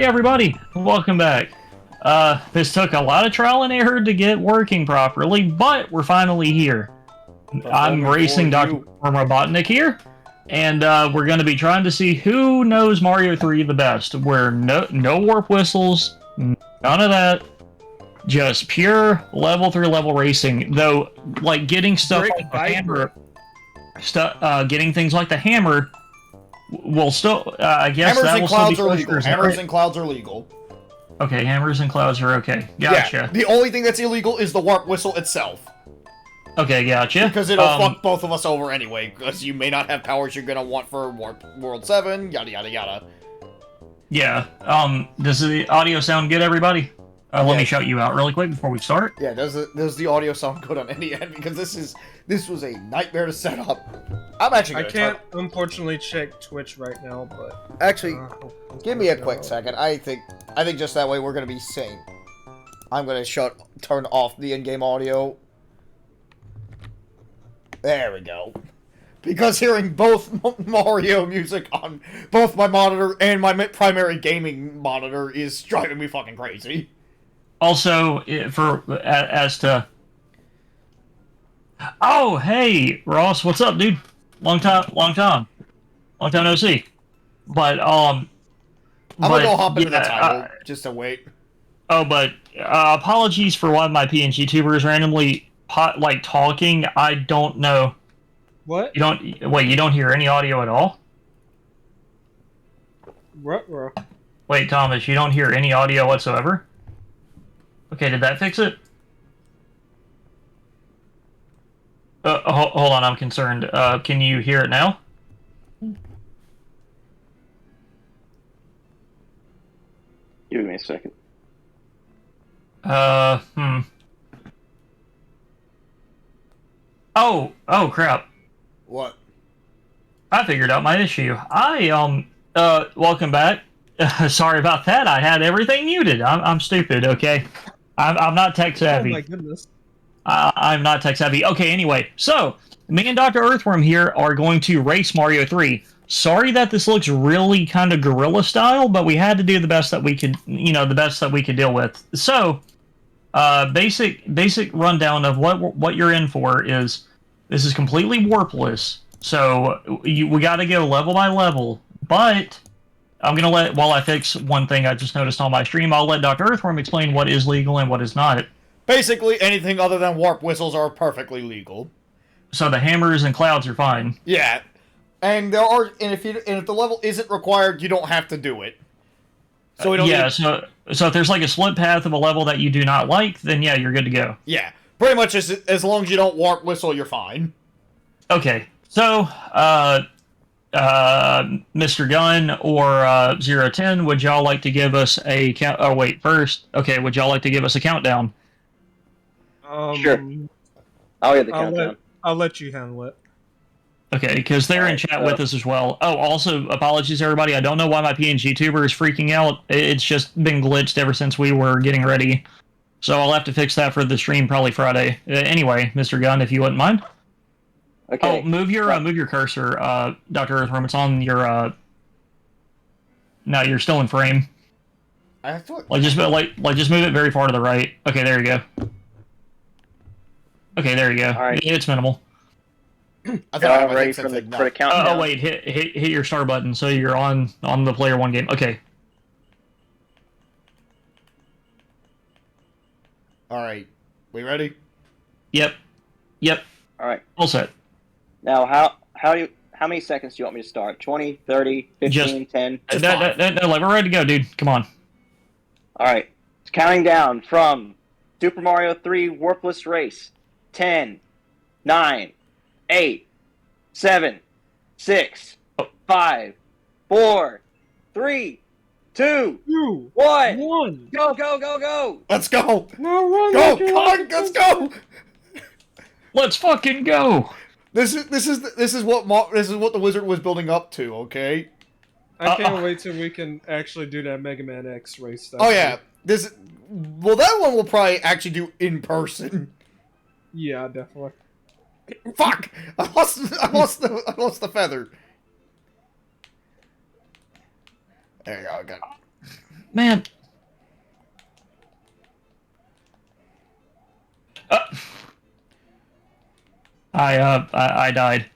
Hey everybody, welcome back. This took a lot of trial and error to get working properly, but we're finally here. I'm racing Dr. Robotnik here, and we're going to be trying to see who knows Mario 3 the best. Where no warp whistles, none of that, just pure level through level racing. Though, like getting stuff like the hammer, getting things like the hammer will still, I guess hammers that and will clouds still be are legal. Hammers and clouds are legal. Okay, hammers and clouds are okay. Gotcha. Yeah, the only thing that's illegal is the warp whistle itself. Okay, gotcha. Because it'll fuck both of us over anyway, because you may not have powers you're gonna want for Warp World 7, yada yada yada. Yeah, does the audio sound good, everybody? Let me shout you out really quick before we start. Yeah, does the audio sound good on any end? Because this was a nightmare to set up. I'm actually I can't unfortunately check Twitch right now, but actually, give me a quick second. I think just that way we're gonna be sane. I'm gonna turn off the in-game audio. There we go. Because hearing both Mario music on both my monitor and my primary gaming monitor is driving me fucking crazy. Also, as to... Oh, hey, Ross, what's up, dude? Long time no see. But, I'm gonna go hop into the title, just to wait. Oh, but, apologies for one of my PNG tubers randomly, talking. I don't know. What? You don't hear any audio at all? Ruh-roh. Wait, Thomas, you don't hear any audio whatsoever? Okay, did that fix it? Hold on, I'm concerned. Can you hear it now? Give me a second. Oh, crap. What? I figured out my issue. Welcome back. Sorry about that. I had everything muted. I'm stupid, okay? I'm not tech savvy. Oh my goodness. I'm not tech savvy. Okay, anyway. So, me and Dr. Earthworm here are going to race Mario 3. Sorry that this looks really kind of guerrilla style, but we had to do the best that we could, the best that we could deal with. So, basic rundown of what you're in for is, this is completely warpless. So, we got to go level by level. But, I'm going to while I fix one thing I just noticed on my stream, I'll let Dr. Earthworm explain what is legal and what is not. Basically, anything other than warp whistles are perfectly legal. So the hammers and clouds are fine. Yeah. And if the level isn't required, you don't have to do it. So we don't so if there's like a split path of a level that you do not like, then yeah, you're good to go. Yeah. Pretty much as long as you don't warp whistle, you're fine. Okay. So, Mr. Gunn or 010, would y'all like to give us a count? Oh, wait, first. Okay, would y'all like to give us a countdown? Sure. I'll get the countdown. I'll let you handle it. Okay, because they're in chat with us as well. Oh, also, apologies, everybody. I don't know why my PNG tuber is freaking out. It's just been glitched ever since we were getting ready. So I'll have to fix that for the stream probably Friday. Anyway, Mr. Gunn, if you wouldn't mind. Okay. Oh, move your cursor, Dr. Earthworm. It's on your, No, you're still in frame. I have to... Just move it very far to the right. Okay, there you go. Okay, there you go. All right. It's minimal. I thought I'm ready for the countdown. Oh, wait, hit your start button so you're on the player one game. Okay. Alright. We ready? Yep. Alright. All set. Now, how many seconds do you want me to start? 20, 30, 15, 10? No, we're ready to go, dude. Come on. Alright. It's counting down from Super Mario 3 Warpless Race. 10, 9, 8, 7, 6, 5, 4, 3, 2, 1. Go! Let's go! No, Go! Come on, let's go! Let's fucking go! This is what the wizard was building up to, okay? I can't wait till we can actually do that Mega Man X race stuff. Oh yeah, that one we'll probably actually do in person. Yeah, definitely. Fuck! I lost the feather. There you go. I got it. Man. I died.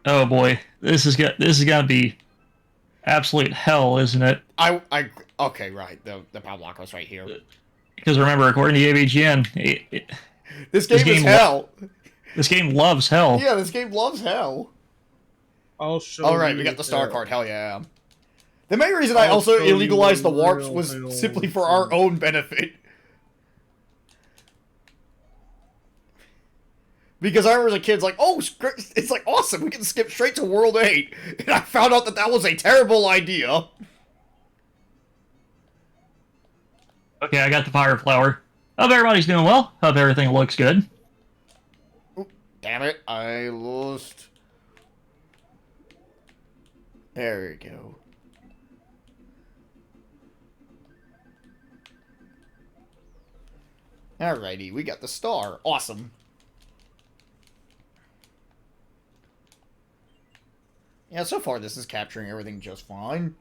Oh boy, this is gonna be absolute hell, isn't it? Okay, right. The power block was right here. Because remember, according to AVGN, This game is hell. This game loves hell. Yeah, this game loves hell. I'll show Alright, we got the star card. Hell yeah. The main reason I also illegalized the warps was simply for our own benefit. Because I remember as a kid, like, oh, it's like awesome, we can skip straight to World 8. And I found out that that was a terrible idea. Okay, I got the fire flower. Hope everybody's doing well. Hope everything looks good. Ooh, damn it, I lost. There we go. Alrighty, we got the star. Awesome. Yeah, so far this is capturing everything just fine.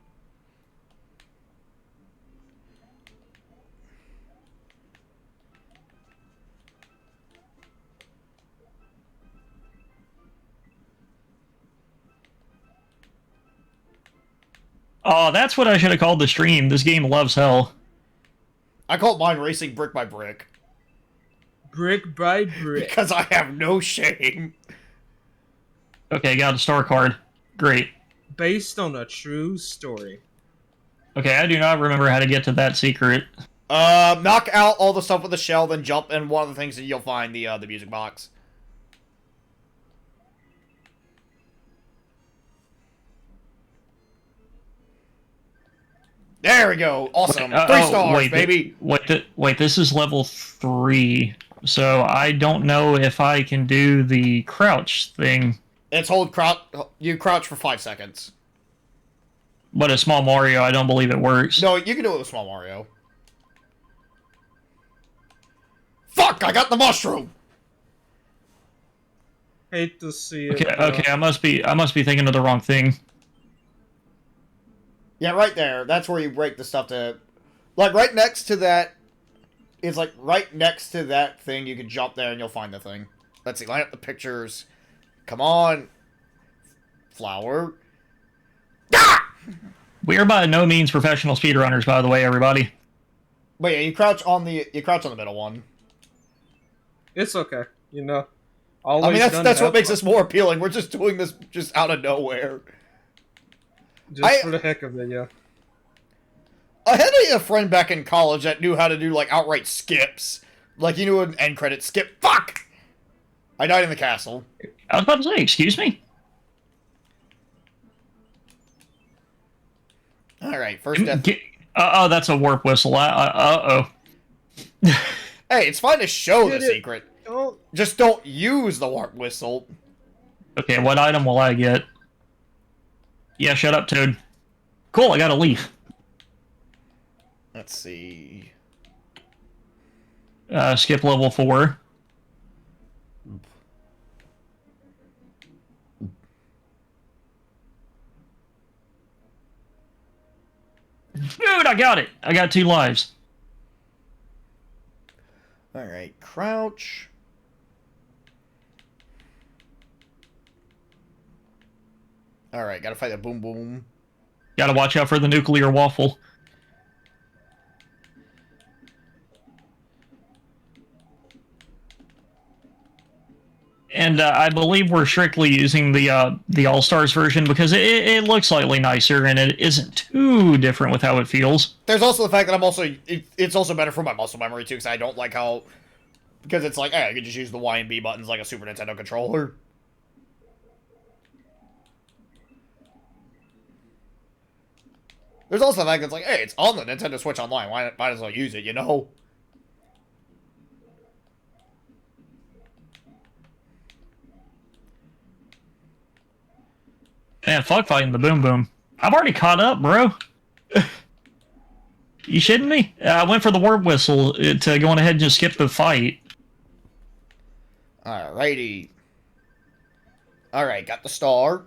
Oh, that's what I should have called the stream. This game loves hell. I call mine racing brick by brick. Brick by brick. Because I have no shame. Okay, got a star card. Great. Based on a true story. Okay, I do not remember how to get to that secret. Knock out all the stuff with the shell, then jump, and one of the things that you'll find the music box. There we go. Awesome. Wait, 3 stars, wait, baby. Wait, this is level 3. So I don't know if I can do the crouch thing. It's hold crouch. You crouch for 5 seconds. But a small Mario, I don't believe it works. No, you can do it with small Mario. Fuck! I got the mushroom. Hate to see Okay, it. okay, I must be thinking of the wrong thing. Yeah, right there. That's where you break the stuff to... Like, right next to that... It's like, right next to that thing, you can jump there and you'll find the thing. Let's see, line up the pictures. Come on. Flower. Ah! We are by no means professional speedrunners, by the way, everybody. But yeah, you crouch on the middle one. It's okay, you know. I mean, that's what makes this more appealing. We're just doing this just out of nowhere. Just for the heck of it, yeah. I had a friend back in college that knew how to do, like, outright skips. Like, he knew an end credit skip. Fuck! I died in the castle. I was about to say, excuse me? Alright, first death. Oh, that's a warp whistle. Uh-oh. Hey, it's fine to show the Get it. secret. Don't. Just don't use the warp whistle. Okay, what item will I get? Yeah, shut up, Toad. Cool, I got a leaf. Let's see. Skip level 4. Dude, I got it! I got 2 lives. Alright, crouch. Alright, gotta fight the boom boom. Gotta watch out for the nuclear waffle. And I believe we're strictly using the All-Stars version because it looks slightly nicer and it isn't too different with how it feels. There's also the fact that I'm also... it's also better for my muscle memory, too, because I don't like how... Because it's like, hey, I could just use the Y and B buttons like a Super Nintendo controller. There's also the fact that it's like, hey, it's on the Nintendo Switch Online. Why might as well use it, you know? Man, fuck fighting the Boom Boom. I've already caught up, bro. You shitting me? I went for the warp whistle to go on ahead and just skip the fight. Alrighty. Alright, got the star.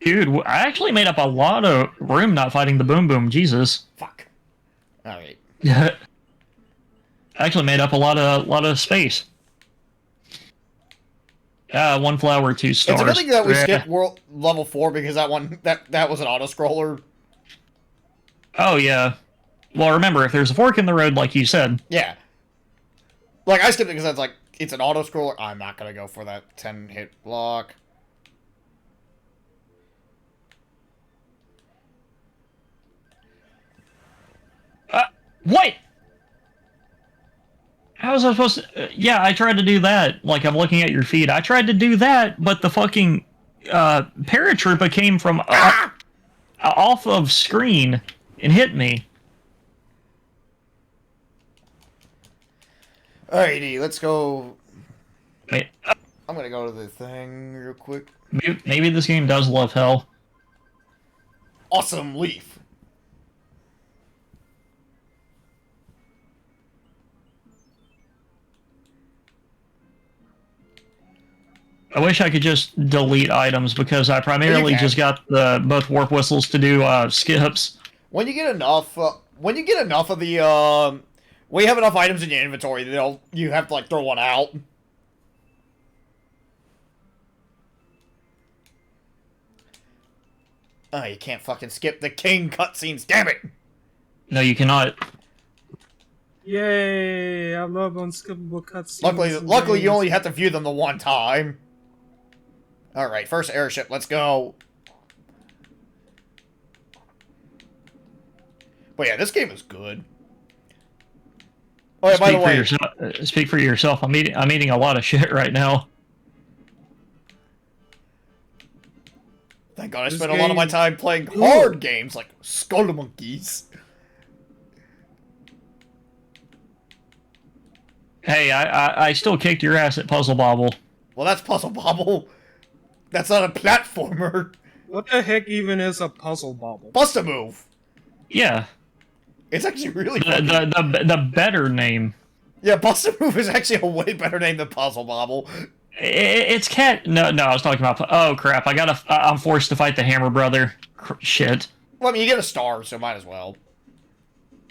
Dude, I actually made up a lot of room not fighting the Boom Boom. Jesus. Fuck. Alright. I actually made up a lot of space. One flower, 2 stars. It's a good thing that we Yeah. skipped world level 4 because that one that was an auto scroller. Oh yeah. Well, remember, if there's a fork in the road, like you said. Yeah. Like I skipped it because that's like it's an auto scroller. I'm not gonna go for that 10-hit block. What? How was I supposed to? Yeah, I tried to do that. Like I'm looking at your feed. I tried to do that, but the fucking paratrooper came from off of screen and hit me. Alrighty, let's go. Wait, I'm gonna go to the thing real quick. maybe this game does love hell. Awesome leaf. I wish I could just delete items because I primarily You can. just got the both warp whistles to do skips. When you get enough, when you get enough of the, when you have enough items in your inventory, you have to like throw one out. Oh, you can't fucking skip the king cutscenes. Damn it! No, you cannot. Yay! I love unskippable cutscenes. Luckily, you only have to view them the one time. All right, first airship. Let's go. But yeah, this game is good. Oh yeah, by the way, Speak for yourself. I'm eating a lot of shit right now. thank God I This spent a lot of my game- time playing hard games like Skull Monkeys. Hey, I still kicked your ass at Puzzle Bobble. Well, that's Puzzle Bobble. That's not a platformer. What the heck even is a puzzle bobble? Bust a move. Yeah, It's actually really the funny. the better name. Yeah, Bust a Move is actually a way better name than Puzzle Bobble. It's cat. No, I was talking about. Oh crap! I'm forced to fight the Hammer Brother. Shit. Well, I mean, you get a star, so might as well.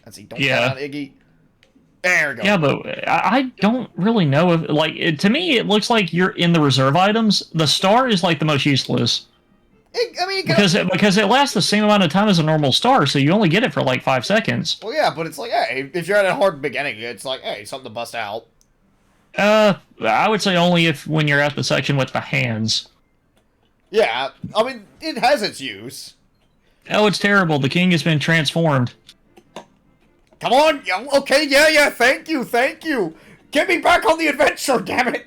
Let's see. Don't Yeah. count on Iggy. There we go. Yeah, but I don't really know if to me it looks like you're in the reserve items. The star is like the most useless I mean, you can, because it lasts the same amount of time as a normal star, so you only get it for like 5 seconds. well, yeah, but it's like, hey, if you're at a hard beginning, it's like, hey, something to bust out. I would say only if when you're at the section with the hands. Yeah, I mean, it has its use. Oh, it's terrible. The king has been transformed. Come on, yeah, okay, yeah, thank you. Get me back on the adventure, damn it.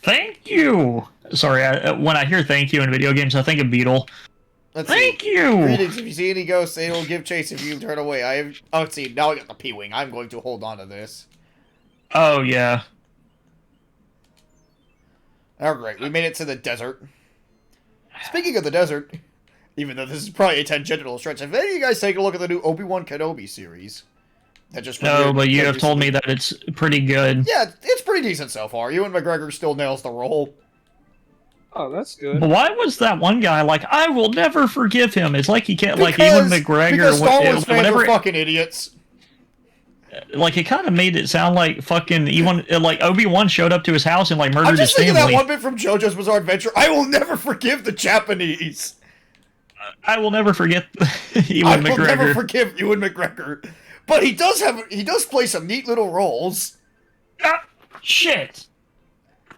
Thank you. Sorry, when I hear thank you in video games, I think of Beetle. Let's Thank see. you. Greetings, if you see any ghosts, they will give chase if you turn away. let's see, now I got the P-Wing. I'm going to hold on to this. Oh yeah. Alright, we made it to the desert. Speaking of the desert, even though this is probably a tangential stretch, have any of you guys taken a look at the new Obi-Wan Kenobi series? That just No, premiered but you have recently? told me that it's pretty good. Yeah, it's pretty decent so far. Ewan McGregor still nails the role. Oh, that's good. But why was that one guy like, I will never forgive him? It's like he can't, like Ewan McGregor. Because Star Wars fans whenever, are fucking idiots. like it kind of made it sound like fucking Ewan, like Obi-Wan showed up to his house and like I'm murdered his just thinking family. that one bit from JoJo's Bizarre Adventure. I will never forgive the Japanese. I will never forget I Ewan will never McGregor. forgive Ewan McGregor. But he does play some neat little roles. Ah, shit!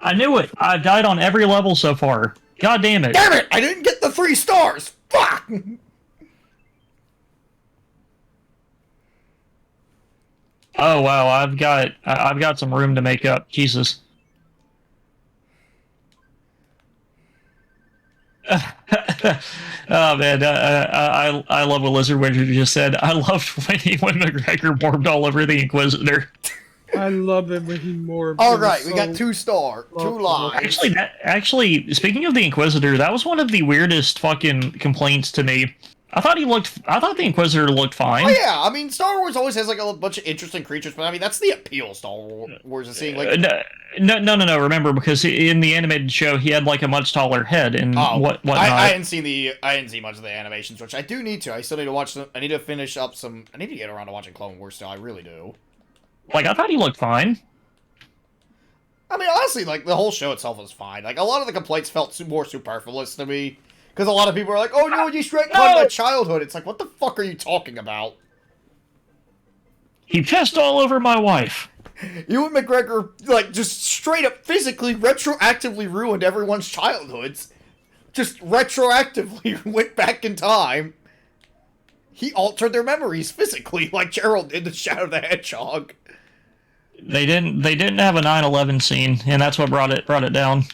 I knew it. I've died on every level so far. God damn it! Damn it! I didn't get the 3 stars. Fuck! Oh wow, I've got some room to make up. Jesus. Oh man, I love what Lizard Wizard just said. I loved when Ewan McGregor warmed all over the Inquisitor. I love it when he more. All right, we got 2 star, 2 lives. Actually, speaking of the Inquisitor, that was one of the weirdest fucking complaints to me. I thought the Inquisitor looked fine. Oh yeah, I mean, Star Wars always has like a bunch of interesting creatures, but I mean, that's the appeal of Star Wars is seeing like. No. Remember, because in the animated show, he had like a much taller head and whatnot. I hadn't seen much of the animations, which I do need to. I still need to watch them. I need to finish up some. I need to get around to watching Clone Wars still. I really do. Like, I thought he looked fine. I mean, honestly, like the whole show itself was fine. Like a lot of the complaints felt more superfluous to me because a lot of people are like, "Oh no, you straight cut my childhood." It's like, what the fuck are you talking about? He pissed all over my wife. Ewan McGregor, like, just straight up physically, retroactively ruined everyone's childhoods. Just retroactively went back in time. He altered their memories physically, like Gerald did the Shadow of the Hedgehog. They didn't have a 9/11 scene, and that's what brought it down.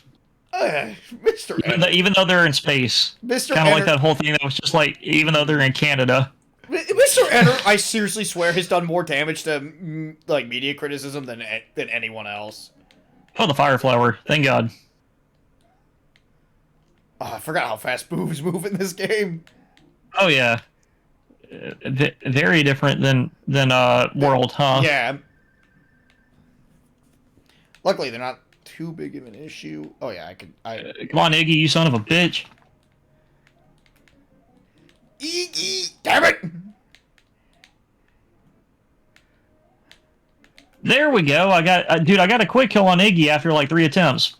Mr. Even though they're in space, kind of like that whole thing that was just like, even though they're in Canada. Mr. Enter, I seriously swear, has done more damage to like media criticism than anyone else. Oh, the Fire Flower! Thank God. Oh, I forgot how fast boobs move in this game. Oh yeah, very different than World, huh? Yeah. Luckily, they're not too big of an issue. Oh yeah, Come on, Iggy, you son of a bitch! Iggy, damn it! There we go. I got a quick kill on Iggy after like 3 attempts.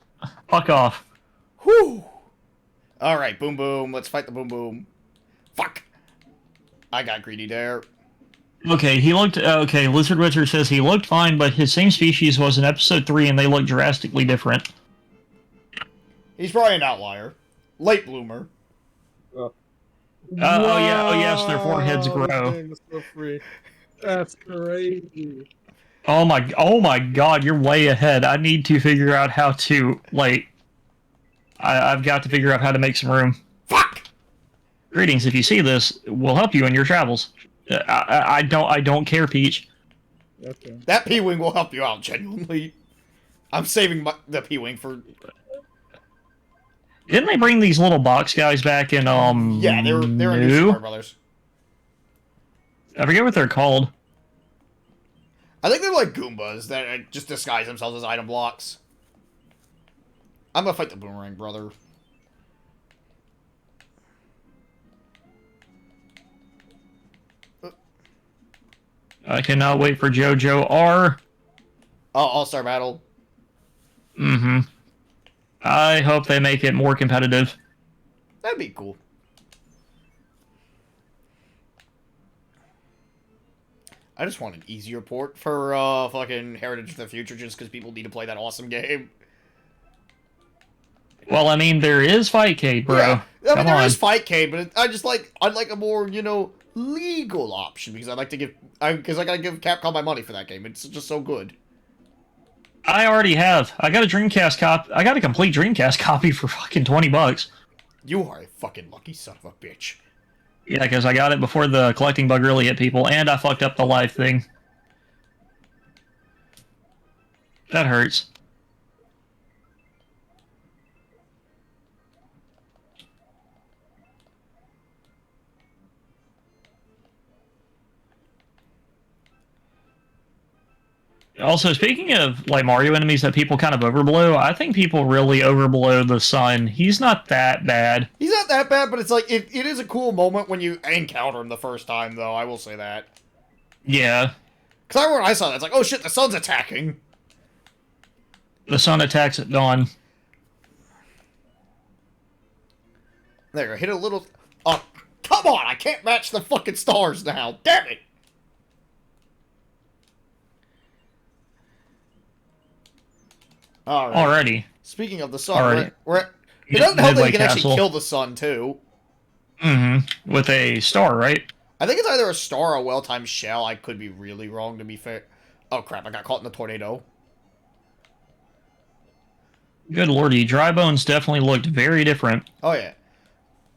Fuck off. Whew. All right, boom boom. Let's fight the boom boom. Fuck. I got greedy there. Okay, Lizard Wizard says he looked fine, but his same species was in episode 3 and they look drastically different. He's probably an outlier. Late bloomer. Oh yes, their foreheads grow. So free. That's crazy. Oh my god, you're way ahead. I need to figure out how to, like... I've got to figure out how to make some room. Fuck! Greetings, if you see this, we'll help you in your travels. I don't care, Peach. Okay. That P-Wing will help you out, genuinely. I'm saving the P-Wing for... Didn't they bring these little box guys back in, Yeah, they're in New Super Brothers. I forget what they're called. I think they're like Goombas that just disguise themselves as item blocks. I'm gonna fight the Boomerang brother. I cannot wait for JoJo R. All-Star Battle. Mm-hmm. I hope they make it more competitive. That'd be cool. I just want an easier port for fucking Heritage of the Future just because people need to play that awesome game. Well, I mean, there is Fightcade, bro. Yeah, I mean, Come there on. is Fightcade, but I'd like a more, legal option because I'd like to I gotta give Capcom my money for that game. It's just so good. I already have. I got a Dreamcast copy. I got a complete Dreamcast copy for fucking $20. You are a fucking lucky son of a bitch. Yeah, because I got it before the collecting bug really hit people, and I fucked up the live thing. That hurts. Also, speaking of like Mario enemies that people kind of overblow, I think people really overblow the Sun. He's not that bad. He's not that bad, but it's like it is a cool moment when you encounter him the first time, though. I will say that. Yeah. Because I remember when I saw that, it's like, oh shit, the Sun's attacking. The Sun attacks at dawn. There, I hit a little... Oh, come on! I can't match the fucking stars now. Damn it! Alright. Already. Speaking of the Sun, Alrighty. it doesn't help that Midway you can actually Castle. kill the Sun, too. Mm-hmm. With a star, right? I think it's either a star or a well-timed shell. I could be really wrong, to be fair. Oh, crap, I got caught in the tornado. Good lordy, Dry Bones definitely looked very different. Oh, yeah.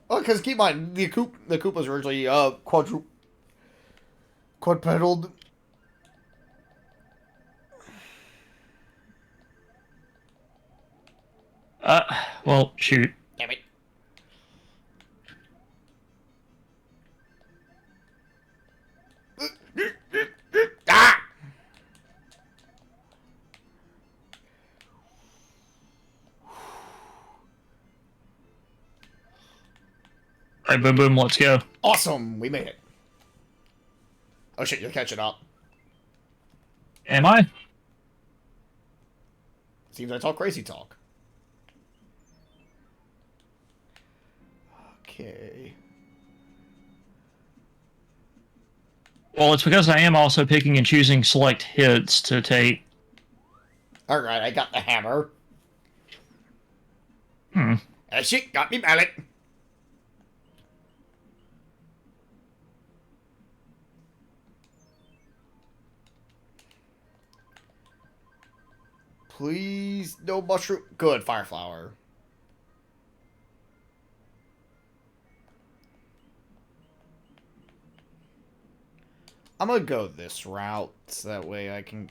Well, because keep in mind, the Koopas were originally quadrupled. Well, shoot. Damn it. All right, boom, boom, let's go. Awesome, we made it. Oh shit, you're catching up. Am I? Seems I talk crazy talk. Okay. Well, it's because I am also picking and choosing select hits to take. Alright, I got the hammer. Hmm. Shit, got me mallet. Please, no mushroom. Good, fire flower. I'm gonna go this route, so that way I can...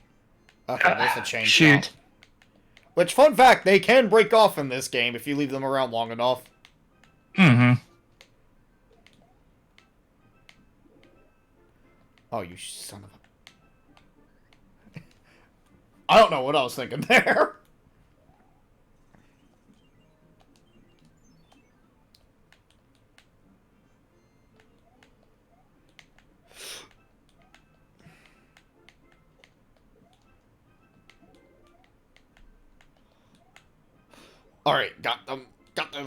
Okay, there's a change. Shoot. Route. Which, fun fact, they can break off in this game if you leave them around long enough. Mm-hmm. Oh, you son of a... I don't know what I was thinking there. Alright, got them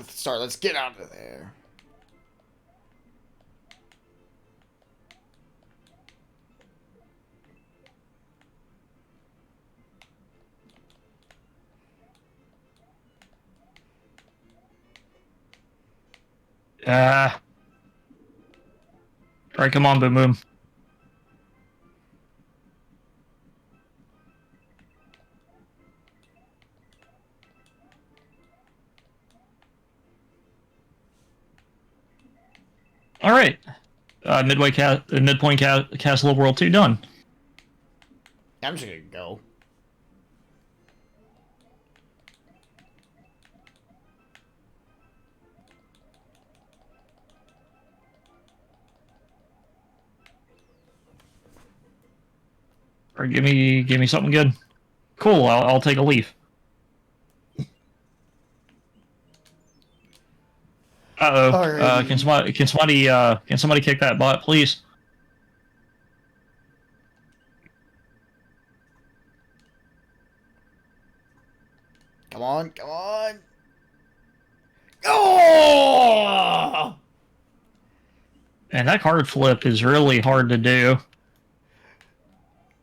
started. Let's get out of there. All right, come on, boom, boom. All right. Midpoint Castle of World 2 done. I'm just gonna go. Or give me something good. Cool, I'll take a leaf. Uh-oh. Alrighty. Can somebody kick that bot, please? Come on, come on. Oh! And that card flip is really hard to do.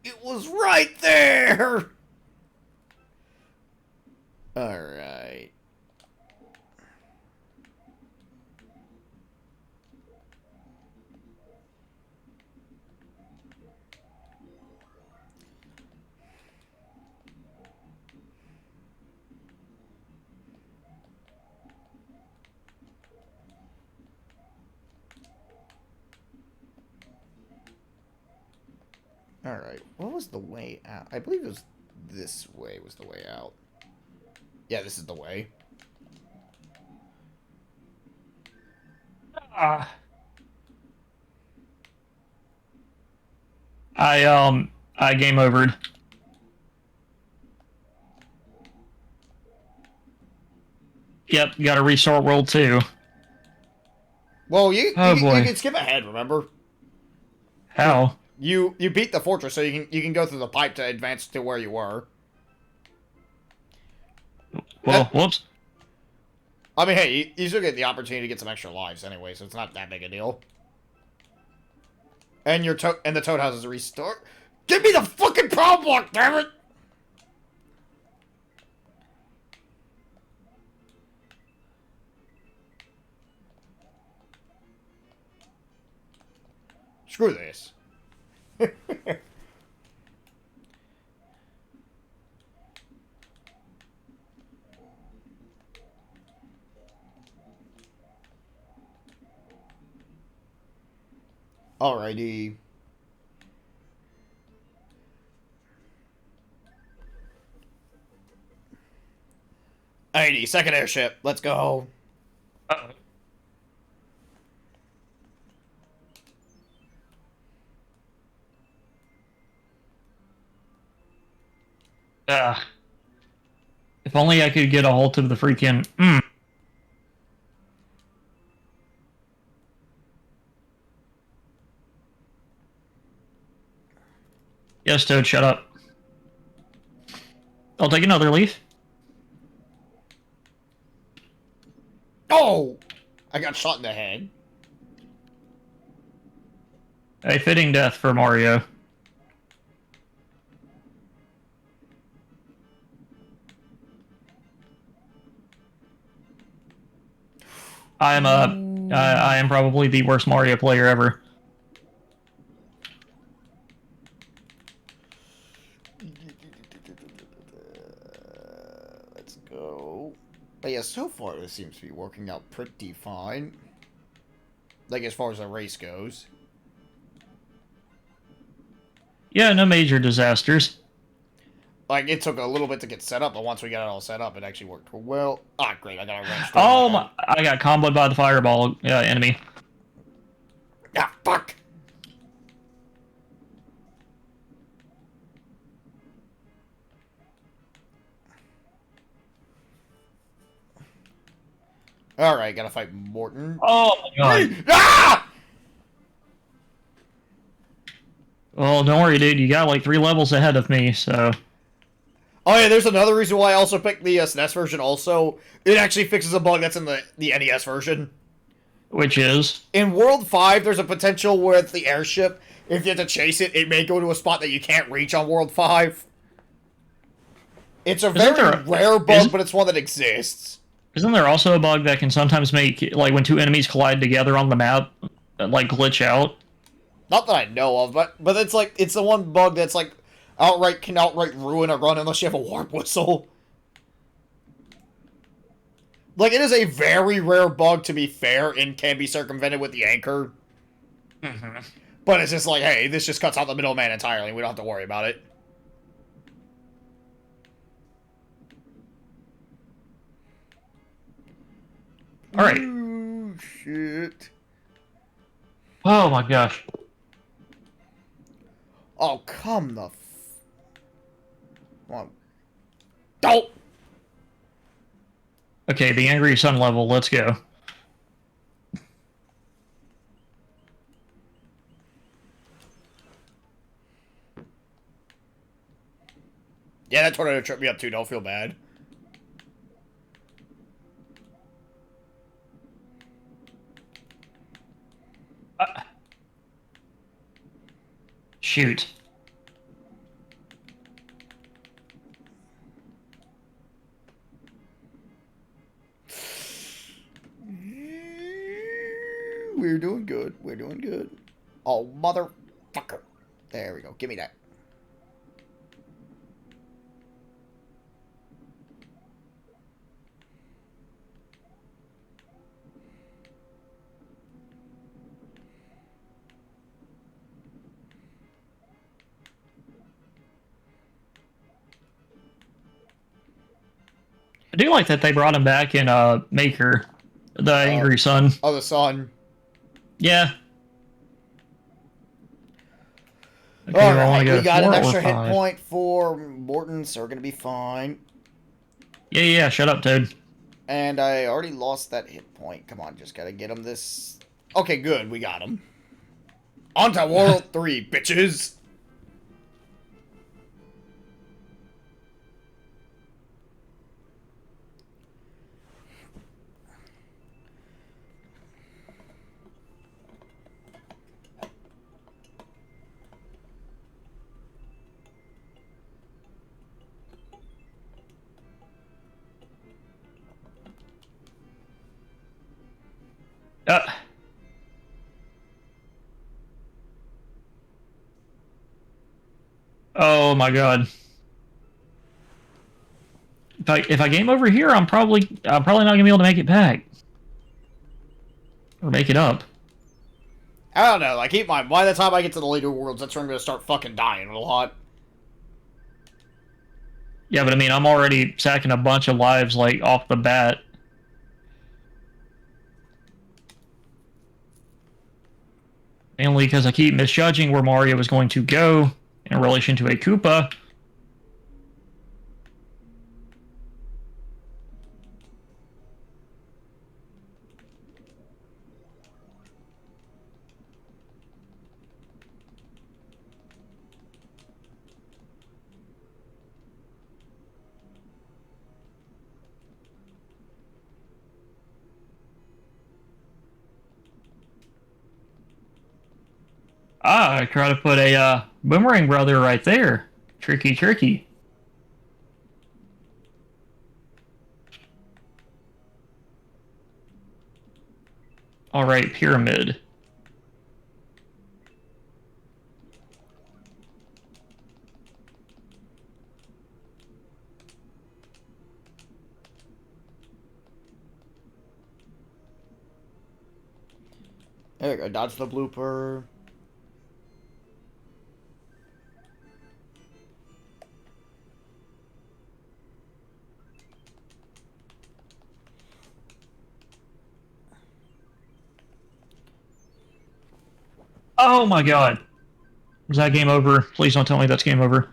It was right there! Alright. Alright, what was the way out? I believe it was this way was the way out. Yeah, this is the way. I game overed. Yep, gotta restart World 2. Well, you Oh, you boy. can skip ahead, remember? How? You beat the fortress, so you can go through the pipe to advance to where you were. Well, whoops. I mean, hey, you still get the opportunity to get some extra lives anyway, so it's not that big a deal. And the toad house is restored. Give me the fucking problem block, damn it! Screw this. Alrighty. Alrighty, second airship. Let's go. Uh-oh. If only I could get a hold of the freaking... Yes, Toad, shut up. I'll take another leaf. Oh! I got shot in the head. A fitting death for Mario. I am probably the worst Mario player ever. Let's go. But yeah, so far this seems to be working out pretty fine. Like, as far as the race goes. Yeah, no major disasters. Like, it took a little bit to get set up, but once we got it all set up, it actually worked well. Ah, great, I got a wrench. Oh my! I got comboed by the fireball enemy. Ah, fuck! Alright, gotta fight Morton. Oh my god! Ah! Well, don't worry, dude. You got like 3 levels ahead of me, so. Oh yeah, there's another reason why I also picked the SNES version also. It actually fixes a bug that's in the NES version. Which is? In World 5, there's a potential with the airship, if you have to chase it, it may go to a spot that you can't reach on World 5. It's a very rare bug, but it's one that exists. Isn't there also a bug that can sometimes make, like, when 2 enemies collide together on the map, like, glitch out? Not that I know of, but it's like, it's the one bug that's like, can outright ruin a run unless you have a warp whistle. Like, it is a very rare bug, to be fair, and can be circumvented with the anchor. Mm-hmm. But it's just like, hey, this just cuts out the middleman entirely. We don't have to worry about it. Alright. Oh, shit. Oh my gosh. Oh, come the on. Don't! Okay, the Angry Sun level, let's go. Yeah, that tornado tripped me up too, don't feel bad. Shoot. We're doing good. We're doing good. Oh, motherfucker. There we go. Give me that. I do like that they brought him back in Maker, the Angry Sun. Oh, the sun. Yeah. Okay, Alright, we got an 4 or extra hit 5. point for Morton, so we're gonna be fine. Yeah, shut up, Toad. And I already lost that hit point. Come on, just gotta get him this. Okay, good, we got him. On to World 3, bitches! Oh my god. If I game over here, I'm probably not gonna be able to make it back. Or make it up. I don't know, like, keep in mind, by the time I get to the later worlds, that's when I'm gonna start fucking dying a lot. Yeah, but I mean, I'm already sacking a bunch of lives, like, off the bat. Mainly because I keep misjudging where Mario is going to go in relation to a Koopa. I try to put a boomerang brother right there. Tricky, tricky. All right, pyramid. There you go. Dodge the blooper. Oh my god. Was that game over? Please don't tell me that's game over.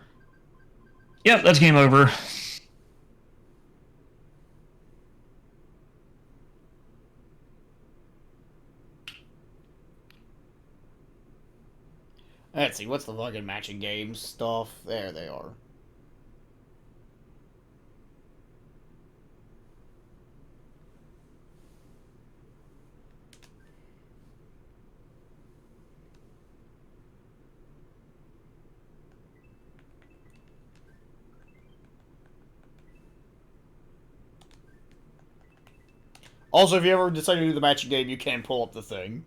Yep, that's game over. Let's see, what's the fucking matching games stuff? There they are. Also, if you ever decide to do the matching game, you can pull up the thing.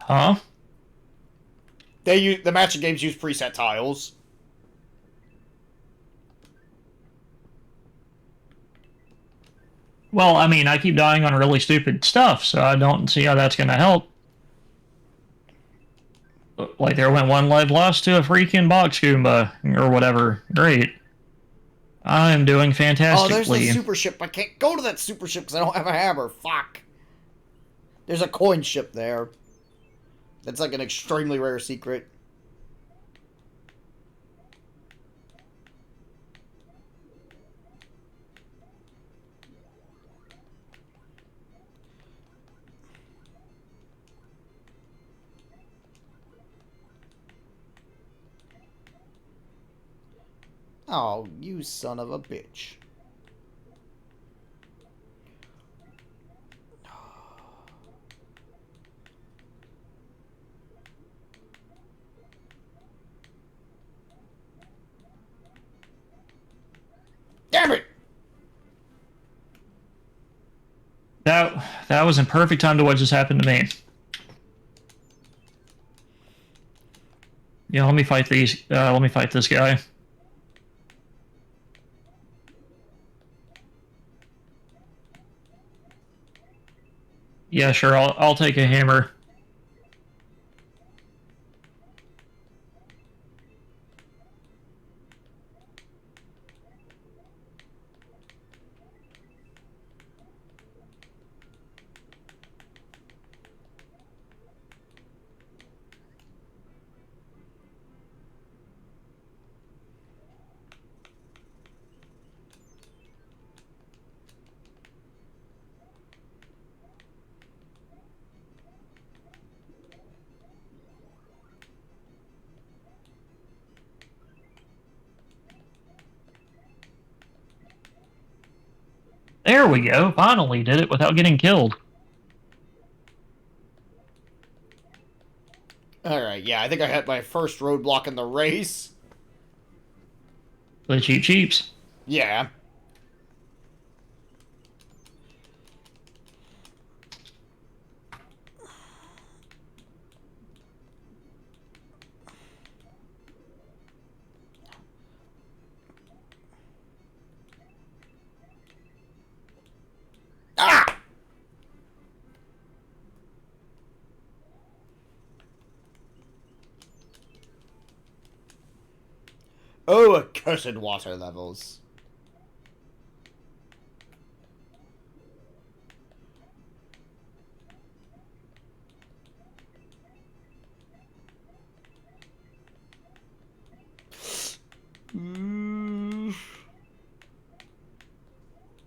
Huh? The matching games use preset tiles. Well, I mean, I keep dying on really stupid stuff, so I don't see how that's going to help. Like, there went one life lost to a freaking box Goomba, or whatever. Great. I'm doing Oh, fantastically. there's the super ship. I can't go to that super ship because I don't have a hammer. Fuck. There's a coin ship there. That's like an extremely rare secret. Oh, you son of a bitch. Damn it! That was in perfect time to what just happened to me. Yeah, let me fight these. Let me fight this guy. Yeah, sure. I'll take a hammer. There we go. Finally did it without getting killed. Alright, yeah, I think I hit my first roadblock in the race. The cheap cheeps. Yeah. Ah! Oh, accursed water levels.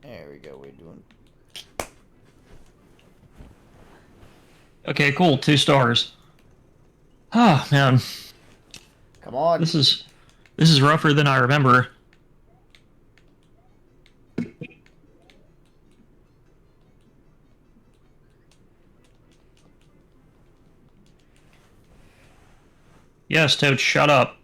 There we go, we're doing... Okay, cool. 2 stars. Ah, man. Come on. This is rougher than I remember. Yes, Toad, shut up.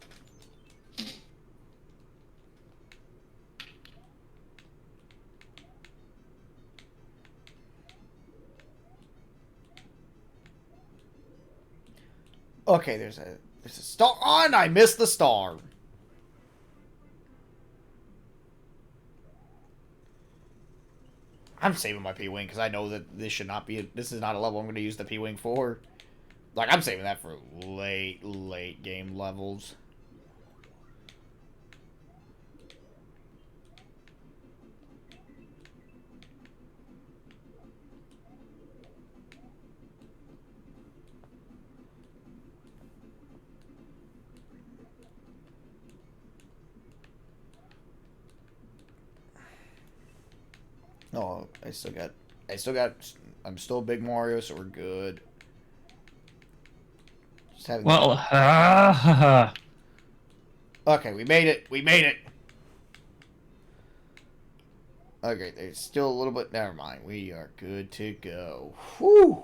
Okay, there's a star. Oh, and I missed the star. I'm saving my P-Wing because I know that this should not be. This is not a level I'm going to use the P-Wing for. Like, I'm saving that for late game levels. Oh, I'm still a big Mario, so we're good. Just having. Well, Okay, we made it. We made it. Okay, there's still a little bit. Never mind. We are good to go. Whew.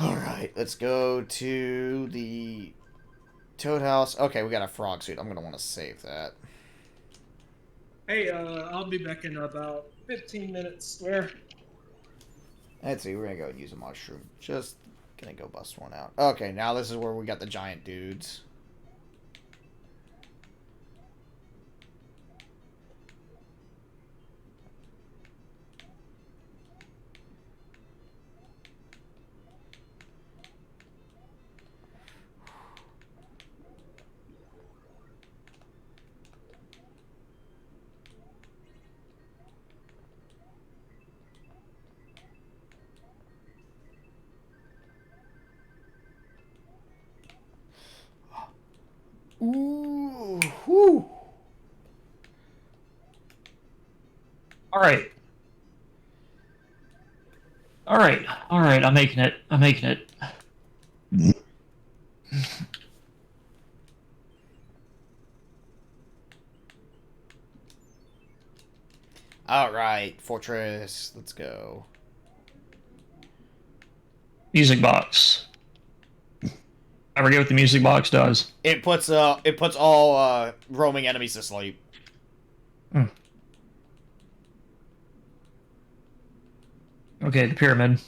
Alright, let's go to the Toad House. Okay, we got a frog suit. I'm going to want to save that. Hey, I'll be back in about 15 minutes. Where? Let's see, we're going to go and use a mushroom. Just going to go bust one out. Okay, now this is where we got the giant dudes. Ooh, whew. all right. All right. All right. I'm making it. I'm making it. Alright, Fortress. Let's go. Music box. I forget what the music box does. It puts all roaming enemies to sleep. Hmm. Okay, the pyramid.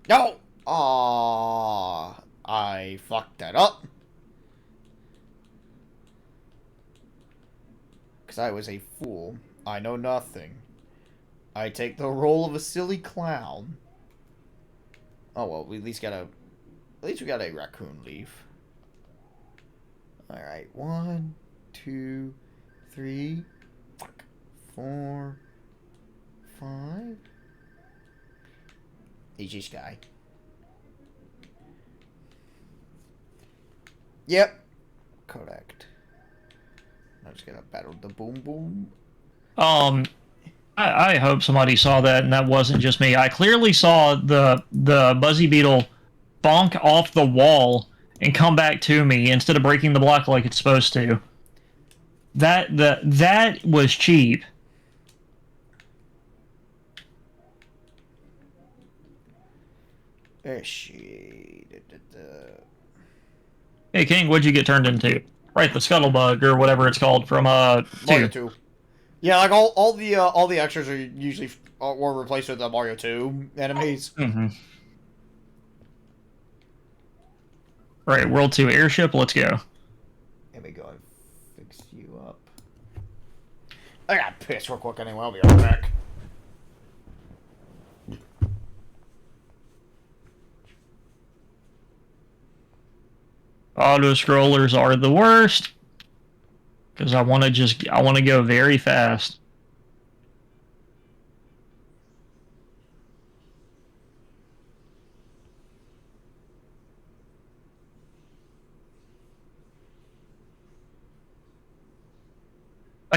No! Aww. I fucked that up. Because I was a fool. I know nothing. I take the role of a silly clown. Oh well, we at least got a... At least we got a raccoon leaf. Alright, 1, 2, 3, 4, 5. AG Sky. Yep. Correct. I'm just gonna battle the boom boom. I hope somebody saw that and that wasn't just me. I clearly saw the Buzzy Beetle bonk off the wall and come back to me instead of breaking the block like it's supposed to. That was cheap. There she. Hey King, what'd you get turned into? Right, the Scuttlebug or whatever it's called from Mario 2. 2. Yeah, like all the extras are usually were replaced with the Mario 2 enemies. Mm-hmm. Right, World 2 airship. Let's go. Let me go and fix you up. I got pissed real quick anyway. I'll be right back. Auto scrollers are the worst because I want to go very fast.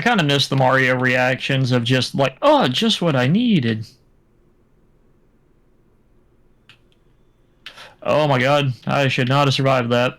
I kind of miss the Mario reactions of just like, oh, just what I needed. Oh my god, I should not have survived that.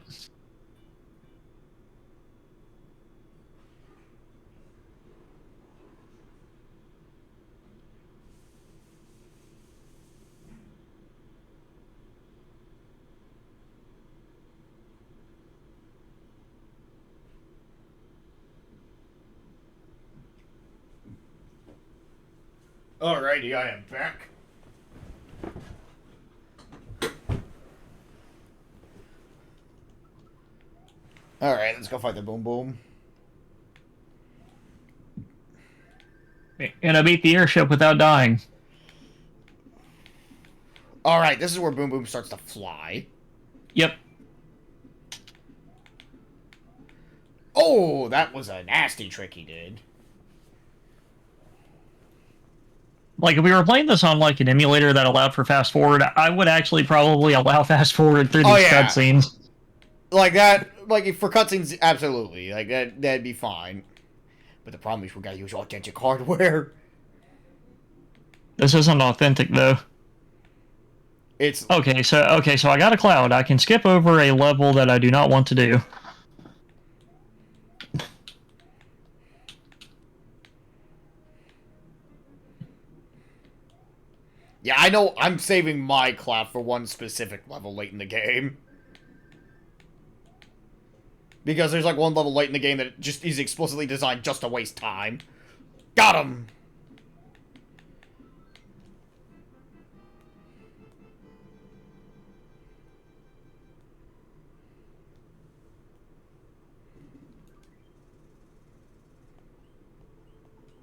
Alrighty, I am back. Alright, let's go fight the Boom Boom. And I beat the airship without dying. Alright, this is where Boom Boom starts to fly. Yep. Oh, that was a nasty trick he did. Like, if we were playing this on, like, an emulator that allowed for fast forward, I would actually probably allow fast forward through these cutscenes. Like that, like, for cutscenes, absolutely. Like, that'd be fine. But the problem is we gotta use authentic hardware. This isn't authentic, though. It's... Okay, so I got a cloud. I can skip over a level that I do not want to do. Yeah, I know I'm saving my cloud for one specific level late in the game. Because there's like one level late in the game that just is explicitly designed just to waste time. Got him!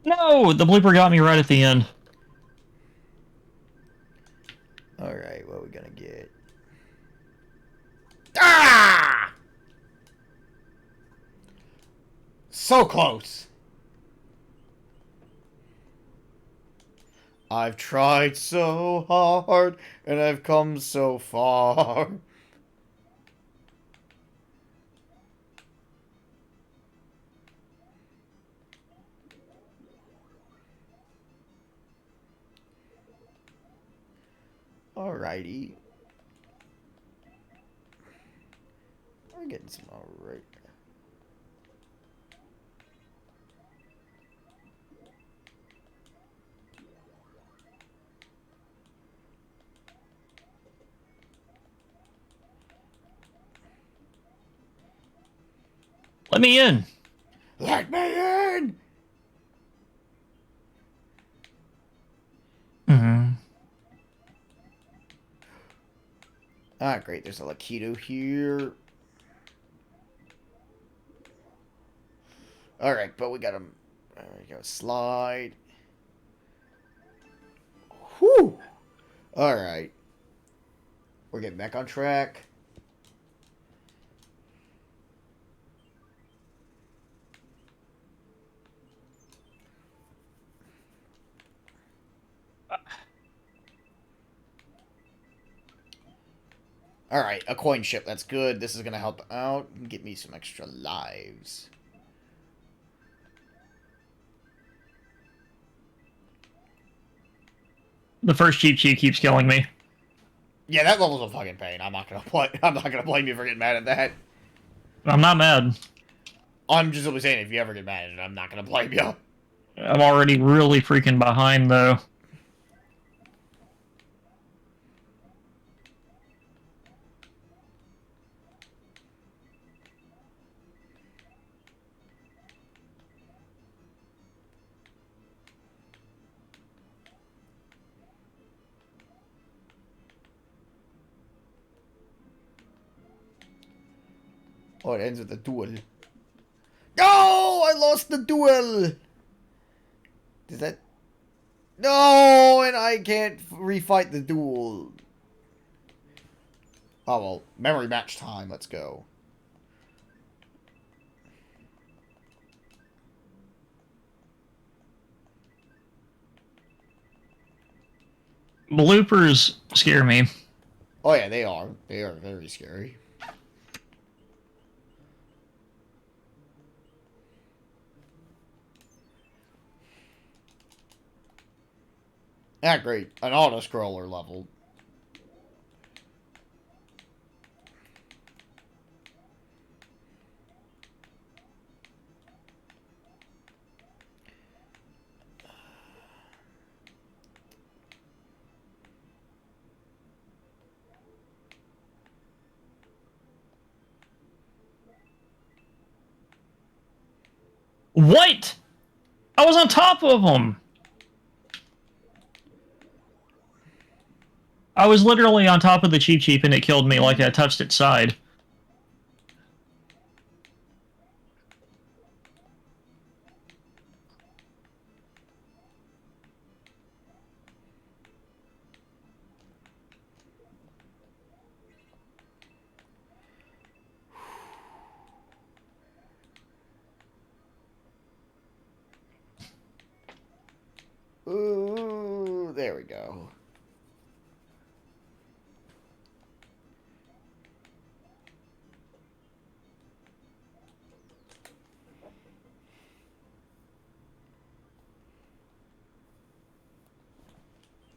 No! The blooper got me right at the end. Alright, what are we gonna get? Ah! So close! I've tried so hard, and I've come so far. Alrighty. We're getting some alright. Let me in! Let me in! Mm-hmm. Ah, great. There's a Lakitu here. Alright, but we got him. There we go. Slide. Whew! Alright. We're getting back on track. Alright, a coin ship. That's good. This is going to help out and get me some extra lives. The first Cheep Cheep keeps killing me. Yeah, that level's a fucking pain. I'm not gonna blame you for getting mad at that. I'm not mad. I'm just simply saying, if you ever get mad at it, I'm not gonna blame you. I'm already really freaking behind, though. Oh, it ends with a duel. No! I lost the duel! Does that... No! And I can't refight the duel. Oh, well. Memory match time. Let's go. Bloopers scare me. Oh, yeah, they are. They are very scary. Ah, great. An auto-scroller level. What? I was on top of him. I was literally on top of the Cheep Cheep and it killed me like I touched its side. Ooh, there we go.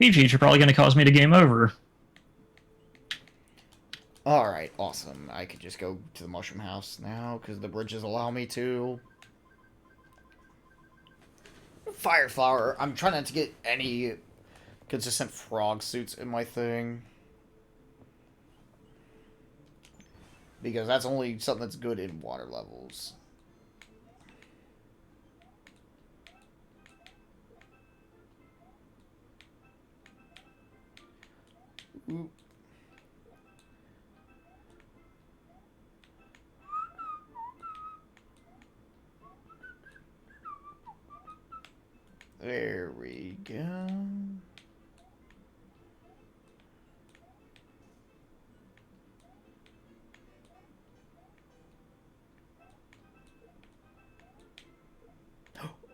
Cheep Cheeps are probably going to cause me to game over. Alright, awesome. I could just go to the Mushroom House now, because the bridges allow me to. Fire Flower. I'm trying not to get any consistent frog suits in my thing. Because that's only something that's good in water levels. Ooh. There we go.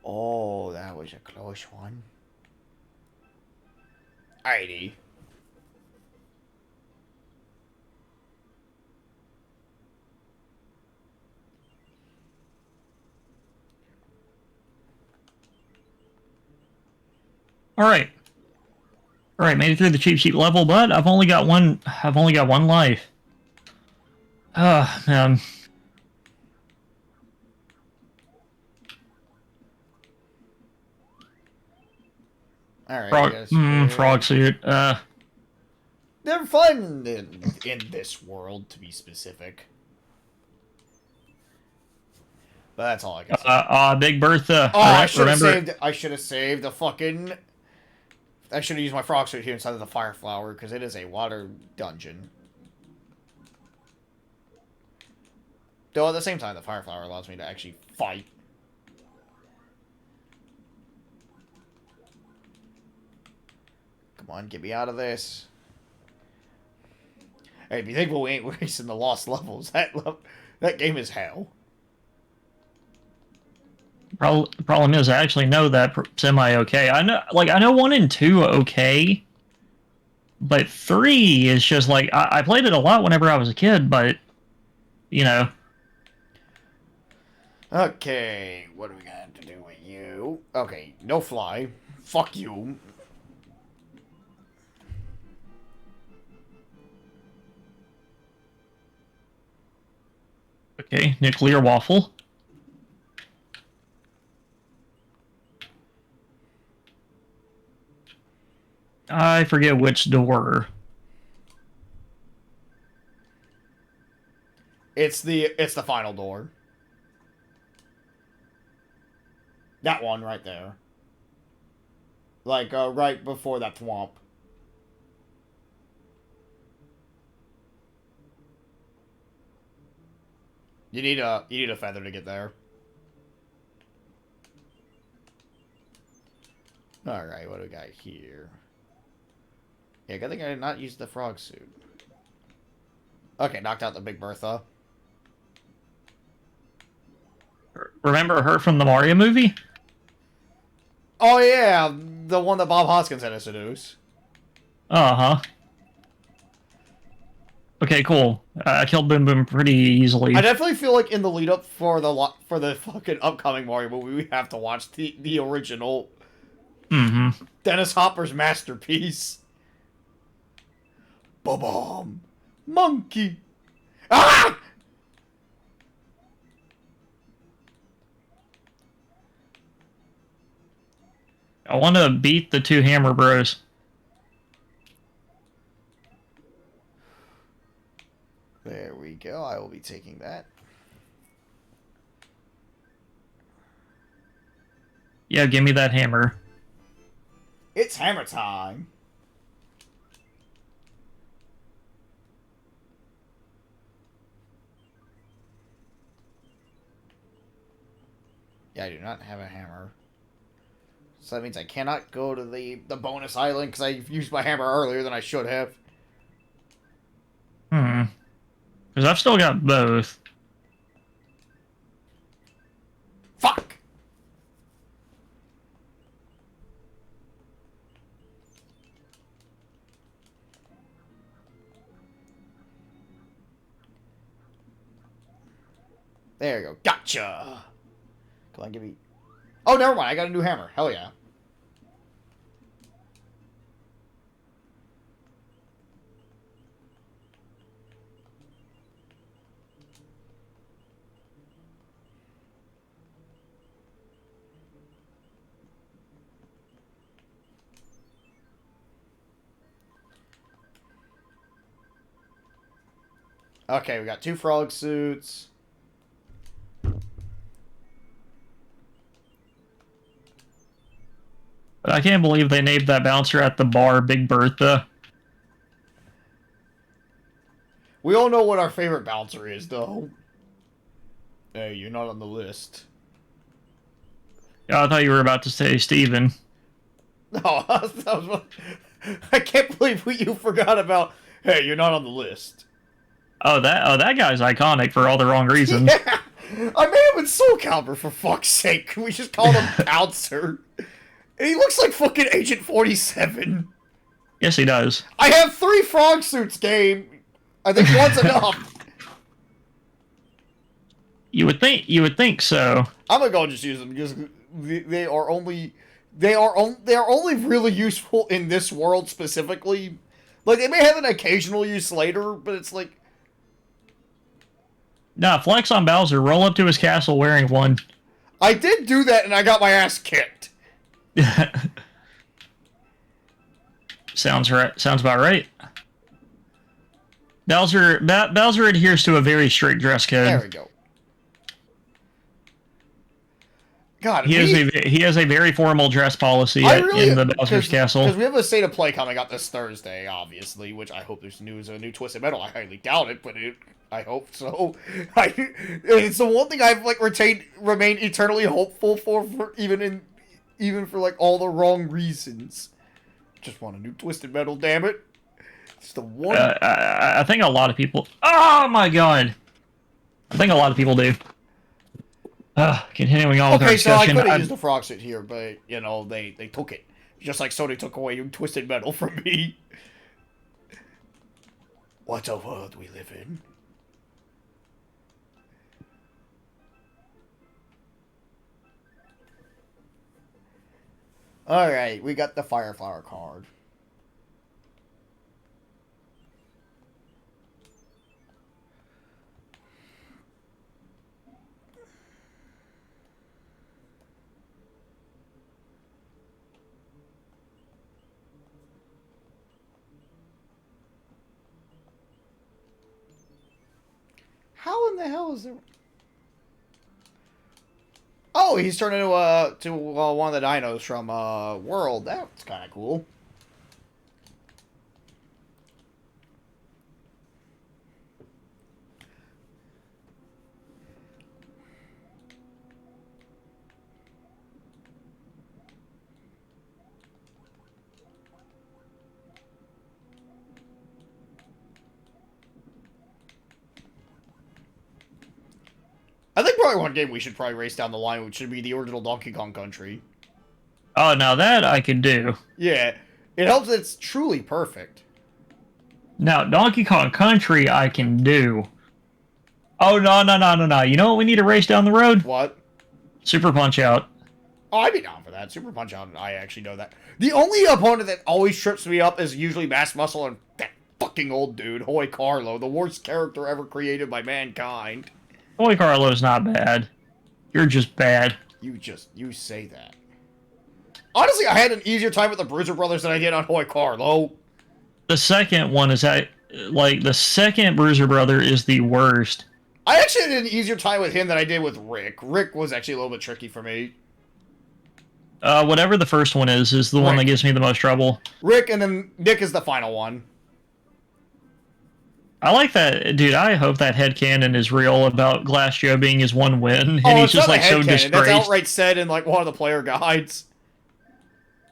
Oh, that was a close one. Alrighty. Alright. Alright, made it through the Cheep Cheep level, but I've only got one life. Man. Alright. Frog suit. They're fun in this world, to be specific. But that's all I can say. Big Bertha. Oh, I should have saved the fucking. I should have used my frog suit here inside of the Fire Flower, because it is a water dungeon. Though at the same time, the Fire Flower allows me to actually fight. Come on, get me out of this. Hey, if you think we ain't wasting the lost levels, that game is hell. Problem is, I actually know that semi-okay. I know 1 and 2 okay, but 3 is just like I played it a lot whenever I was a kid, but you know. Okay, what are we gonna have to do with you? Okay, no fly. Fuck you. Okay, nuclear waffle. I forget which door. It's the final door. That one right there. Like right before that thwomp. You need a feather to get there. Alright, what do we got here? Yeah, good thing I did not use the frog suit. Okay, knocked out the Big Bertha. Remember her from the Mario movie? Oh yeah, the one that Bob Hoskins had to seduce. Uh-huh. Okay, cool. I killed Boom Boom pretty easily. I definitely feel like in the lead up for the fucking upcoming Mario movie, we have to watch the original Mm-hmm. Dennis Hopper's masterpiece. Ba-bomb. Monkey. Ah! I want to beat the two Hammer Bros. There we go. I will be taking that. Yeah, give me that hammer. It's hammer time. Yeah, I do not have a hammer. So that means I cannot go to the bonus island because I used my hammer earlier than I should have. Because I've still got both. Fuck! There you go. Gotcha! Come on, give me... Oh, never mind. I got a new hammer. Hell yeah. Okay, we got 2 frog suits. But I can't believe they named that bouncer at the bar Big Bertha. We all know what our favorite bouncer is, though. Hey, you're not on the list. Yeah, I thought you were about to say Steven. No, I can't believe you forgot about. Hey, you're not on the list. Oh, that guy's iconic for all the wrong reasons. Yeah, I may have been Soul Calibur for fuck's sake. Can we just call him Bouncer? And he looks like fucking Agent 47. Yes, he does. I have 3 frog suits, game. I think one's enough. You would think so. I'm gonna go and just use them because they are only really useful in this world specifically. Like they may have an occasional use later, but it's like Nah, flex on Bowser. Roll up to his castle wearing one. I did do that and I got my ass kicked. Sounds right. Sounds about right. Bowser adheres to a very strict dress code. There we go. God, He has a very formal dress policy in the Bowser's Castle. Because we have a State of Play coming up this Thursday, obviously, which I hope there's news of a new Twisted Metal. I highly doubt it, but I hope so. It's the one thing I've like remained eternally hopeful for even for like all the wrong reasons. Just want a new Twisted Metal, damn it. It's the one. I think a lot of people. Oh my god! I think a lot of people do. Continuing on with our discussion. Okay, so I could have used the frog suit here, but, you know, they took it. Just like Sony took away Twisted Metal from me. What a world we live in. Alright, we got the Fire Flower card. How in the hell is there... Oh, he's turned into one of the dinos from World. That's kind of cool. I think probably one game we should probably race down the line, which should be the original Donkey Kong Country. Oh, now that I can do. Yeah, it helps that it's truly perfect. Now, Donkey Kong Country I can do. Oh, no. You know what we need to race down the road? What? Super Punch-Out. Oh, I'd be down for that. Super Punch Out, I actually know that. The only opponent that always trips me up is usually Mass Muscle and that fucking old dude, Hoy Carlo, the worst character ever created by mankind. Boy, Carlo's not bad. You're just bad. You say that. Honestly, I had an easier time with the Bruiser Brothers than I did on Hoy Carlo. The second one is the second Bruiser Brother is the worst. I actually had an easier time with him than I did with Rick. Rick was actually a little bit tricky for me. Whatever the first one is the one that gives me the most trouble. Rick, and then Nick is the final one. I like that, dude. I hope that headcanon is real about Glass Joe being his one win, and he's just like so disgraced. That's outright said in like one of the player guides.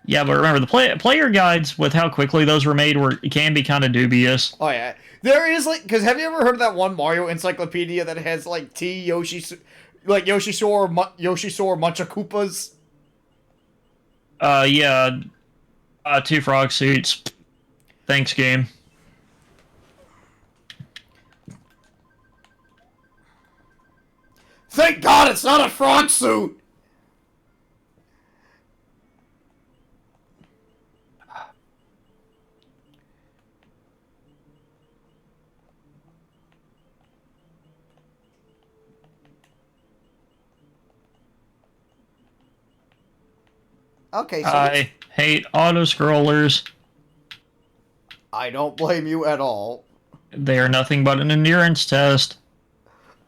Yeah, but remember the player guides with how quickly those were made can be kind of dubious. Oh yeah, there is like because have you ever heard of that one Mario encyclopedia that has like Yoshisaur Munchakoopas? Yeah. 2 frog suits. Thanks, game. Thank God it's not a frog suit! Okay, so I hate auto-scrollers. I don't blame you at all. They are nothing but an endurance test.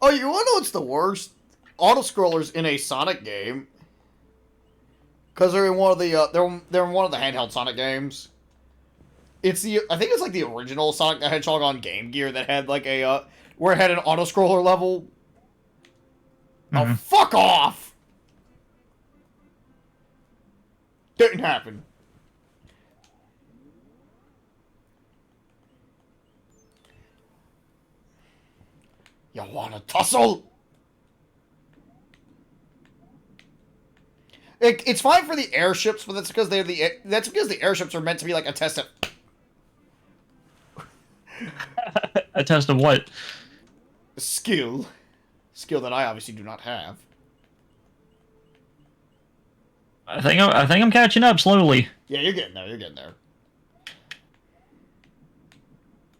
Oh, you wanna know what's the worst? Auto-scrollers in a Sonic game. Because they're in one of the, they're in one of the handheld Sonic games. I think it's like the original Sonic the Hedgehog on Game Gear that had like a, where it had an auto-scroller level. Oh, fuck off! Didn't happen. You wanna tussle? It's fine for the airships, but that's because the airships are meant to be like a test of A test of what? skill that I obviously do not have. I think I'm catching up slowly. Yeah, you're getting there. You're getting there.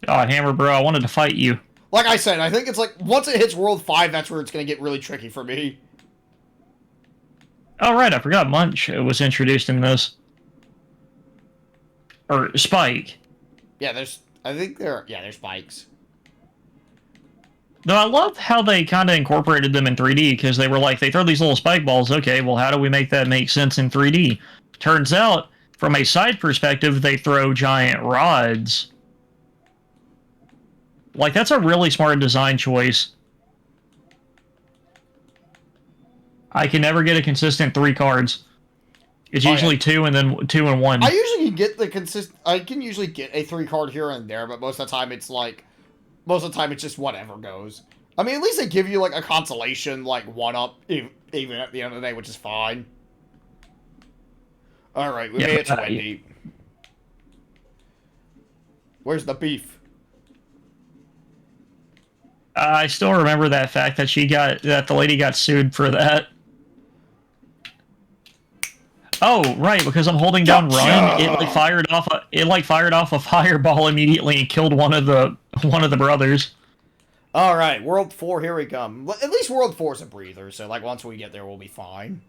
Oh, Hammer Bro, I wanted to fight you. Like I said, I think it's like once it hits World 5, that's where it's gonna get really tricky for me. Oh right, I forgot Munch was introduced in this. Or Spike. Yeah, there's spikes. Though I love how they kind of incorporated them in 3D, because they were like, they throw these little spike balls, okay, well how do we make that make sense in 3D? Turns out, from a side perspective, they throw giant rods. Like, that's a really smart design choice. I can never get a consistent 3 cards. It's usually 2 and then 2 and 1. I usually get I can usually get a 3 card here and there, but most of the time it's like, it's just whatever goes. I mean, at least they give you like a consolation, like 1-up, even at the end of the day, which is fine. All right, we made it to Wendy. Where's the beef? I still remember that fact that the lady got sued for that. Oh, right, because I'm holding down run, it fired off a fireball immediately and killed one of the brothers. All right, World 4, here we come. At least World 4 is a breather, so like once we get there, we'll be fine.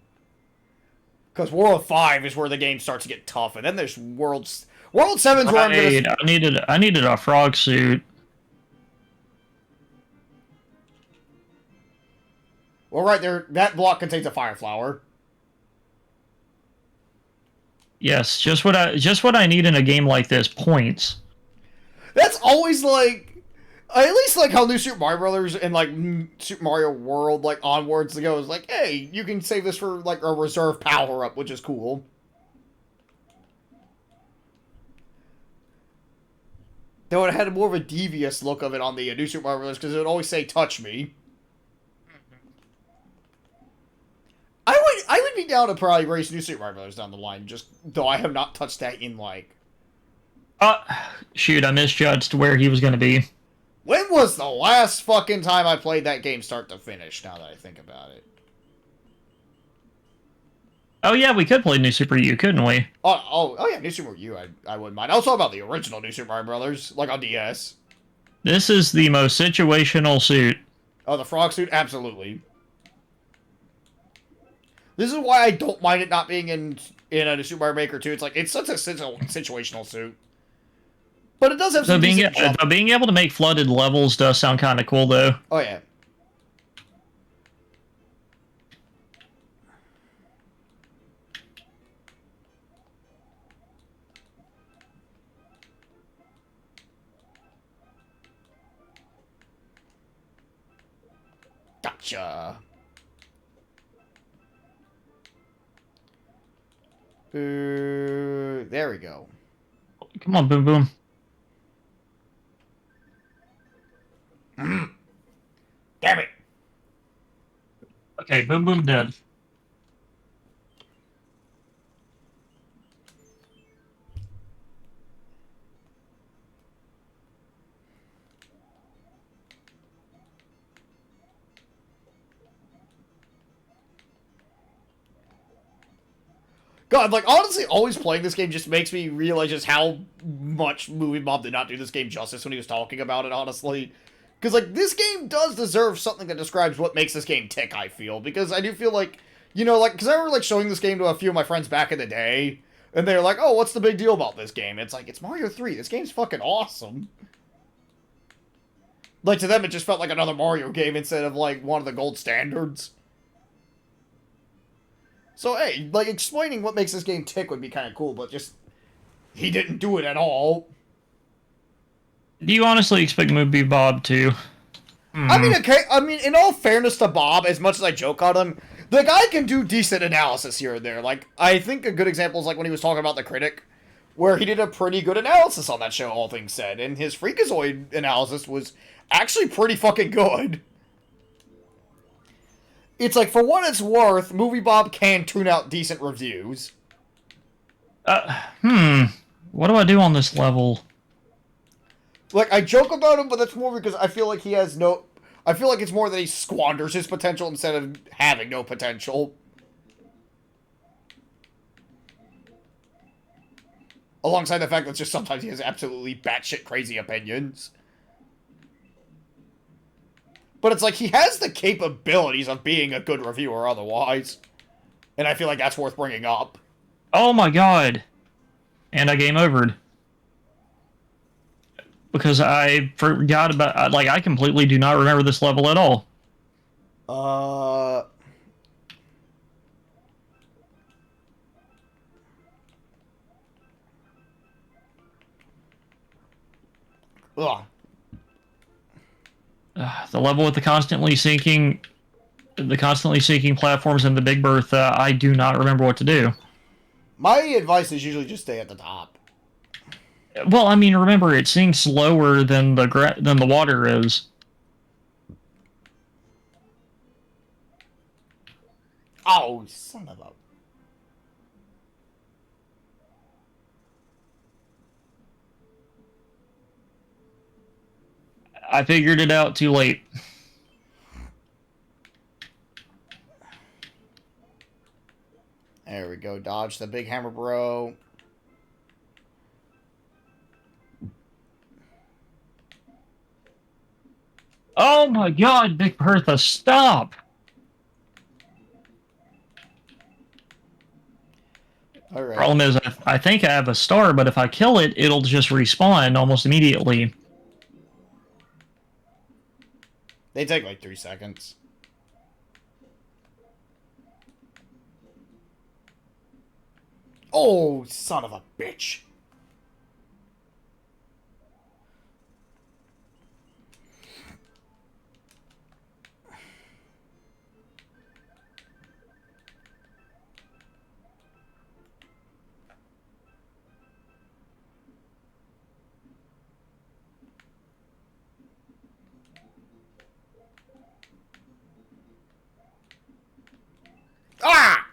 Because World 5 is where the game starts to get tough, and then there's World 7's where I'm gonna... I needed a frog suit. Well, right there, that block contains a fire flower. Yes, just what I need in a game like this, points. That's always like, I at least like how New Super Mario Brothers and like Super Mario World like onwards to go is like, hey, you can save this for like a reserve power up, which is cool. Though it had more of a devious look of it on the New Super Mario Brothers because it would always say "touch me." I would be down to probably race New Super Mario Brothers down the line, just though I have not touched that in like. Shoot! I misjudged where he was going to be. When was the last fucking time I played that game start to finish? Now that I think about it. Oh yeah, we could play New Super U, couldn't we? Oh yeah, New Super Mario U, I wouldn't mind. I was talking about the original New Super Mario Brothers, like on DS. This is the most situational suit. Oh, the frog suit? Absolutely. This is why I don't mind it not being in a New Super Mario Maker 2. It's like, it's such a situational suit. But it does have some decent jump. Being able to make flooded levels does sound kind of cool, though. Oh, yeah. Gotcha. There we go. Come on, Boom Boom. Damn it. Okay, Boom Boom dead. God, like, honestly, always playing this game just makes me realize just how much Movie Bob did not do this game justice when he was talking about it, honestly. Because, like, this game does deserve something that describes what makes this game tick, I feel. Because I do feel like, you know, like, because I remember, like, showing this game to a few of my friends back in the day, and they're like, oh, what's the big deal about this game? It's like, it's Mario 3. This game's fucking awesome. Like, to them, it just felt like another Mario game instead of, like, one of the gold standards. So, hey, like, explaining what makes this game tick would be kind of cool, but just, he didn't do it at all. Do you honestly expect Movie Bob to? I mean, okay, in all fairness to Bob, as much as I joke on him, the guy can do decent analysis here and there. Like, I think a good example is, like, when he was talking about The Critic, where he did a pretty good analysis on that show, all things said, and his Freakazoid analysis was actually pretty fucking good. It's like, for what it's worth, Movie Bob can tune out decent reviews. What do I do on this level? Like, I joke about him, but that's more because I feel like he has no... I feel like it's more that he squanders his potential instead of having no potential. Alongside the fact that just sometimes he has absolutely batshit crazy opinions. But it's like, he has the capabilities of being a good reviewer otherwise. And I feel like that's worth bringing up. Oh my god. And I game overed. Because I forgot about... Like, I completely do not remember this level at all. Ugh. The level with the constantly sinking platforms and the Big Bertha, I do not remember what to do. My advice is usually just stay at the top. Well, I mean, remember, it sinks slower than the water is. Oh, son of a... I figured it out too late. There we go. Dodge the big hammer, bro. Oh my god, Big Bertha, stop! Alright. Problem is, I think I have a star, but if I kill it, it'll just respawn almost immediately. They take like 3 seconds. Oh, son of a bitch. Ah!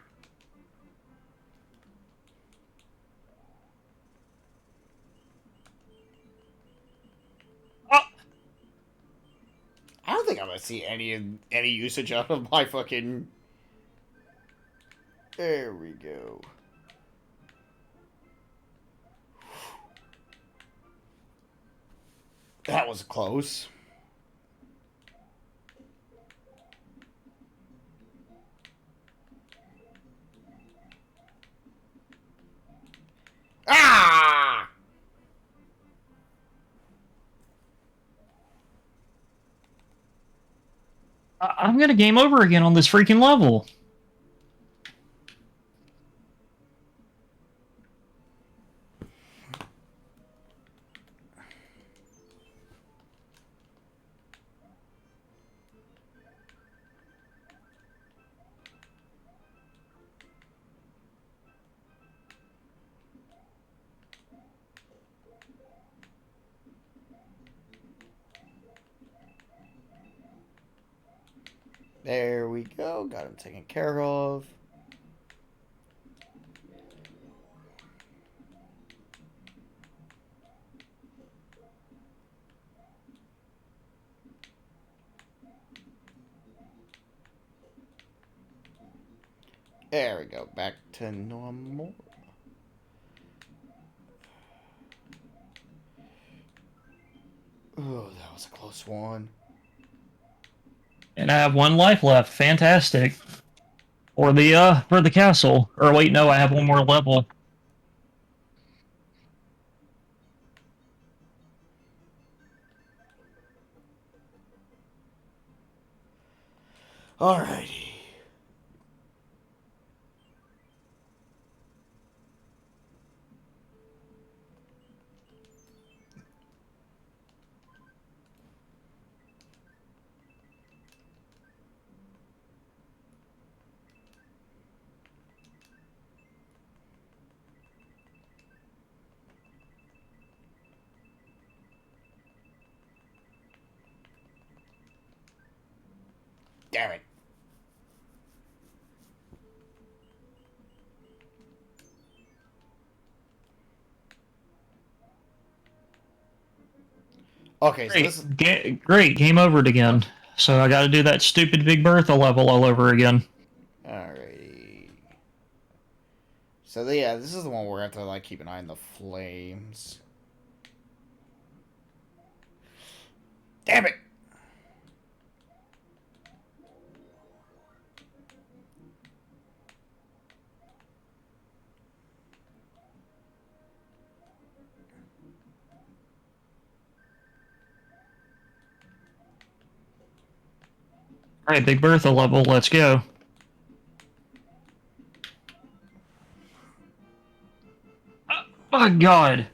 I don't think I'm gonna see any usage out of my fucking... There we go. That was close. Ah! I'm gonna game over again on this freaking level. There we go. Got him taken care of. There we go. Back to normal. Oh, that was a close one. And I have 1 life left. Fantastic. For the castle. Or wait, no, I have 1 more level. Alrighty. Damn it. Okay, so Great, this is... great, game over it again. So I gotta do that stupid Big Bertha level all over again. Alrighty. So, yeah, this is the one where I have to, like, keep an eye on the flames. Damn it! Alright, Big Bertha level, let's go. Oh my god!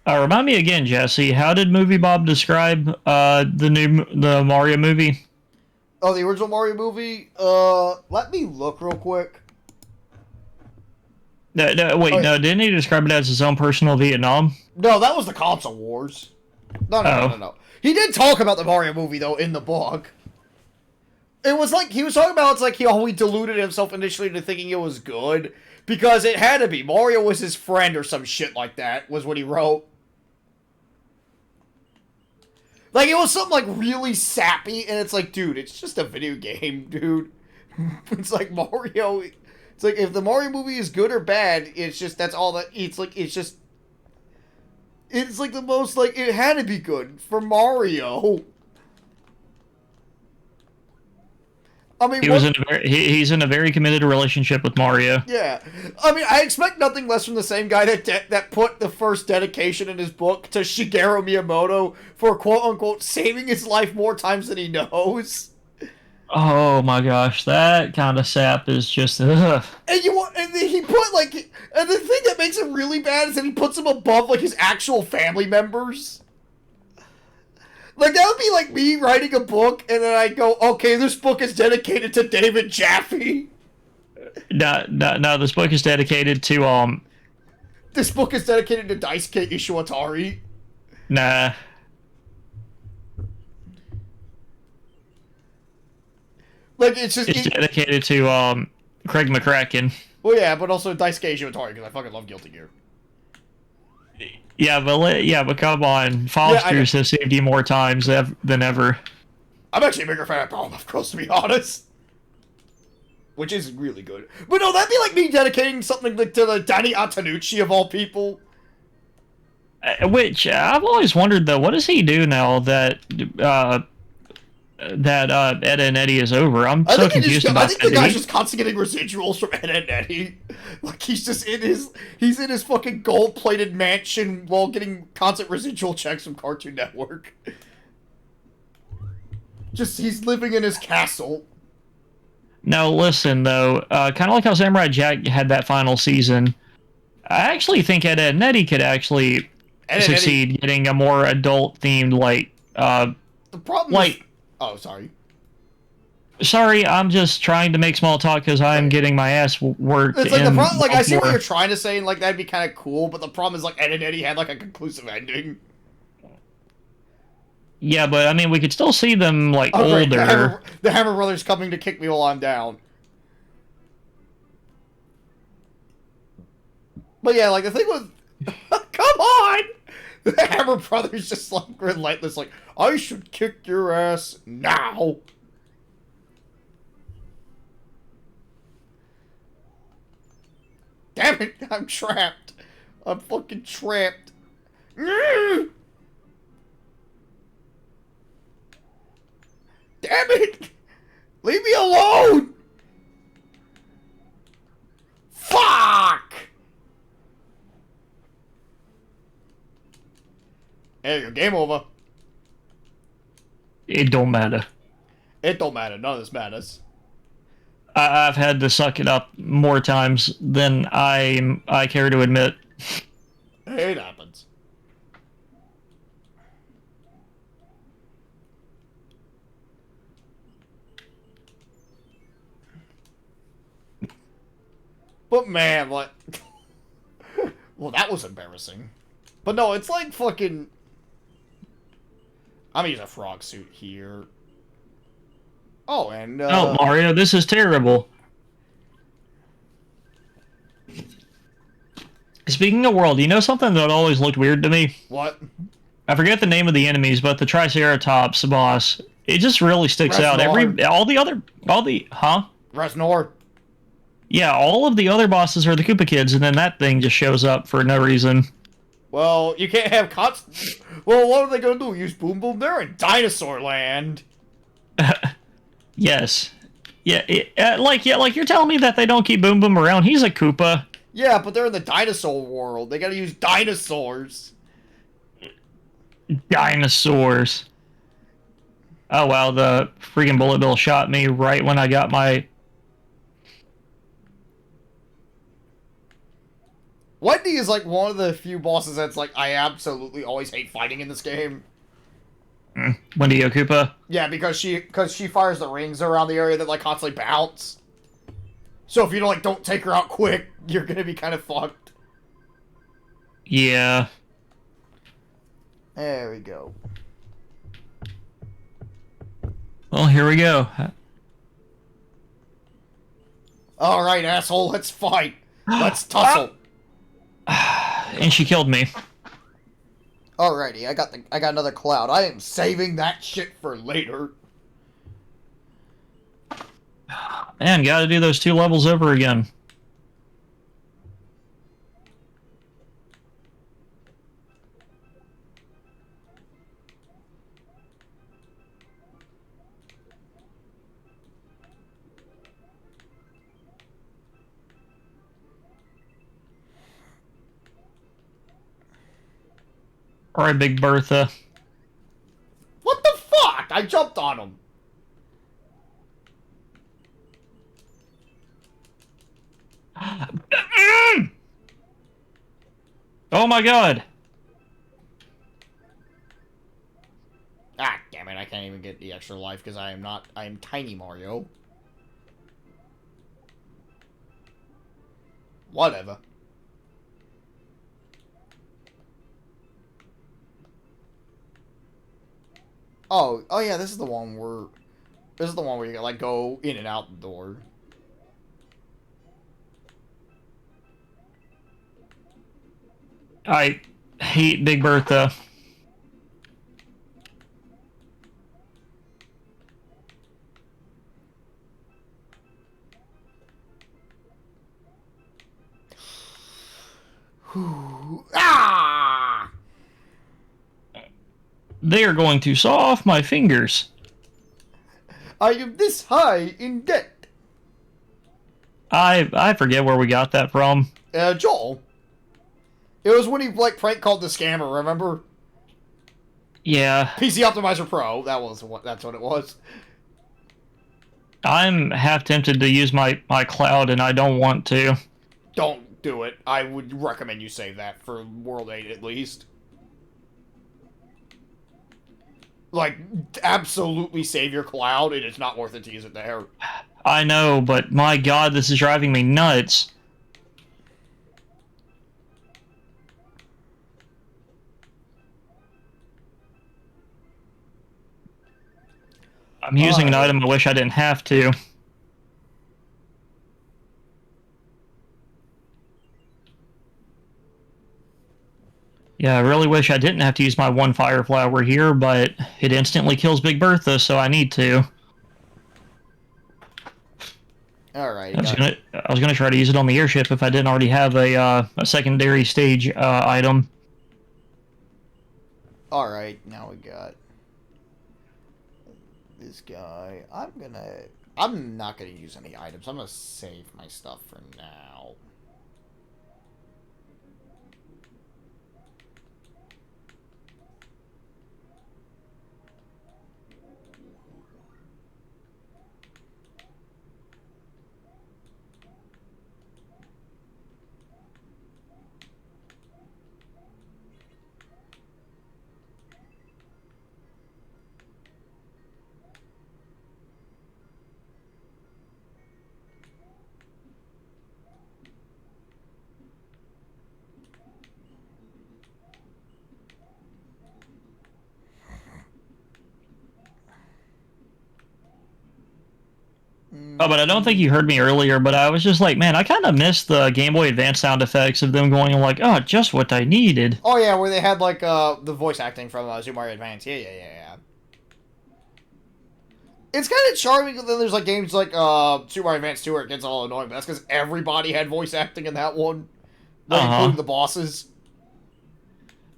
Remind me again, Jesse, how did Movie Bob describe the Mario movie? Oh, the original Mario movie? Let me look real quick. No, didn't he describe it as his own personal Vietnam? No, that was the console wars. No. He did talk about the Mario movie, though, in the book. It was like, he was talking about, it's like he always deluded himself initially into thinking it was good. Because it had to be. Mario was his friend or some shit like that, was what he wrote. Like, it was something, like, really sappy, and it's like, dude, it's just a video game, dude. It's like Mario... It's like, if the Mario movie is good or bad, it's just, that's all that, it's like, it's just, it's like the most, like, it had to be good for Mario. I mean, he's in a very committed relationship with Mario. Yeah. I mean, I expect nothing less from the same guy that put the first dedication in his book to Shigeru Miyamoto for, quote-unquote, saving his life more times than he knows. Oh my gosh, that kind of sap is just ugh. And he put like, and the thing that makes it really bad is that he puts him above like his actual family members. Like that would be like me writing a book and then I go, okay, this book is dedicated to David Jaffe. No, this book is dedicated to This book is dedicated to Daisuke Ishiwatari. Nah. Like, it's just... It's dedicated to, Craig McCracken. Well, yeah, but also Daisuke Ishiwatari, because I fucking love Guilty Gear. Yeah, but come on. Fosters have saved you more times than ever. I'm actually a bigger fan of Powerpuff Girls, to be honest. Which is really good. But no, that'd be like me dedicating something like to the Danny Antonucci of all people. Which I've always wondered though, what does he do now that Ed and Eddie is over? I'm so confused about I think that. the guy's just constantly getting residuals from Ed and Eddie. Like he's just in his fucking gold-plated mansion while getting constant residual checks from Cartoon Network. Just he's living in his castle. Now listen though, kind of like how Samurai Jack had that final season, I actually think Ed, and Eddie could actually succeed getting a more adult-themed the problem is... Oh, sorry. Sorry, I'm just trying to make small talk because I'm getting my ass worked. It's like the problem. Like I see what you're trying to say, and like that'd be kind of cool. But the problem is like Ed and Eddie had like a conclusive ending. Yeah, but I mean, we could still see them like older. The Hammer Brothers coming to kick me while I'm down. But yeah, like the thing with, come on, the Hammer Brothers just like relentless. Like I should kick your ass now. Damn it, I'm trapped. I'm fucking trapped. Damn it! Leave me alone! Fuck! Hey, your game over. It don't matter. It don't matter. None of this matters. I've had to suck it up more times than I care to admit. It happens. But man, like... well, that was embarrassing. But no, it's like fucking... I'm gonna use a frog suit here. Oh, and... Oh, Mario, this is terrible. Speaking of world, you know something that always looked weird to me? What? I forget the name of the enemies, but the Triceratops boss, it just really sticks out. Reznor. Yeah, all of the other bosses are the Koopa Kids, and then that thing just shows up for no reason. Well, you can't have constant... Well, what are they gonna do? Use Boom Boom? They're in Dinosaur Land. Yes. Yeah, like you're telling me that they don't keep Boom Boom around. He's a Koopa. Yeah, but they're in the dinosaur world. They gotta use dinosaurs. Dinosaurs. Oh, wow, the freaking bullet bill shot me right when I got my... Wendy is like one of the few bosses that's like, I absolutely always hate fighting in this game. Wendy Koopa? Yeah, because she fires the rings around the area that like constantly bounce. So if you don't take her out quick, you're gonna be kind of fucked. Yeah. There we go. Well, here we go. Alright, asshole, let's fight. Let's tussle. And she killed me. Alrighty, I got another cloud. I am saving that shit for later. Man, gotta do those 2 levels over again. Alright, Big Bertha. What the fuck? I jumped on him. Oh my god. Ah, damn it, I can't even get the extra life because I am Tiny Mario. Whatever. Oh yeah, this is the one where you can like go in and out the door. I hate Big Bertha. They are going to saw off my fingers. I am this high in debt. I forget where we got that from. Joel. It was when he, like, prank called the scammer, remember? Yeah, PC Optimizer Pro. That's what it was. I'm half tempted to use my cloud, and I don't want to. Don't do it. I would recommend you save that for World 8 at least. Like, absolutely save your cloud. It is not worth it to use it there. I know, but my God, this is driving me nuts. I'm using an item I wish I didn't have to. Yeah, I really wish I didn't have to use my one fire flower here, but it instantly kills Big Bertha, so I need to. Alright. I was gonna try to use it on the airship if I didn't already have a secondary stage item. Alright, now we got this guy. I'm not gonna use any items. I'm gonna save my stuff for now. Oh, but I don't think you heard me earlier, but I was just like, man, I kind of missed the Game Boy Advance sound effects of them going like, oh, just what I needed. Oh yeah, where they had like the voice acting from Super Mario Advance. Yeah. It's kind of charming, but then there's like games like Super Mario Advance 2 where it gets all annoying, but that's because everybody had voice acting in that one, like, including the bosses.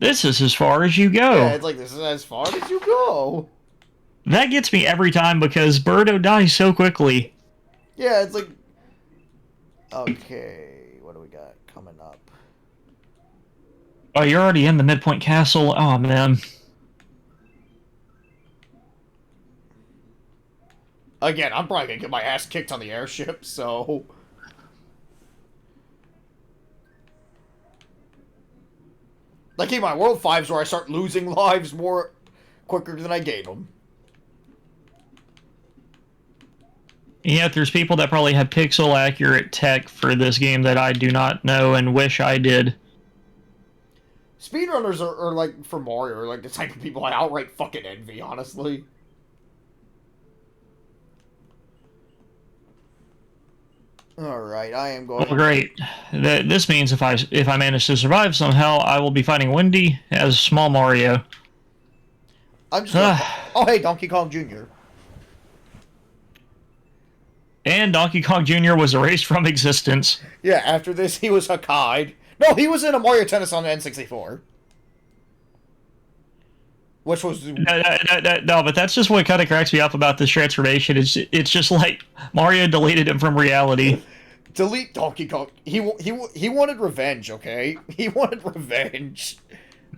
This is as far as you go. Yeah, it's like, this is as far as you go. That gets me every time because Birdo dies so quickly. Yeah, it's like... Okay, what do we got coming up? Oh, you're already in the Midpoint Castle? Oh, man. Again, I'm probably gonna get my ass kicked on the airship, so... Like in my World 5s where I start losing lives more quicker than I gain them. Yeah, there's people that probably have pixel accurate tech for this game that I do not know and wish I did. Speedrunners are like, for Mario, are like the type of people I outright fucking envy, honestly. Alright, I am going... Well, great. This means if I manage to survive somehow, I will be fighting Wendy as Small Mario. I'm just gonna... Oh, hey, Donkey Kong Jr. And Donkey Kong Jr. was erased from existence. Yeah, after this, he was Hakkai'd. No, he was in a Mario Tennis on the N64. Which was... No, but that's just what kind of cracks me up about this transformation. It's just like Mario deleted him from reality. Delete Donkey Kong. He wanted revenge, okay? He wanted revenge.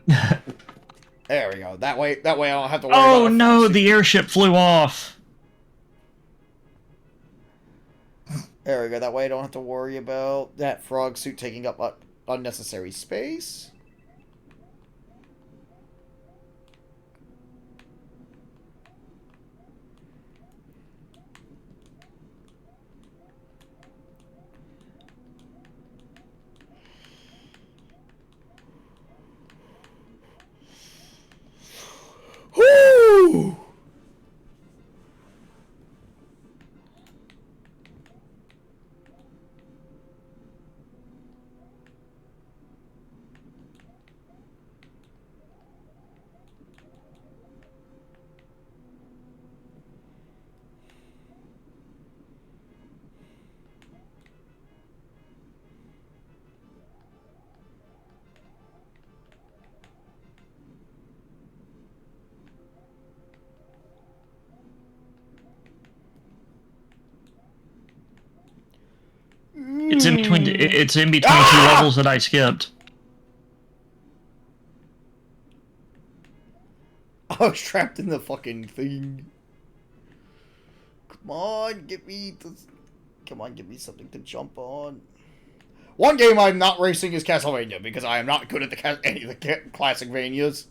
There we go. That way I don't have to worry about... Oh no, the airship flew off. There we go. That way I don't have to worry about that frog suit taking up unnecessary space. Whoo! It's in between. It's in between two levels that I skipped. I was trapped in the fucking thing. Come on, get me this. Come on, give me something to jump on. One game I'm not racing is Castlevania because I am not good at any of the classic Vanias.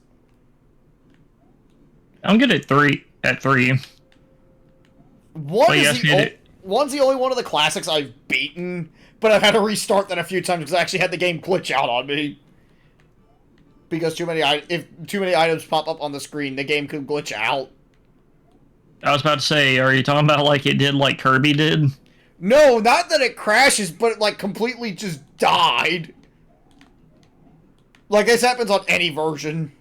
I'm good at three. One's the only one of the classics I've beaten, but I've had to restart that a few times because I actually had the game glitch out on me. Because if too many items pop up on the screen, the game could glitch out. I was about to say, are you talking about like it did like Kirby did? No, not that it crashes, but it like completely just died. Like this happens on any version.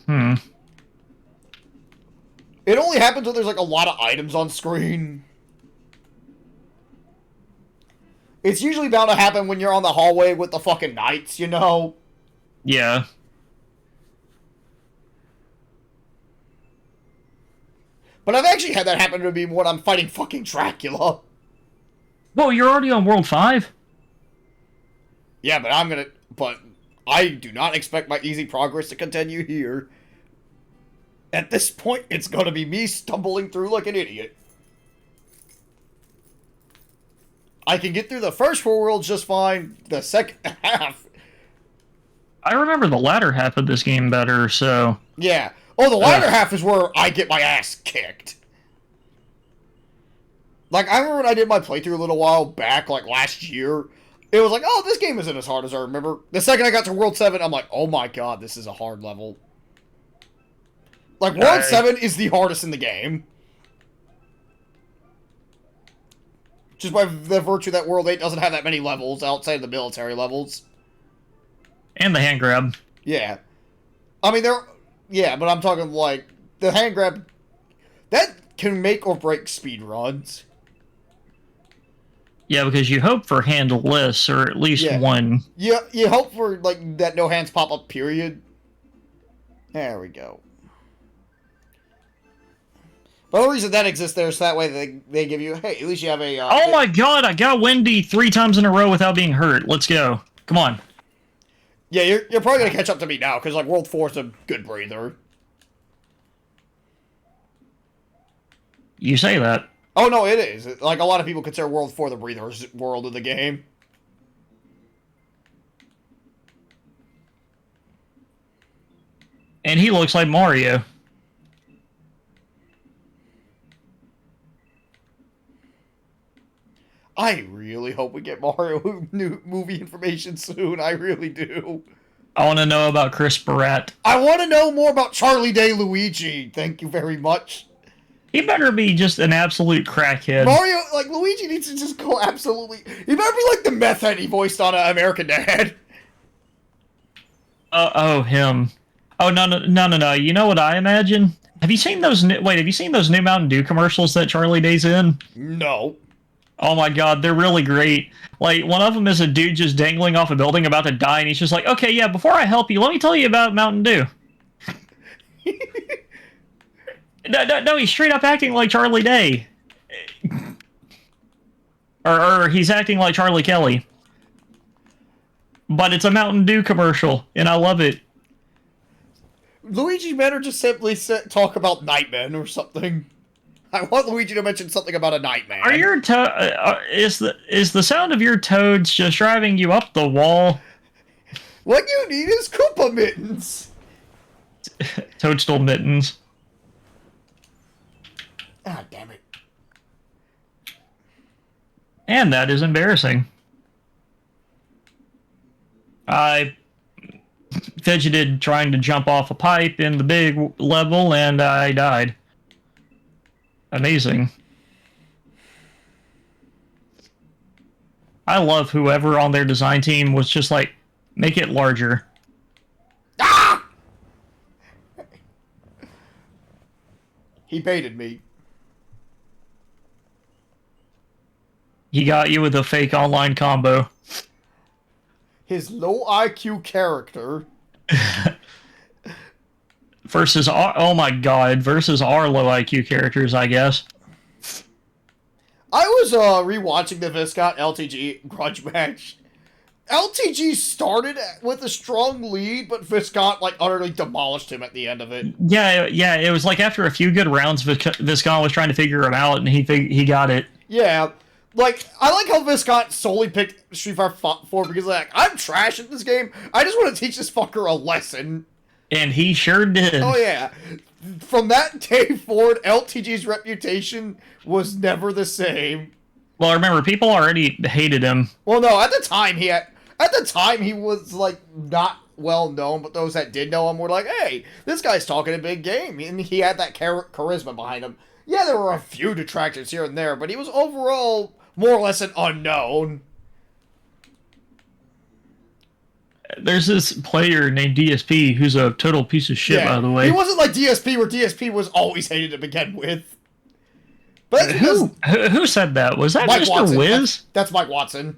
It only happens when there's like a lot of items on screen. It's usually bound to happen when you're on the hallway with the fucking knights, you know? Yeah. But I've actually had that happen to me when I'm fighting fucking Dracula. Whoa, you're already on World 5? Yeah, but I do not expect my easy progress to continue here. At this point, it's gonna be me stumbling through like an idiot. I can get through the first 4 worlds just fine. The second half... I remember the latter half of this game better, so... Yeah. Oh, the latter half is where I get my ass kicked. Like, I remember when I did my playthrough a little while back, like last year. It was like, oh, this game isn't as hard as I remember. The second I got to World 7, I'm like, oh my god, this is a hard level. Like, World 7 is the hardest in the game. Just by the virtue that World 8 doesn't have that many levels outside of the military levels. And the hand grab. Yeah. I mean, yeah, but I'm talking like, the hand grab, that can make or break speed runs. Yeah, because you hope for handless, or at least one. Yeah, you hope for, like, that no hands pop up, period. There we go. But the reason that exists there is that way they give you, hey, at least you have a... oh my god, I got Wendy 3 times in a row without being hurt. Let's go. Come on. Yeah, you're probably going to catch up to me now, because, like, World 4 is a good breather. You say that. Oh, no, it is. Like, a lot of people consider World 4 the breather's world of the game. And he looks like Mario. I really hope we get Mario new movie information soon. I really do. I want to know about Chris Pratt. I want to know more about Charlie Day Luigi. Thank you very much. He better be just an absolute crackhead. Mario, like, Luigi needs to just go absolutely... He better be like the meth head he voiced on American Dad. Oh, him. Oh, no. You know what I imagine? Have you seen those... have you seen those new Mountain Dew commercials that Charlie Day's in? No. Oh my god, they're really great. Like, one of them is a dude just dangling off a building about to die, and he's just like, okay, yeah, before I help you, let me tell you about Mountain Dew. No, he's straight up acting like Charlie Day. or he's acting like Charlie Kelly. But it's a Mountain Dew commercial, and I love it. Luigi better just simply talk about Nightman or something. I want Luigi to mention something about a Nightman. Are your is the sound of your toads just driving you up the wall? What you need is Koopa mittens. Toadstool mittens. Ah, damn it. And that is embarrassing. I fidgeted trying to jump off a pipe in the big level, and I died. Amazing. I love whoever on their design team was just like, make it larger. Ah! He baited me. He got you with a fake online combo. His low IQ character. Versus our, oh my god, versus our low IQ characters, I guess. I was rewatching the Viscott LTG grudge match. LTG started with a strong lead, but Viscott like utterly demolished him at the end of it. Yeah. It was like after a few good rounds, Viscott was trying to figure him out, and he got it. Yeah, like I like how Viscott solely picked Street Fighter 4 because like I'm trash at this game. I just want to teach this fucker a lesson. And he sure did. Oh yeah. From that day forward, LTG's reputation was never the same. Well, remember, people already hated him. Well, no, at the time he was like not well known, but those that did know him were like, "Hey, this guy's talking a big game," and he had that charisma behind him. Yeah, there were a few detractors here and there, but he was overall more or less an unknown. There's this player named DSP who's a total piece of shit, by the way. He wasn't like DSP, where DSP was always hated to begin with. But who said that? Was that Mike Mr. Watson. Wiz? That's Mike Watson.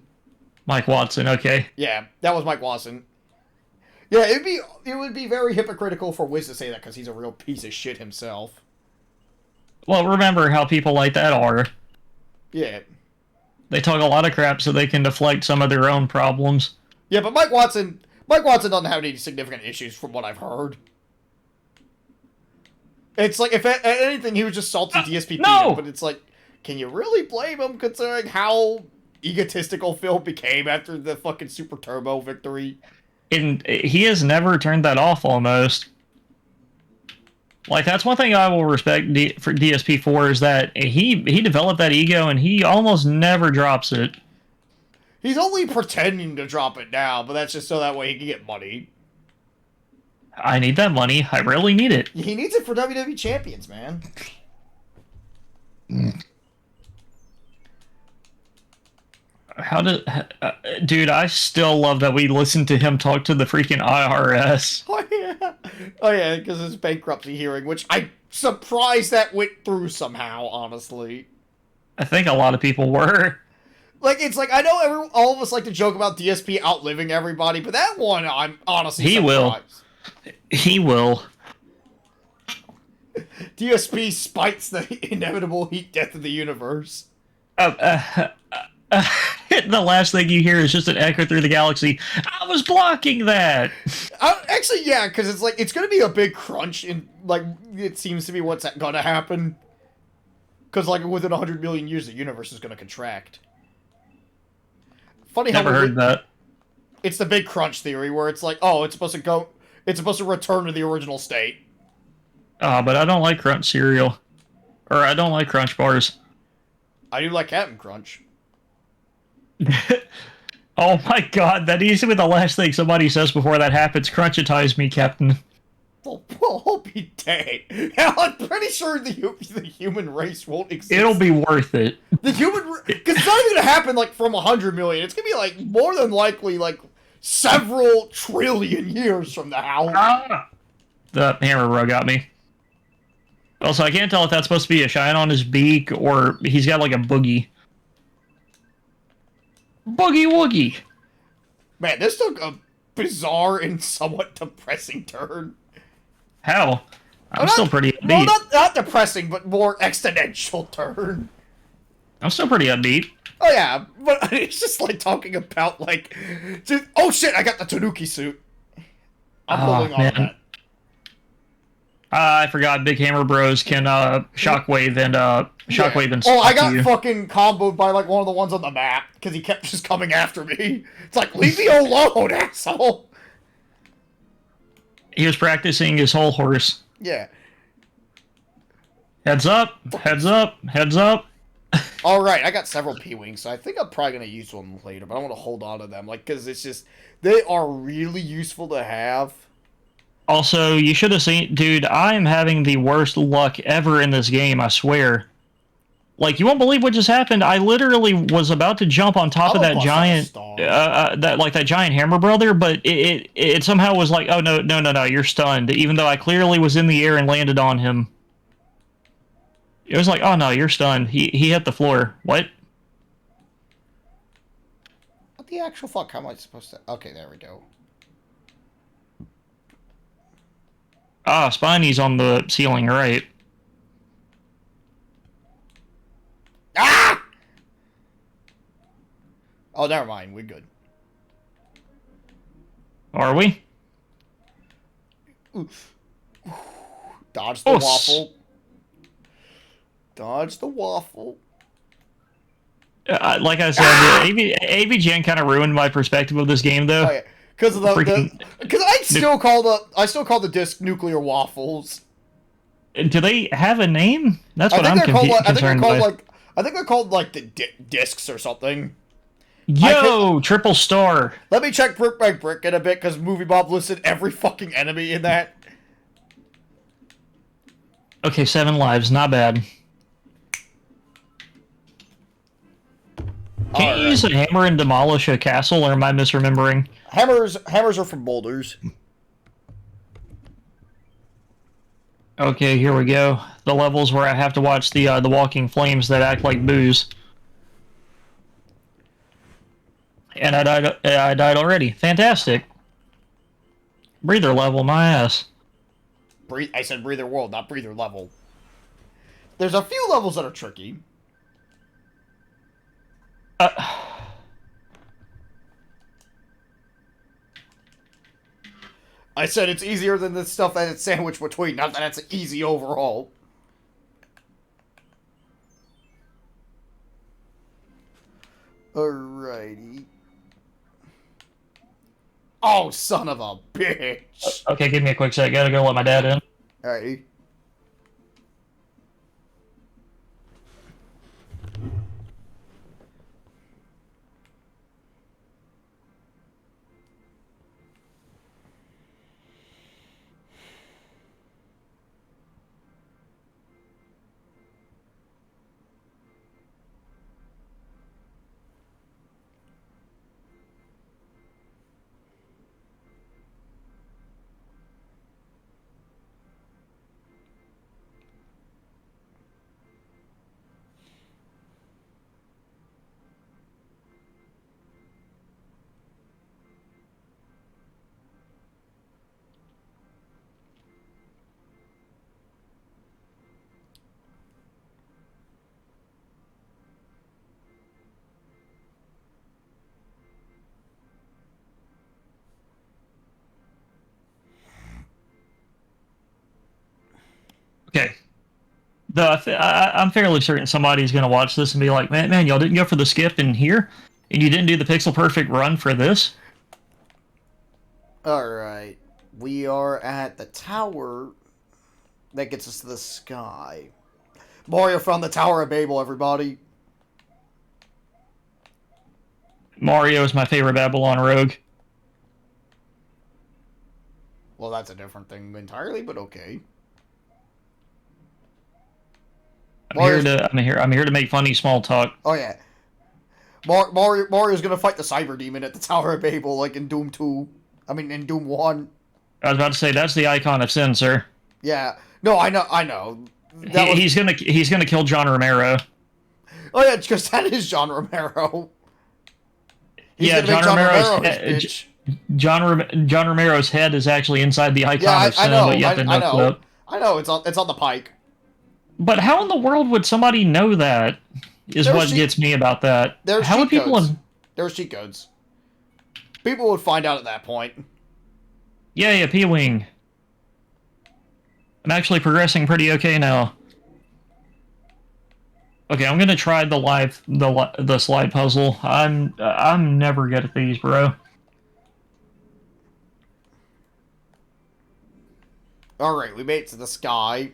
Mike Watson, okay. Yeah, that was Mike Watson. Yeah, it would be very hypocritical for Wiz to say that because he's a real piece of shit himself. Well, remember how people like that are. Yeah. They talk a lot of crap so they can deflect some of their own problems. Yeah, but Mike Watson doesn't have any significant issues from what I've heard. It's like, if anything, he was just salty DSP. No! But it's like, can you really blame him considering how egotistical Phil became after the fucking Super Turbo victory? And he has never turned that off, almost. Like, that's one thing I will respect for DSP4 is that he developed that ego and he almost never drops it. He's only pretending to drop it now, but that's just so that way he can get money. I need that money. I really need it. He needs it for WWE Champions, man. Dude, I still love that we listened to him talk to the freaking IRS. Oh yeah, because his bankruptcy hearing, which I'm surprised that went through somehow, honestly. I think a lot of people were. Like, it's like, I know all of us like to joke about DSP outliving everybody, but that one, I'm honestly surprised. He will. DSP spites the inevitable heat death of the universe. The last thing you hear is just an echo through the galaxy. I was blocking that. Actually, yeah, because it's like, it's going to be a big crunch, and like, it seems to be what's going to happen. Because like, within 100 million years, the universe is going to contract. Funny Never heard that. It's the big crunch theory, where it's like, oh, it's supposed to return to the original state. But I don't like Crunch cereal. Or I don't like Crunch bars. I do like Captain Crunch. Oh my god, that needs to be the last thing somebody says before that happens. Crunchitize me, Captain. Well, I'll be dang. I'm pretty sure the human race won't exist. It'll be worth it. The because it's not even gonna happen like from 100 million. It's gonna be like more than likely like several trillion years from now. The hammer bro got me. Also, I can't tell if that's supposed to be a shine on his beak or he's got like a boogie. Boogie woogie. Man, this took a bizarre and somewhat depressing turn. How? I'm still pretty upbeat. Well, not depressing, but more exponential turn. I'm still pretty upbeat. Oh yeah, but it's just like talking about like, oh shit, I got the Tanuki suit. I'm holding on to that. I forgot Big Hammer Bros can shockwave and and oh, I got you. fucking comboed by like one of the ones on the map because he kept just coming after me. It's like, leave me alone, asshole. He was practicing his whole horse. Yeah. Heads up, heads up, heads up. All right, I got several P-Wings, so I think I'm probably going to use one later, but I want to hold on to them, like, because it's just, they are really useful to have. Also, you should have seen, dude, I'm having the worst luck ever in this game, I swear. Like, you won't believe what just happened. I literally was about to jump on top of that giant, that giant hammer brother, but it somehow was like, oh, no, you're stunned, even though I clearly was in the air and landed on him. It was like, oh, no, you're stunned. He hit the floor. What? What the actual fuck? How am I supposed to... Okay, there we go. Ah, Spiney's on the ceiling, right. Ah! Oh, never mind. We're good. Are we? Dodge the Oh, waffle. Dodge the waffle. Like I said, AV Gen kind of ruined my perspective of this game, though. Oh yeah, because of Freaking- because I still call the disc nuclear waffles. Do they have a name? That's what I'm they're called like, concerned by. I think they're called like the discs or something. Yo, triple star. Let me check brick by brick in a bit because Movie Bob listed every fucking enemy in that. Okay, 7 lives, not bad. Can't you use a hammer and demolish a castle, or am I misremembering? Hammers are from boulders. Okay, here we go. The levels where I have to watch the walking flames that act like booze. And I died already. Fantastic. Breather level, my ass. I said breather world, not breather level. There's a few levels that are tricky. I said it's easier than the stuff that it's sandwiched between, not that it's easy overall. Alrighty. Oh, son of a bitch! Okay, give me a quick sec. Gotta go let my dad in. Alrighty. Okay. I'm fairly certain somebody's going to watch this and be like, man, y'all didn't go for the skip in here? And you didn't do the pixel perfect run for this? Alright. We are at the tower that gets us to the sky. Mario found the Tower of Babel, everybody. Mario is my favorite Babylon rogue. Well, that's a different thing entirely, but okay. I'm here to make funny small talk. Oh yeah, Mario's gonna fight the Cyber Demon at the Tower of Babel, like in Doom 2. I mean, in Doom 1. I was about to say that's the icon of sin, sir. Yeah. No, I know. He's gonna kill John Romero. Oh yeah, because that is John Romero. He's Yeah, gonna make John Romero's head is actually inside the icon Yeah, of sin, I know. but you have to I know. know. I know. It's on the pike. But how in the world would somebody know that? What gets me about that. How would people? There's cheat codes. People would find out at that point. Yeah, P-Wing. I'm actually progressing pretty okay now. Okay, I'm gonna try the slide puzzle. I'm never good at these, bro. All right, we made it to the sky.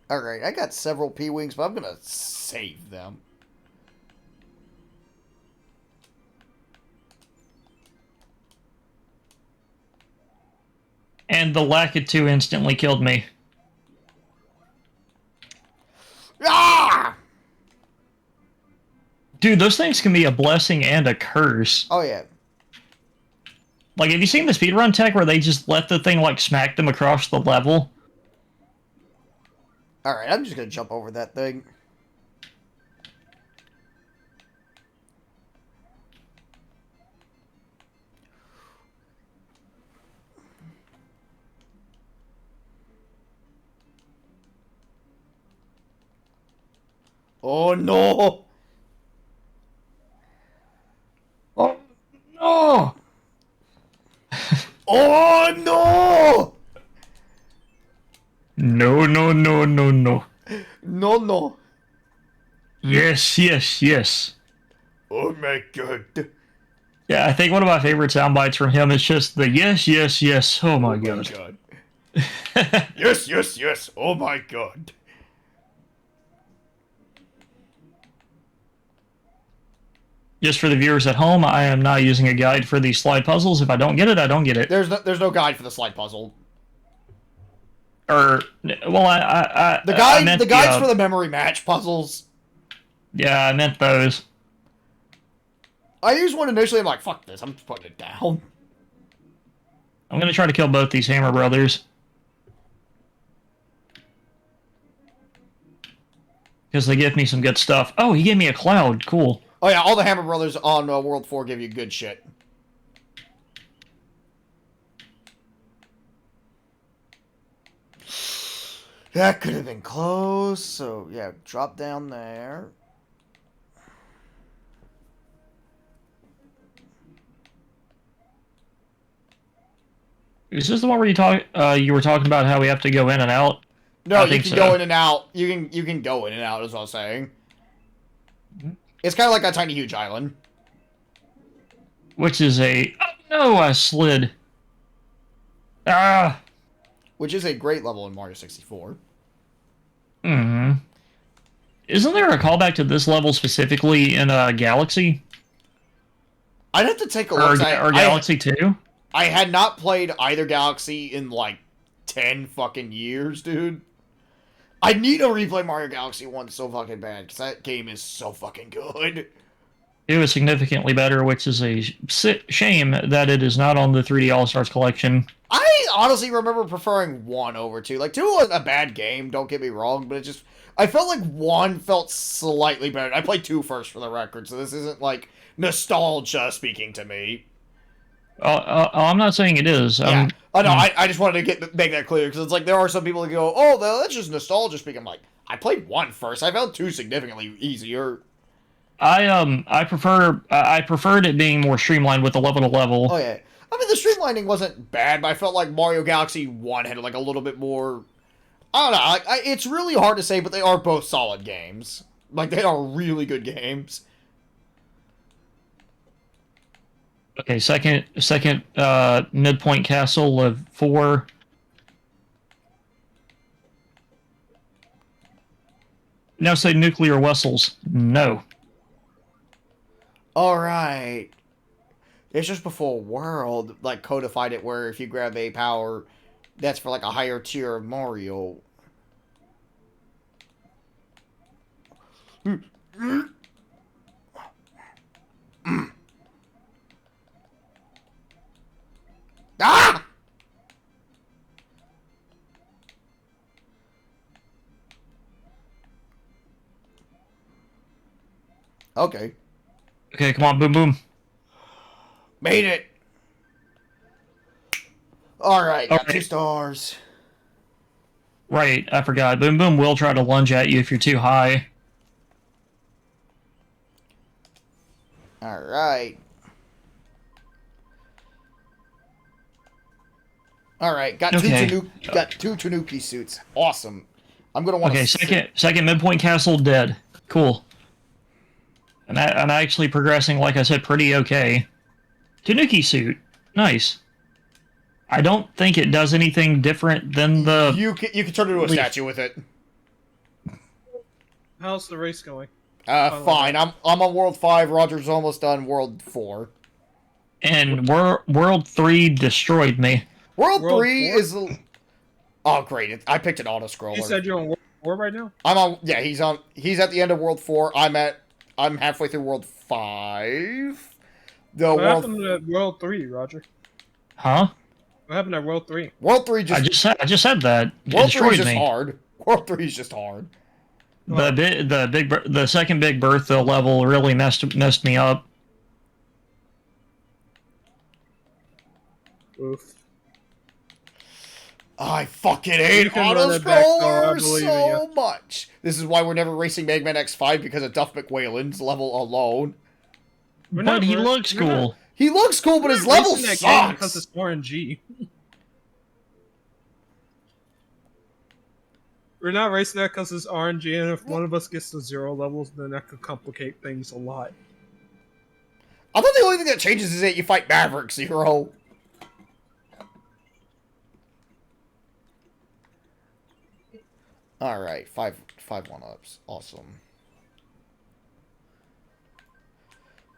All right, I got several P-Wings, but I'm gonna save them. And the Lakitu instantly killed me. Ah! Dude, those things can be a blessing and a curse. Oh yeah. Like, have you seen the speedrun tech where they just let the thing, like, smack them across the level? Alright, I'm just gonna jump over that thing. Oh no! Oh no! Oh no! No, no, no, no, no. No, no. Yes, yes, yes. Oh my god. Yeah, I think one of my favorite sound bites from him is just the yes, yes, yes. Oh my god. God. Yes, yes, yes. Oh my god. Just for the viewers at home, I am not using a guide for these slide puzzles. If I don't get it, I don't get it. There's no guide for the slide puzzle. Or, well, I meant The guides for the memory match puzzles. Yeah, I meant those. I used one initially. I'm like, fuck this. I'm just putting it down. I'm gonna try to kill both these Hammer Brothers. Because they give me some good stuff. Oh, he gave me a cloud. Cool. Oh yeah, all the Hammer Brothers on World 4 give you good shit. That could have been close. So yeah, drop down there. Is this the one where you were talking about how we have to go in and out? No, I you think can so. go in and out. You can go in and out, is what I'm saying. It's kind of like a tiny huge island. Which is a... Oh, no, I slid. Ah! Which is a great level in Mario 64. Hmm. Isn't there a callback to this level specifically in Galaxy? I'd have to take a Or, look. or Galaxy 2? I had not played either Galaxy in like 10 fucking years, dude. I need to replay Mario Galaxy 1 so fucking bad, because that game is so fucking good. It was significantly better, which is a shame that it is not on the 3D All-Stars collection. I honestly remember preferring 1 over 2. Like, 2 wasn't a bad game, don't get me wrong, but it just... I felt like 1 felt slightly better. I played 2 first for the record, so this isn't, like, nostalgia speaking to me. I'm not saying it is. Yeah. Oh, no, I just wanted to make that clear, because it's like, there are some people that go, oh, that's just nostalgia speaking. I'm like, I played 1 first. I found 2 significantly easier. I preferred it being more streamlined with the level to level. Oh, yeah. I mean, the streamlining wasn't bad, but I felt like Mario Galaxy 1 had, like, a little bit more... I don't know. It's really hard to say, but they are both solid games. Like, they are really good games. Okay, second midpoint castle of 4. Now say nuclear vessels. No. Alright. It's just before World, like, codified it where if you grab a power, that's for, like, a higher tier of Mario. Ah! Okay. Okay, come on, boom, boom. Made it! Alright, got Okay. 2 stars. Right, I forgot. Boom, boom will try to lunge at you if you're too high. Alright. Alright, got Okay. two Tanuki suits. Awesome. I'm gonna want to... Okay, second midpoint castle dead. Cool. And I'm actually progressing, like I said, pretty okay. Tanuki suit. Nice. I don't think it does anything different than the... You can turn into a statue with it. How's the race going? Fine. I'm on World 5. Roger's almost done World 4. And World 3 destroyed me. World World 3 4? is... Oh, great. I picked an auto-scroller. You said you're on World 4 right now? I'm on... Yeah, he's at the end of World 4. I'm halfway through World 5. What happened to World 3, Roger? Huh? What happened at World 3? World 3 I just said that. It World 3 is destroyed just me. hard. World 3 is just hard. The second Big Bertha level really messed me up. Oof. I fucking hate You can run it back, though, I auto-scrollers believe in so much. This is why we're never racing Mega Man X5 because of Duff McWhalen's level alone. But he looks cool. He looks cool, but his level Racing that game because sucks. it's RNG. We're not racing that because it's RNG, and if one of us gets to 0 levels, then that could complicate things a lot. I thought the only thing that changes is that you fight Maverick Zero. Alright, five 1-ups. Awesome.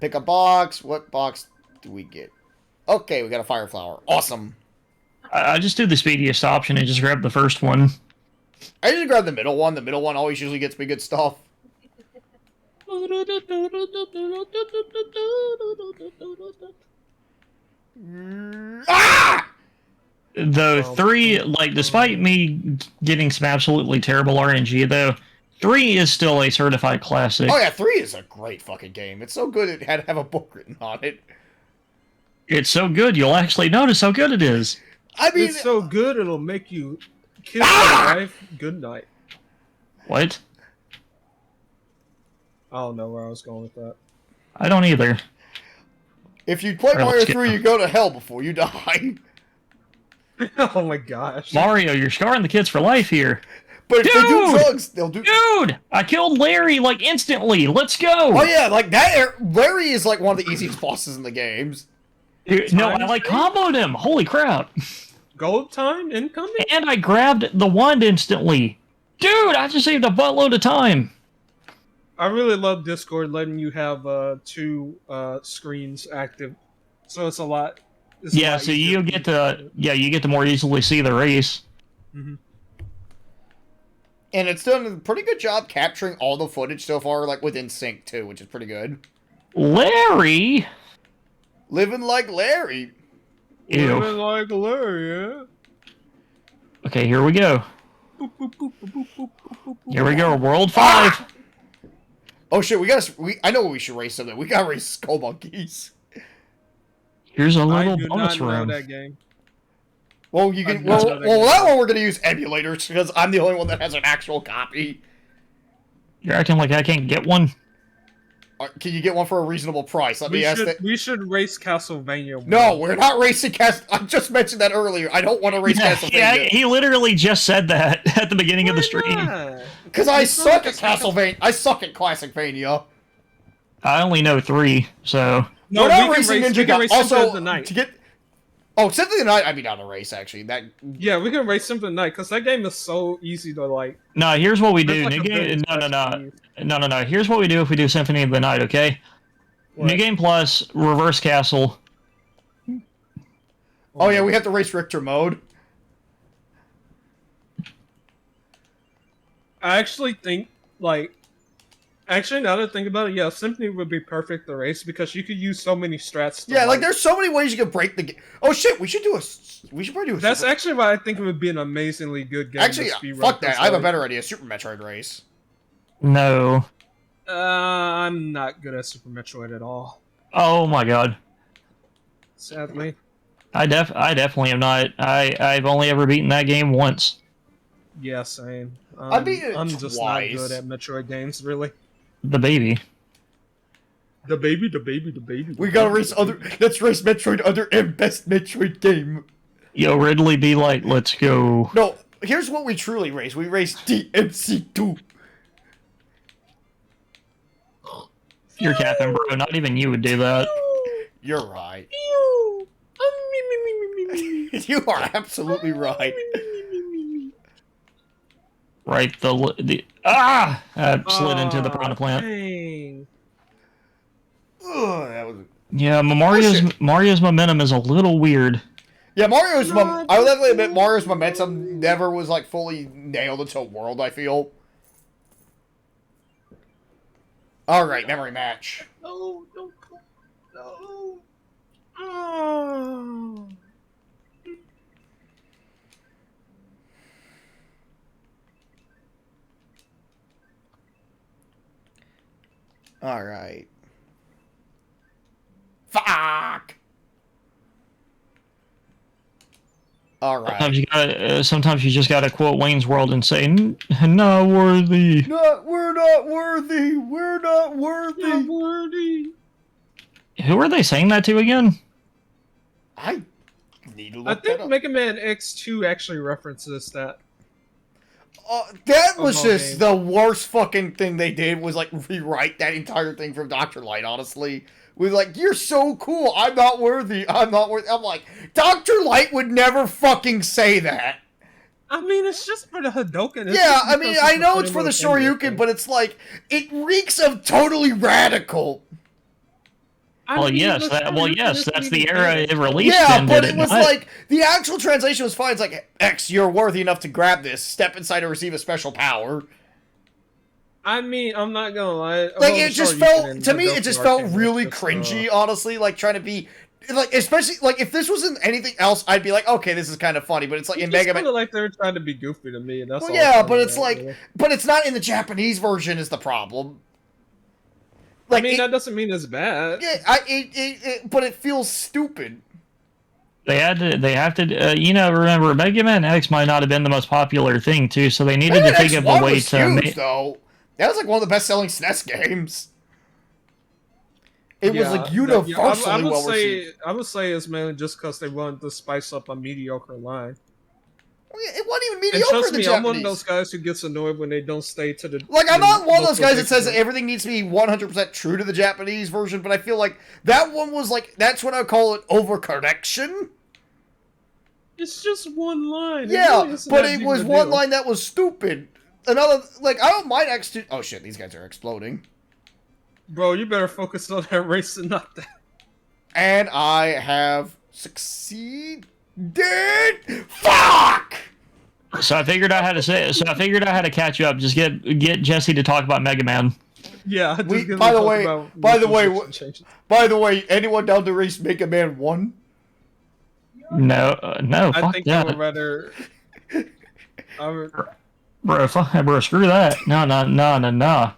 Pick a box. What box do we get? Okay, we got a Fire Flower. Awesome. I just do the speediest option and just grab the first one. I usually grab the middle one. The middle one always usually gets me good stuff. Ah! Though 3, like, despite me getting some absolutely terrible RNG, though, 3 is still a certified classic. Oh yeah, 3 is a great fucking game. It's so good it had to have a book written on it. It's so good, you'll actually notice how good it is. I mean, It's so good, it'll make you kiss your wife good night. What? I don't know where I was going with that. I don't either. if you play Alright, Mario let's 3, get- you go to hell before you die. Oh my gosh. Mario, you're scarring the kids for life here. But if they do Dude! drugs, they'll do. Dude! I killed Larry, like, instantly! Let's go! Oh yeah, like that. Larry is like one of the easiest bosses in the games. Dude, no, I, Time like, thing? comboed him! Holy crap! Gold time incoming? And I grabbed the wand instantly. Dude, I just saved a buttload of time. I really love Discord letting you have 2 screens active. So it's a lot. It's a Yeah, lot so easier you get to, you get to more easily see the race. Mhm. And it's done a pretty good job capturing all the footage so far, like within sync too, which is pretty good. Larry? Living like Larry. Ew. Living like Larry, yeah? Okay, here we go. Boop, boop, boop, boop, boop, boop, boop, boop. Here we go, World 5. Oh shit, I know we should race something. We gotta race Skull Monkeys. Here's a I little do bonus not know room. that game. Well, you can. I've Well, not well, done that one we're gonna use emulators because I'm the only one that has an actual copy. You're acting like I can't get one? Can you get one for a reasonable price? Let me ask that. We should race Castlevania. No, we're not racing I just mentioned that earlier. I don't want to race Yeah, Castlevania he literally just said that at the beginning of the stream. because I It's not suck like at Castlevania. I suck at Classicvania. I only know 3, so... No, we're we not can racing race, Ninja we can Gaiden. race Symphony Also, of the Night. to get. Oh, Symphony of the Night, I'd be down to race actually. That Yeah, we can race Symphony of the Night because that game is so easy to like. No, here's what we There's do. like New a game... billion No. Here's what we do if we do Symphony of the Night, okay? What? New Game Plus, Reverse Castle. Oh yeah, we have to race Richter mode. I actually think like. Actually, now that I think about it, yeah, Symphony would be perfect to race because you could use so many strats. To, Yeah, like there's so many ways you can break the game. Oh shit, we should probably do a. That's Super... actually why I think it would be an amazingly good game. Actually, to speedrun, fuck that. because, I have a like, better idea. Super Metroid race. No. I'm not good at Super Metroid at all. Oh my god. Sadly. I definitely am not. I've only ever beaten that game once. Yeah, same. I beat it I'm just not twice. good at Metroid games, really. The baby. The baby. We gotta race other. Let's race Metroid other and best Metroid game. Yo, Ridley be like, let's go. No, here's what we truly race. We race DMC2. You're capping, bro. Not even you would do that. You're right. You are absolutely right. Right, I slid into the piranha plant. Dang. Ugh, that was. Yeah, shit. Mario's momentum is a little weird. Yeah, I will definitely admit Mario's momentum never was like fully nailed until World. I feel. All right, memory match. No, don't go. No. Oh. All right. Fuck. All right. Sometimes you just gotta quote Wayne's World and say, "Not worthy." No, we're not worthy. We're not worthy. Not worthy. Who are they saying that to again? I need to I look that think up. Mega Man X2 actually references that. That was Of all just games. the worst fucking thing they did was like rewrite that entire thing from Dr. Light, honestly. With like, you're so cool, I'm not worthy, I'm not worthy. I'm like, Dr. Light would never fucking say that. I mean, it's just for the Hadoken. It's Yeah, just I mean, because I it's a know funny it's for the little cameo Shoryuken, thing. but it's like, it reeks of totally radical. I Well, mean, yes, the that's Shoryuken the isn't era even it released Yeah, in. but did it was not? like, the actual translation was fine. It's like, X, you're worthy enough to grab this, step inside and receive a special power. I mean, I'm not gonna lie. Like, well, it the just Shoryuken felt, and to me, it Hadoken just felt arcane was really just, cringy, honestly, like, trying to be, like, especially, like, if this wasn't anything else, I'd be like, okay, this is kind of funny, but it's like, in Mega Man, like they were trying to be goofy to me, and that's well, all. yeah, it's but really it's about, like, really. but it's not in the Japanese version is the problem. Like, I mean, it- that doesn't mean it's bad. yeah, but it feels stupid. They have to, remember, Mega Man X might not have been the most popular thing, too, so they needed Mega to think Man of a X1 way was to huge, though. That was, like, one of the best-selling SNES games. It was, like, universally I would well say, received. I would say it's mainly just because they wanted to spice up a mediocre line. It wasn't even And mediocre trust in the me, Japanese. I'm one of those guys who gets annoyed when they don't stay to the. Like, I'm the not one of those guys that says that localization. everything needs to be 100% true to the Japanese version, but I feel like that one was like, that's what I call it overcorrection. It's just one line. Yeah, really isn't but that it big was of a one deal. line that was stupid. Another, like, I don't mind X2. Oh shit, these guys are exploding. Bro, you better focus on that race and not that. And I have succeeded. Fuck! So I figured out how to say. So I figured out how to catch you up. Just get Jesse to talk about Mega Man. Yeah. just We- give by me the talk way- about by the way, localization changes. By the way, anyone down to race Mega Man 1? No, no, I fuck think I that, would rather. I would, bro, screw that. No.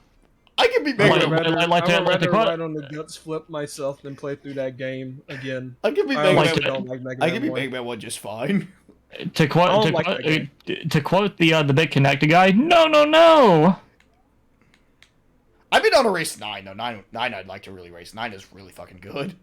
I can be I Mega would Wait, Man. rather, I'd like to- I I'd would like to rather quote- ride on the guts flip myself than play through that game again. I can be I Mega like honestly Man. don't like Mega I Man can be 1. Mega Man 1 just fine. To quote, I don't to, like quote that to quote the big connected guy. No. I've been on a race 9, though. 9 I'd like to really race. 9 is really fucking good.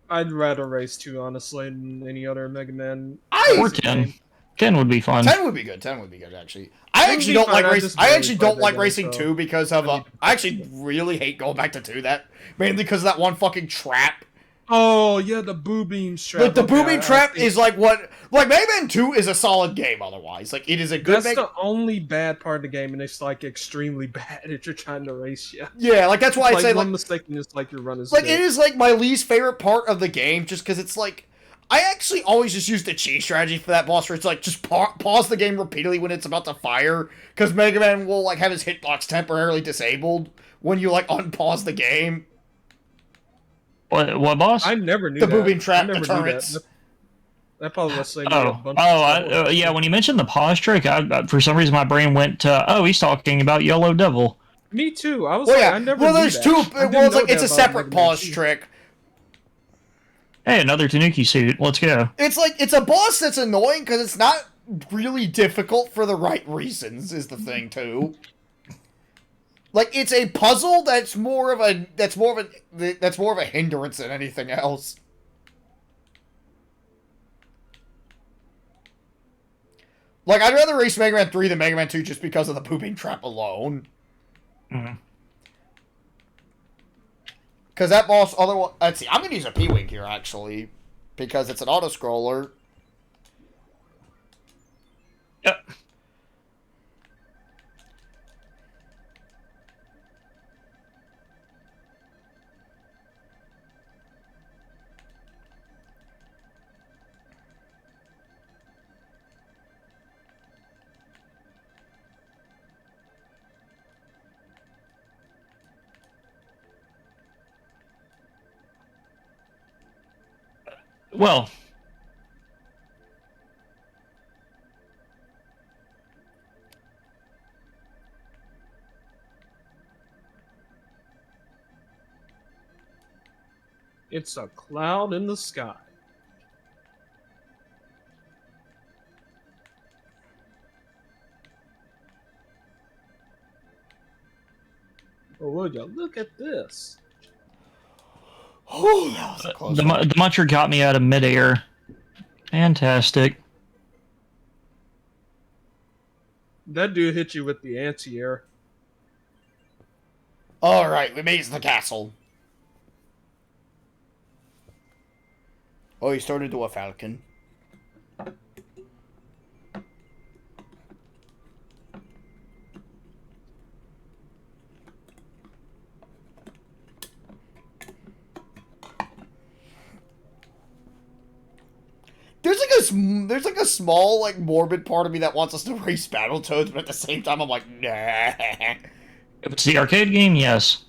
I'd rather race 2, honestly, than any other Mega Man. Or racing 10. game. 10 would be fun. 10 would be good. 10 would be good, actually. I 10 would actually be don't fine, like I racing. just I barely actually played don't that like game, racing so 2 because of. I need to I actually really hate going back to 2. That mainly because of that one fucking trap. Oh, yeah, the Boo Beam trap. Like the Okay, booming I trap think is like what. Like Mega Man 2 is a solid game. Otherwise, like it is a good. That's the only bad part of the game, and it's like extremely bad if you're trying to race. Yeah, Yeah, like that's why I like say one like mistake and it's like your run is like dead. it is like my least favorite part of the game, just because it's like. I actually always just use the cheat strategy for that boss, where it's like just pause the game repeatedly when it's about to fire, because Mega Man will like have his hitbox temporarily disabled when you like unpause the game. What boss? I never knew The that. booming trap, I never the knew turrets. That probably was saving me a Oh, bunch of stuff. yeah. When you mentioned the pause trick, for some reason my brain went to, oh, he's talking about Yellow Devil. Me too. I was Well, like, yeah. I never Well, knew there's that. two. I didn't Well, it's know like it's a that about separate Mega Man pause 2. trick. Hey, another Tanuki suit. Let's go. It's like it's a boss that's annoying because it's not really difficult for the right reasons. Is the thing too. Like it's a puzzle that's more of a hindrance than anything else. Like I'd rather race Mega Man 3 than Mega Man 2 just because of the pooping trap alone. Mhm. Because that boss, otherwise, let's see, I'm gonna use a P-Wing here actually, because it's an auto scroller. Yep. Well, It's a cloud in the sky. Oh, would you look at this? Oh, that was a close The, one. the Muncher got me out of midair. Fantastic. That dude hit you with the anti-air. Alright, we made it to the castle. Oh, he's turned into a falcon. There's like a small, like, morbid part of me that wants us to race Battletoads, but at the same time I'm like, nah. If it's the arcade game, yes.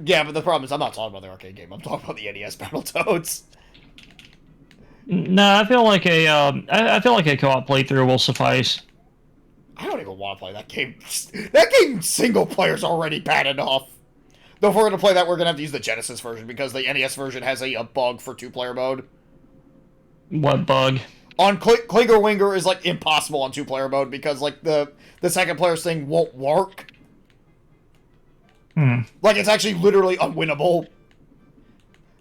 Yeah, but the problem is I'm not talking about the arcade game. I'm talking about the NES Battletoads. No, I feel like I feel like a co-op playthrough will suffice. I don't even want to play that game. That game single player's already bad enough. Though if we're going to play that, we're going to have to use the Genesis version because the NES version has a bug for 2-player mode. What bug? On Klinger Winger is like impossible on 2-player mode because like the second player's thing won't work. Like it's actually literally unwinnable.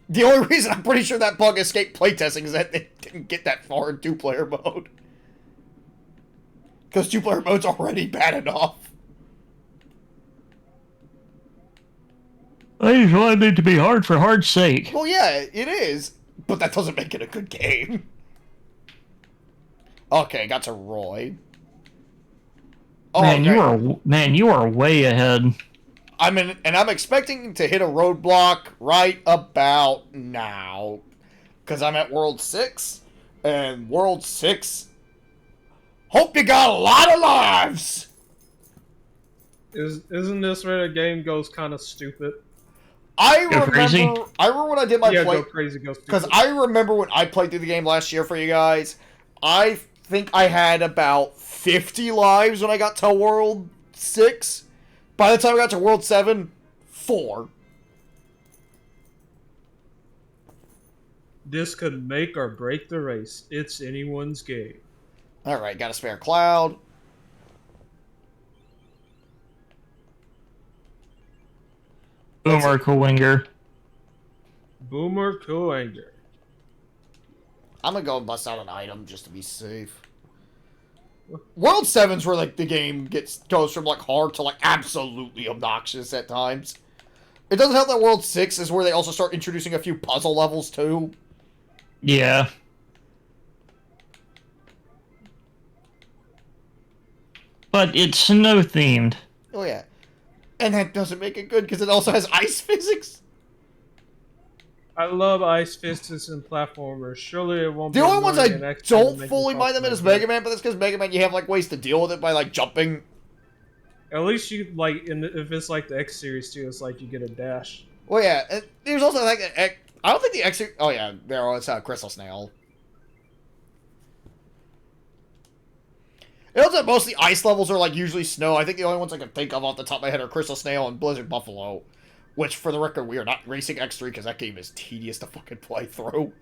The only reason I'm pretty sure that bug escaped playtesting is that they didn't get that far in 2-player mode. Because 2-player mode's already bad enough. I just wanted it to be hard for hard's sake. Well, yeah, it is. But that doesn't make it a good game. Okay, got to Roy. Oh, Man, you are way ahead. I'm expecting to hit a roadblock right about now. Because I'm at World 6. And World 6... Hope you got a lot of lives! Isn't this where the game goes kind of stupid? I Go crazy? remember when I did my Yeah, play... go crazy, go stupid. Because I remember when I played through the game last year for you guys, I think I had about 50 lives when I got to World 6. By the time I got to World 7, 4. This could make or break the race. It's anyone's game. Alright, got a spare cloud. Boomer Coolwinger. Boomer Coanger. I'm gonna go and bust out an item just to be safe. World 7's where like the game goes from like hard to like absolutely obnoxious at times. It doesn't help that World 6 is where they also start introducing a few puzzle levels too. Yeah. But it's snow themed. Oh yeah. And that doesn't make it good because it also has ice physics. I love ice physics and platformers. Surely it won't The be only ones I annoying and extra to don't make fully me mind them in talk is about Mega Man, but that's because Mega Man you have like ways to deal with it by like jumping. it. At least you like if it's like the X series too, it's like you get a dash. Well, yeah. And there's also like I don't think the X. Oh yeah, there was Crystal Snail. It also most of the ice levels are like usually snow. I think the only ones I can think of off the top of my head are Crystal Snail and Blizzard Buffalo. Which, for the record, we are not racing X3 because that game is tedious to fucking play through.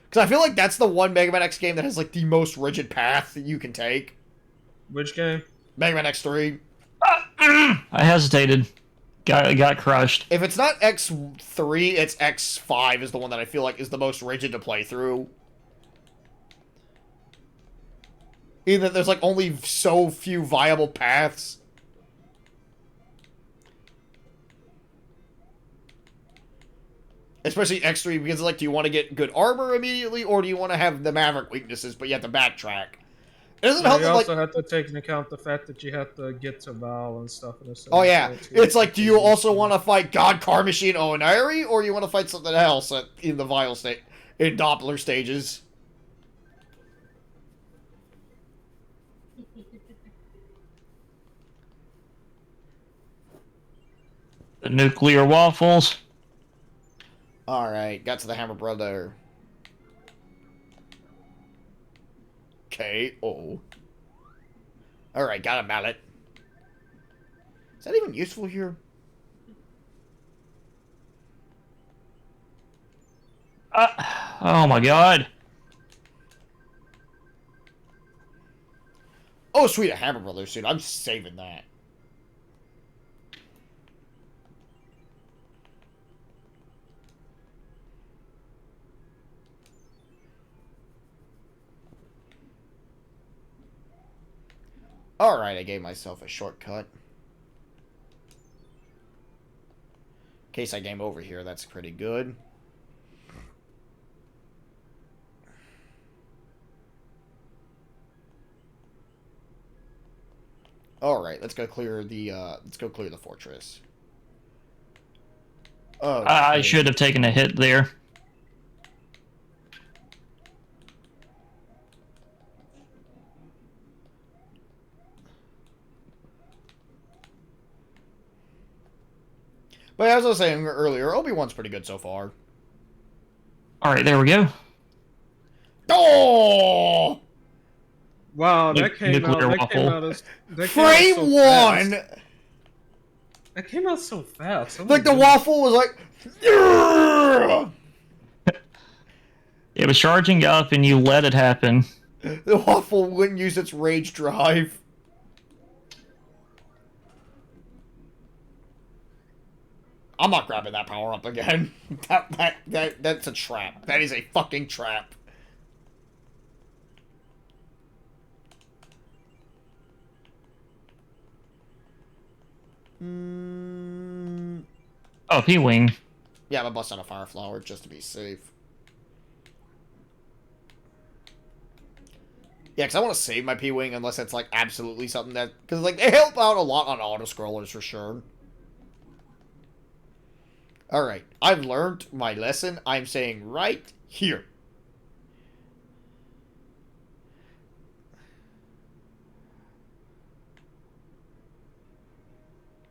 Because I feel like that's the one Mega Man X game that has like the most rigid path that you can take. Which game? Mega Man X3. I hesitated. Got crushed. If it's not X3, it's X5 is the one that I feel like is the most rigid to play through. Either there's like only so few viable paths. Especially X3 because like, do you want to get good armor immediately or do you want to have the Maverick weaknesses but you have to backtrack? It doesn't help You that, also like... have to take into account the fact that you have to get to Val and stuff. In a Oh yeah, it's like, do you also want to fight God, Car Machine, Oeniri, or you want to fight something else in the Vile state, in Doppler stages? The nuclear waffles. Alright, got to the Hammer Brother. K.O. Alright, got a mallet. Is that even useful here? Oh my god. Oh, sweet, a Hammer Brothers suit. I'm saving that. Alright, I gave myself a shortcut. In case I game over here, that's pretty good. Alright, let's go clear the fortress. Oh, I should have taken a hit there. But as I was saying earlier, Obi-Wan's pretty good so far. Alright, there we go. Oh! Wow, that came out. Nuclear That came waffle. out as that came out Frame so one! fast. That came out so fast. Oh my Like, the goodness. waffle was like... "Yeah!" It was charging up and you let it happen. The waffle wouldn't use its rage drive. I'm not grabbing that power up again. That's a trap. That is a fucking trap. Oh, P-Wing. Yeah, I'm gonna bust out a fire flower just to be safe. Yeah, because I want to save my P-Wing unless it's, like, absolutely something that... Because, like, they help out a lot on auto-scrollers for sure. Alright, I've learned my lesson. I'm saying right here.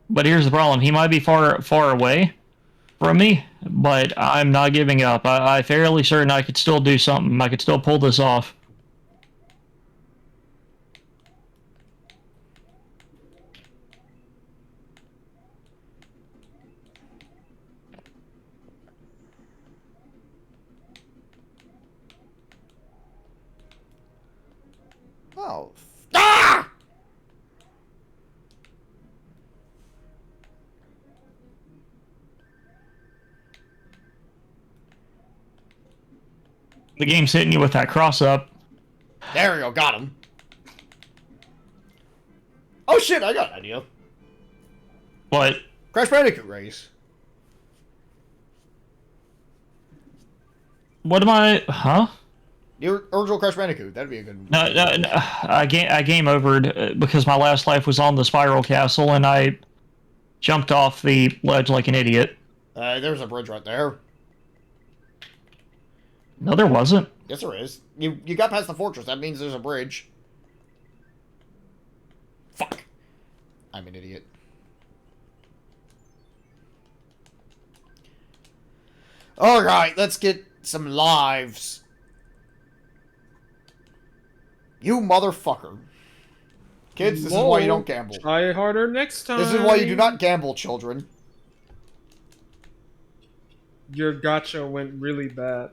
But here's the problem. He might be far away from me, but I'm not giving up. I'm fairly certain I could still do something. I could still pull this off. Oh. Ah! The game's hitting you with that cross-up. There we go, got him. Oh shit, I got an idea. What? Crash Bandicoot race. What am I... Huh? The original Crash Bandicoot, that'd be a good... No, I game overed because my last life was on the Spiral Castle and I jumped off the ledge like an idiot. There's a bridge right there. No, there wasn't. Yes, there is. You got past the fortress, that means there's a bridge. Fuck. I'm an idiot. Alright, let's get some lives. You motherfucker. Kids, this is why you don't gamble. Try harder next time. This is why you do not gamble, children. Your gotcha went really bad.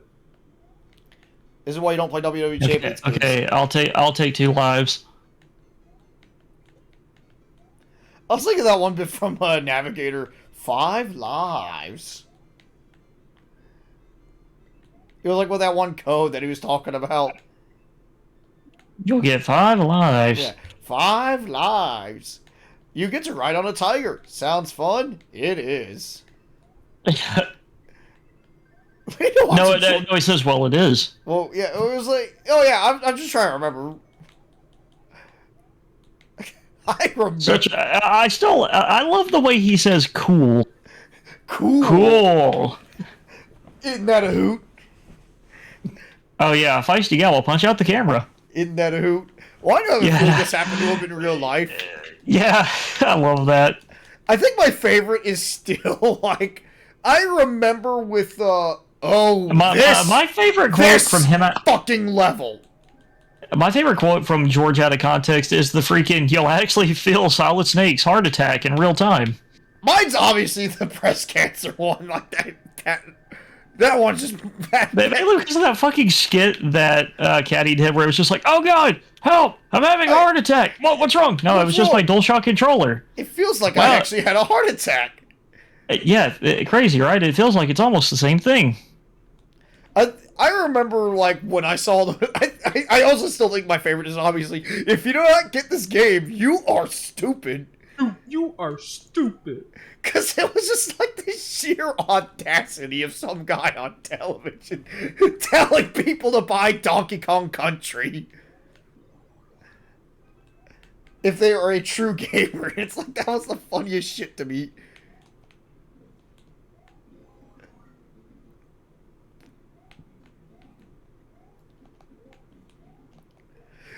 This is why you don't play WWE Champions. kids. Okay, I'll take 2 lives. I was thinking that one bit from Navigator. 5 lives. It was like with that one code that he was talking about. You'll get 5 lives. Yeah, 5 lives. You get to ride on a tiger. Sounds fun? It is. No, he says, well, it is. Well, yeah, it was like, oh yeah, I'm just trying to remember. I remember. I love the way he says cool. Cool. Cool. Isn't that a hoot? Oh yeah, Feisty Gal will punch out the camera. Isn't that a hoot? Well, I know if this happened to him in real life. Yeah, I love that. I think my favorite is still, like, I remember with, my favorite quote from him... fucking level. My favorite quote from George out of context is the freaking, you'll actually feel Solid Snake's heart attack in real time. Mine's obviously the breast cancer one. Like, That one's just Mainly because of that fucking skit that Caddy did, where it was just like, "Oh God, help! I'm having a heart attack. What's wrong?" No, it was just my DualShock controller. It feels like I actually had a heart attack. Yeah, crazy, right? It feels like it's almost the same thing. I remember, like, when I saw the... I also still think my favorite is obviously, if you do not get this game, you are stupid. You are stupid. Because it was just like the sheer audacity of some guy on television telling people to buy Donkey Kong Country if they are a true gamer. It's like, that was the funniest shit to me.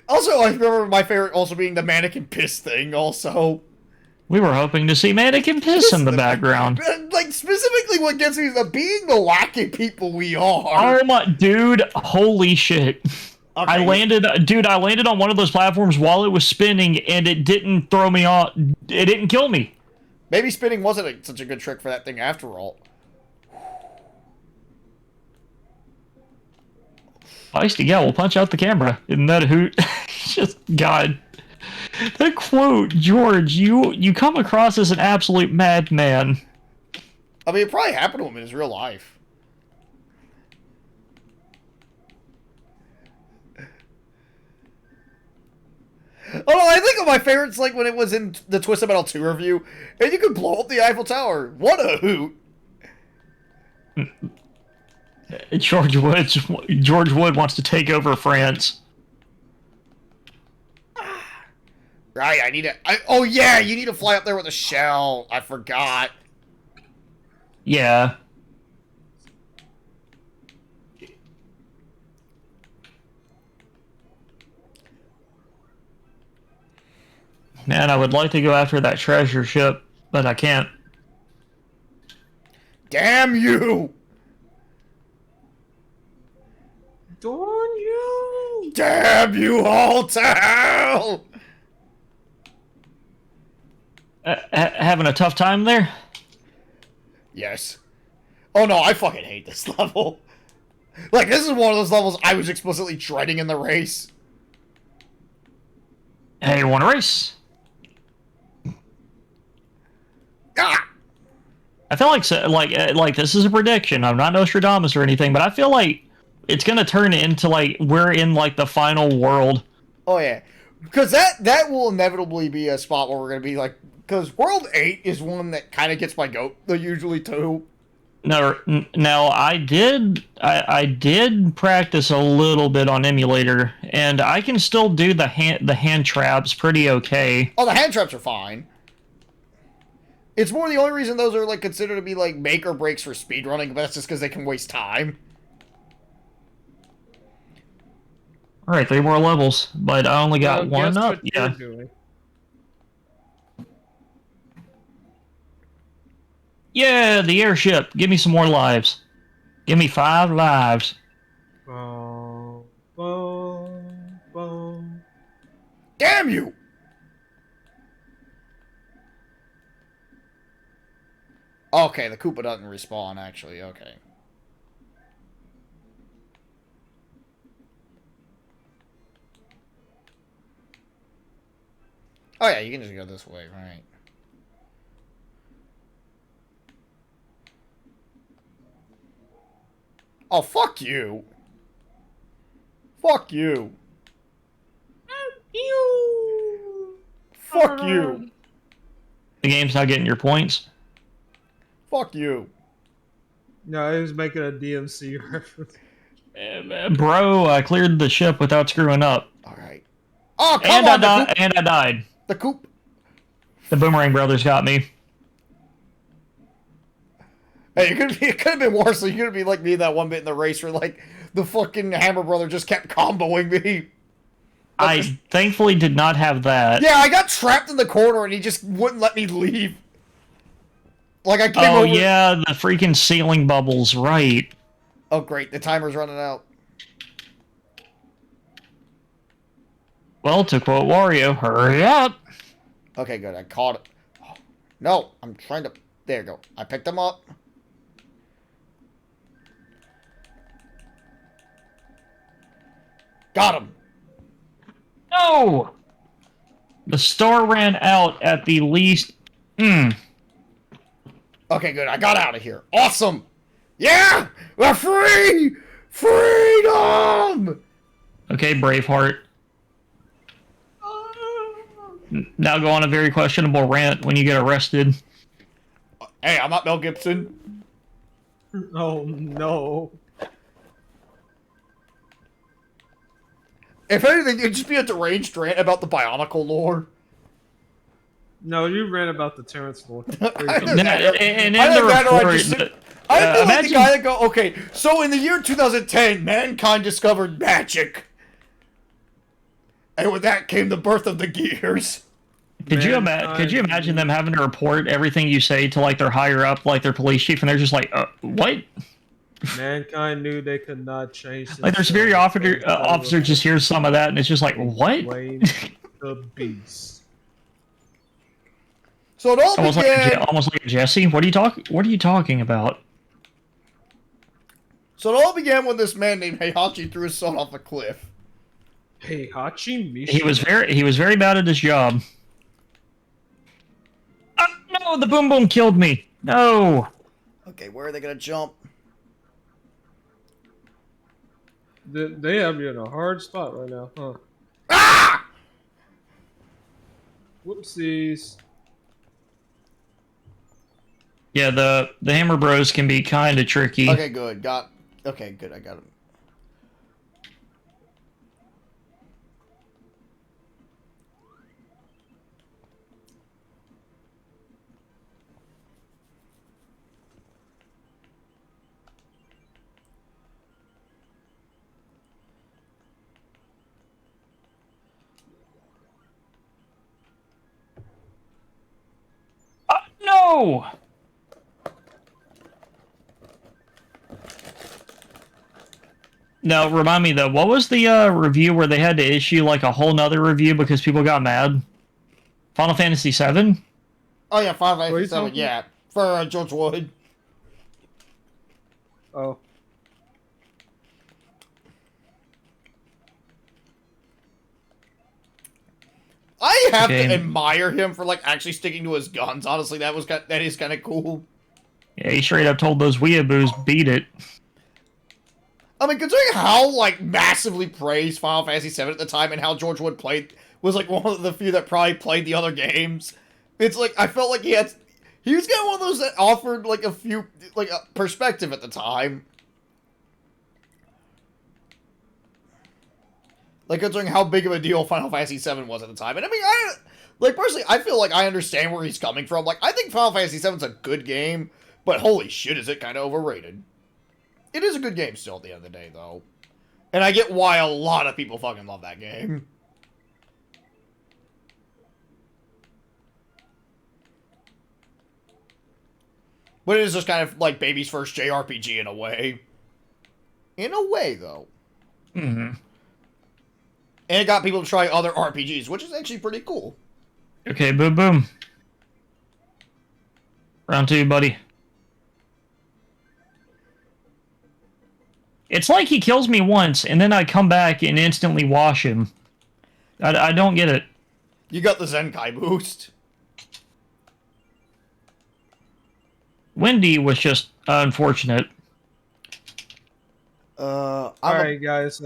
Also, I remember my favorite also being the mannequin piss thing, also. We were hoping to see Mannequin Piss in the background. Like, specifically what gets me is that being the wacky people we are. Oh my, dude, holy shit. Okay. I landed on one of those platforms while it was spinning, and it didn't throw me off. It didn't kill me. Maybe spinning wasn't such a good trick for that thing after all. Feisty, yeah, we'll punch out the camera. Isn't that a hoot? Just, God. That quote, George, you come across as an absolute madman. I mean, it probably happened to him in his real life. Oh, I think of my favorites, like when it was in the Twisted Metal 2 review, and you could blow up the Eiffel Tower. What a hoot! George Wood wants to take over France. Right, I need to... oh, yeah, you need to fly up there with a shell. I forgot. Yeah. Man, I would like to go after that treasure ship, but I can't. Damn you! Darn you! Damn you all to hell! Having a tough time there? Yes. Oh no, I fucking hate this level. Like, this is one of those levels I was explicitly dreading in the race. Hey, you want to race? Ah! I feel like this is a prediction. I'm not Nostradamus or anything, but I feel like it's gonna turn into like we're in like the final world. Oh yeah, because that will inevitably be a spot where we're gonna be like, because World 8 is one that kind of gets my goat. They usually too. No, now I did practice a little bit on emulator, and I can still do the hand traps pretty okay. Oh, the hand traps are fine. It's more the only reason those are like considered to be like make or breaks for speedrunning, but that's just because they can waste time. All right, 3 more levels, but I only got one guess up. what you're Yeah. doing. Yeah, the airship. Give me some more lives. Give me 5 lives. Boom, boom, boom. Damn you! Okay, the Koopa doesn't respawn, actually. Okay. Oh yeah, you can just go this way, right? Oh, fuck you! Fuck you! Fuck you! The game's not getting your points. Fuck you! No, I was making a DMC reference. Bro, I cleared the ship without screwing up. Alright. Oh, come on, And I died. The Coop. The Boomerang Brothers got me. Hey, it could have been worse. So you could be like me that one bit in the race where, like, the fucking Hammer Brother just kept comboing me. I thankfully did not have that. Yeah, I got trapped in the corner and he just wouldn't let me leave. Like, I came over... Oh, yeah, the freaking ceiling bubbles, right. Oh, great. The timer's running out. Well, to quote Wario, hurry up. Okay, good. I caught it. Oh, no, I'm trying to... There you go. I picked him up. Got him. No! The star ran out at the least... Okay, good. I got out of here. Awesome. Yeah! We're free! Freedom! Okay, Braveheart. Now go on a very questionable rant when you get arrested. Hey, I'm not Mel Gibson. Oh no. If anything, it'd just be a deranged rant about the Bionicle lore. No, you ran about the Terrence lore. I know And that. in I the know that, or I report, just- I'd be like the imagine- guy that go, okay, so in the year 2010, mankind discovered magic. And with that came the birth of the gears. Could you Mankind- imagine them having to report everything you say to like their higher up, like their police chief, and they're just like, what? Mankind knew they could not change. Like their superior officer just hears some of that, and it's just like, what? Blame the beast. So it all Almost began. almost like Jesse. What are you talking about? So it all began when this man named Heihachi threw his son off a cliff. Hey, Hachi Misha. He was very bad at his job. No, the boom boom killed me. No. Okay, where are they gonna jump? They have you in a hard spot right now, huh? Ah! Whoopsies. Yeah, the Hammer Bros can be kind of tricky. Okay, good. Okay, good. I got him. No. Now, remind me though, what was the review where they had to issue like a whole nother review because people got mad? Final Fantasy VII? Oh yeah, Final What are you Fantasy VII. talking- Yeah, for George Wood. Oh, I have Okay. to admire him for like actually sticking to his guns. Honestly, that is kind of cool. Yeah, he straight up told those weeaboos beat it. I mean, considering how like massively praised Final Fantasy VII at the time, and how George Wood was like one of the few that probably played the other games. It's like I felt like he was kind of one of those that offered like a few like a perspective at the time. Like considering how big of a deal Final Fantasy VII was at the time, and I mean, personally, I feel like I understand where he's coming from. Like, I think Final Fantasy VII's a good game, but holy shit, is it kind of overrated. It is a good game still at the end of the day, though. And I get why a lot of people fucking love that game. But it is just kind of like baby's first JRPG in a way. In a way, though. Mm-hmm. And it got people to try other RPGs, which is actually pretty cool. Okay, boom boom. Round 2, buddy. It's like he kills me once, and then I come back and instantly wash him. I don't get it. You got the Zenkai boost. Wendy was just unfortunate. alright, guys.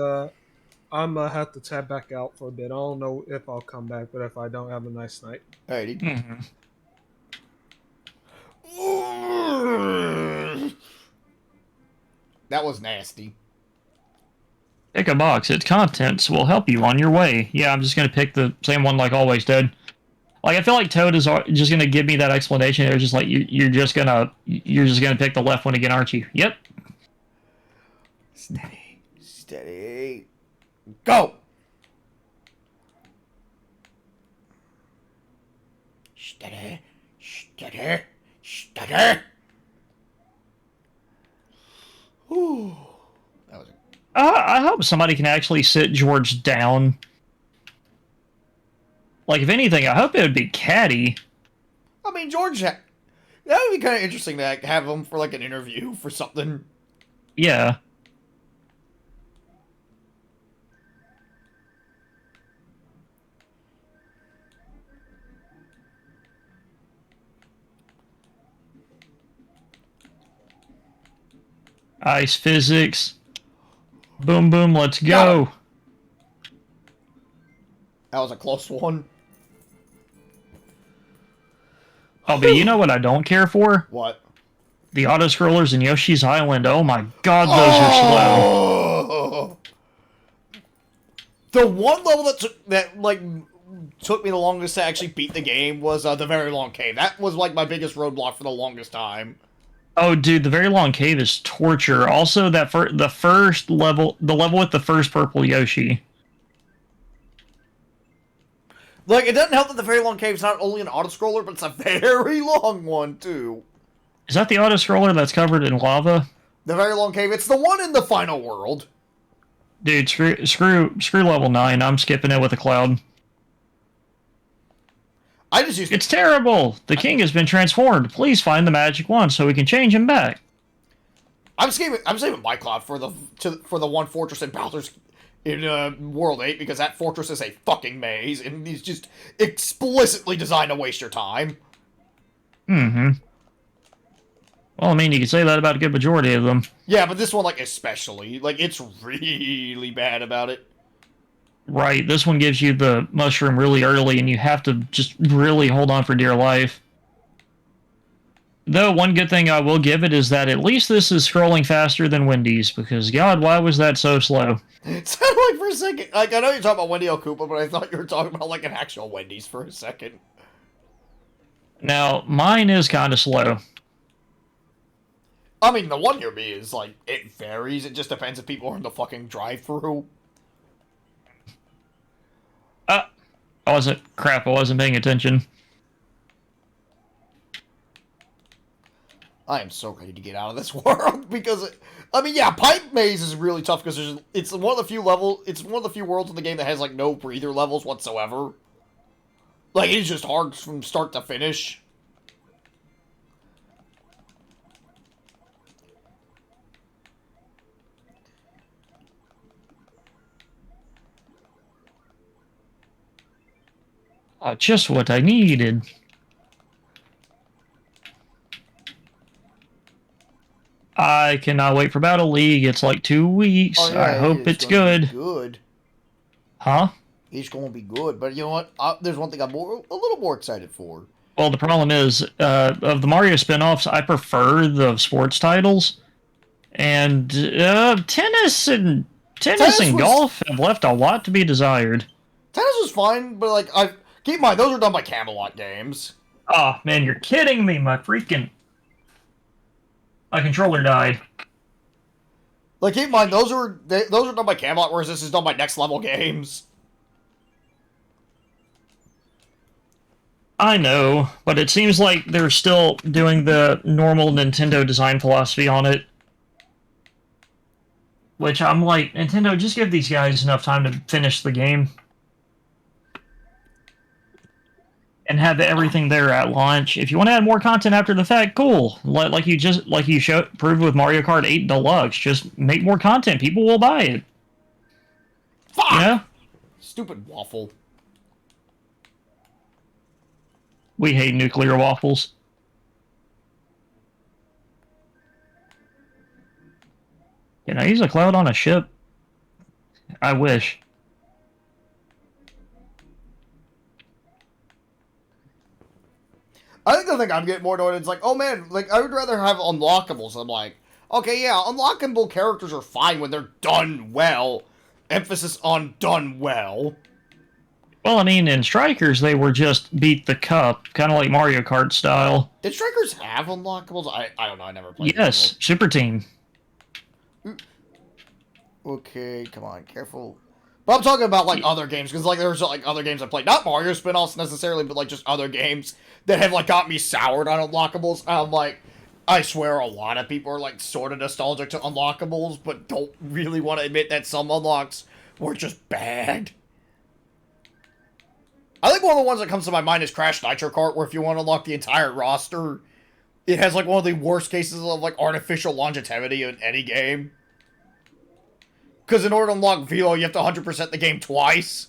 I'm gonna have to tap back out for a bit. I don't know if I'll come back, but if I don't, have a nice night. Alrighty. Mhm. That was nasty. Pick a box. Its contents will help you on your way. Yeah, I'm just gonna pick the same one like always, Dad. Like I feel like Toad is just gonna give me that explanation. They're just like you're just gonna pick the left one again, aren't you? Yep. Steady. Steady. Go! Steady. Steady. Steady. Whew. That was I hope somebody can actually sit George down. Like, if anything, I hope it would be Caddy. I mean, George, that would be kind of interesting to have him for like an interview for something. Yeah. Ice physics. Boom, boom, let's Got go. That was a close one. Oh, but you know what I don't care for? What? The auto-scrollers in Yoshi's Island. Oh my god, those are slow. Oh! The one level that took me the longest to actually beat the game was the Very Long Cave. That was like my biggest roadblock for the longest time. Oh, dude, the Very Long Cave is torture. Also, that the first level, the level with the first purple Yoshi. Like, it doesn't help that the Very Long Cave is not only an auto-scroller, but it's a very long one, too. Is that the auto-scroller that's covered in lava? The Very Long Cave, it's the one in the final world. Dude, screw level 9. I'm skipping it with a cloud. I just used It's terrible! The king has been transformed. Please find the magic wand so we can change him back. I'm saving my cloud for the one fortress in Bowser's in World 8 because that fortress is a fucking maze and he's just explicitly designed to waste your time. Mm-hmm. Well, I mean, you can say that about a good majority of them. Yeah, but this one, like, especially. Like, it's really bad about it. Right, this one gives you the mushroom really early, and you have to just really hold on for dear life. Though, one good thing I will give it is that at least this is scrolling faster than Wendy's, because, God, why was that so slow? It sounded like for a second, like, I know you're talking about Wendy O. Koopa, but I thought you were talking about, like, an actual Wendy's for a second. Now, mine is kind of slow. I mean, the one near me is, like, it varies. It just depends if people are in the fucking drive-thru. I wasn't paying attention. I am so ready to get out of this world because, I mean, yeah, Pipe Maze is really tough because it's one of the few worlds in the game that has, like, no breather levels whatsoever. Like, it's just hard from start to finish. Just what I needed. I cannot wait for Battle League. It's like 2 weeks. Oh, yeah, I hope it's gonna be good. Good. Huh? It's going to be good. But you know what? There's one thing I'm a little more excited for. Well, the problem is, of the Mario spin-offs, I prefer the sports titles. And tennis and golf have left a lot to be desired. Tennis was fine, but, like, keep in mind, those are done by Camelot Games. Oh, man, you're kidding me. My controller died. Like, keep in mind, those are done by Camelot, whereas this is done by Next Level Games. I know, but it seems like they're still doing the normal Nintendo design philosophy on it. Which I'm like, Nintendo, just give these guys enough time to finish the game. And have everything there at launch. If you want to add more content after the fact, cool. Like you proved with Mario Kart 8 Deluxe, just make more content. People will buy it. Fuck! Yeah? Stupid waffle. We hate nuclear waffles. Can I use a cloud on a ship? I wish. I think the thing I'm getting more annoyed is like, oh man, like, I would rather have unlockables. I'm like, okay, yeah, unlockable characters are fine when they're done well. Emphasis on done well. Well, I mean, in Strikers, they were just beat the cup, kind of like Mario Kart style. Did Strikers have unlockables? I don't know, I never played Yes, Super Team. Okay, come on, careful. But I'm talking about, like, other games, because, like, there's, like, other games I played. Not Mario spin-offs, necessarily, but, like, just other games that have, like, got me soured on unlockables. I'm like, I swear a lot of people are, like, sort of nostalgic to unlockables, but don't really want to admit that some unlocks were just bad. I think one of the ones that comes to my mind is Crash Nitro Kart, where if you want to unlock the entire roster, it has, like, one of the worst cases of, like, artificial longevity in any game. Because in order to unlock Velo, you have to 100% the game twice.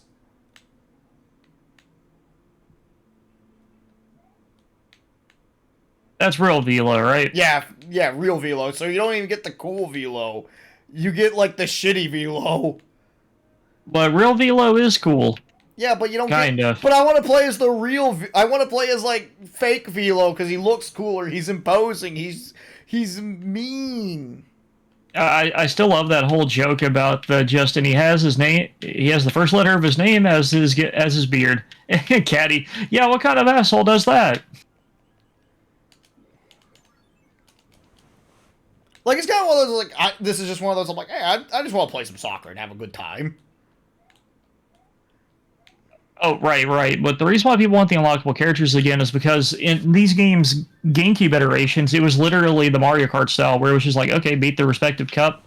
That's real Velo, right? Yeah, yeah, real Velo. So you don't even get the cool Velo. You get, like, the shitty Velo. But real Velo is cool. Yeah, but you don't Kind get... of. But I want to play as the real... I want to play as, like, fake Velo, because he looks cooler. He's imposing. He's mean. I still love that whole joke about Justin. He has his name. He has the first letter of his name as his beard. Caddy. Yeah, what kind of asshole does that? Like, it's kind of one of those, like, this is just one of those, I'm like, hey, I just want to play some soccer and have a good time. Oh, right. But the reason why people want the unlockable characters again is because in these games, GameCube iterations, it was literally the Mario Kart style, where it was just like, okay, beat the respective cup,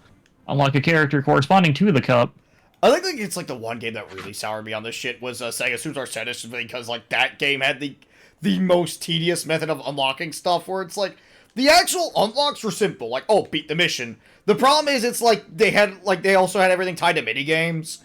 unlock a character corresponding to the cup. I think, like, it's, like, the one game that really soured me on this shit was Sega Superstar Tennis, because, like, that game had the most tedious method of unlocking stuff, where it's, like, the actual unlocks were simple, like, oh, beat the mission. The problem is, it's, like, they also had everything tied to minigames.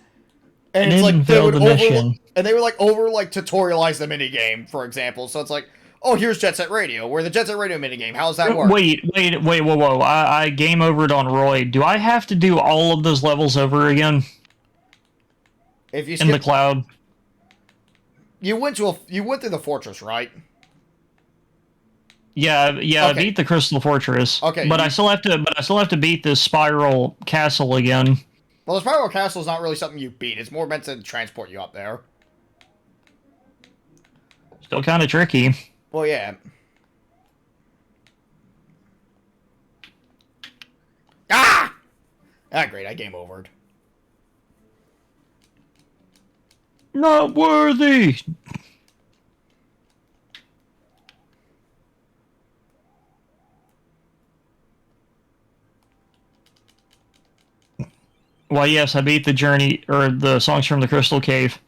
And it's, like, they would and they would, like, tutorialize the minigame, for example. So it's like, oh, here's Jet Set Radio, where the Jet Set Radio minigame, how does that work? Wait, whoa. I game overed on Roy. Do I have to do all of those levels over again? If you in the cloud? You went through the fortress, right? Yeah, okay. I beat the Crystal Fortress. Okay. But I still have to beat this Spiral Castle again. Well, the Spiral Castle is not really something you beat. It's more meant to transport you up there. Still kind of tricky. Well, yeah. Ah! Ah, great. I game overed. Not worthy! Well, yes, I beat the journey, or the Songs from the Crystal Cave.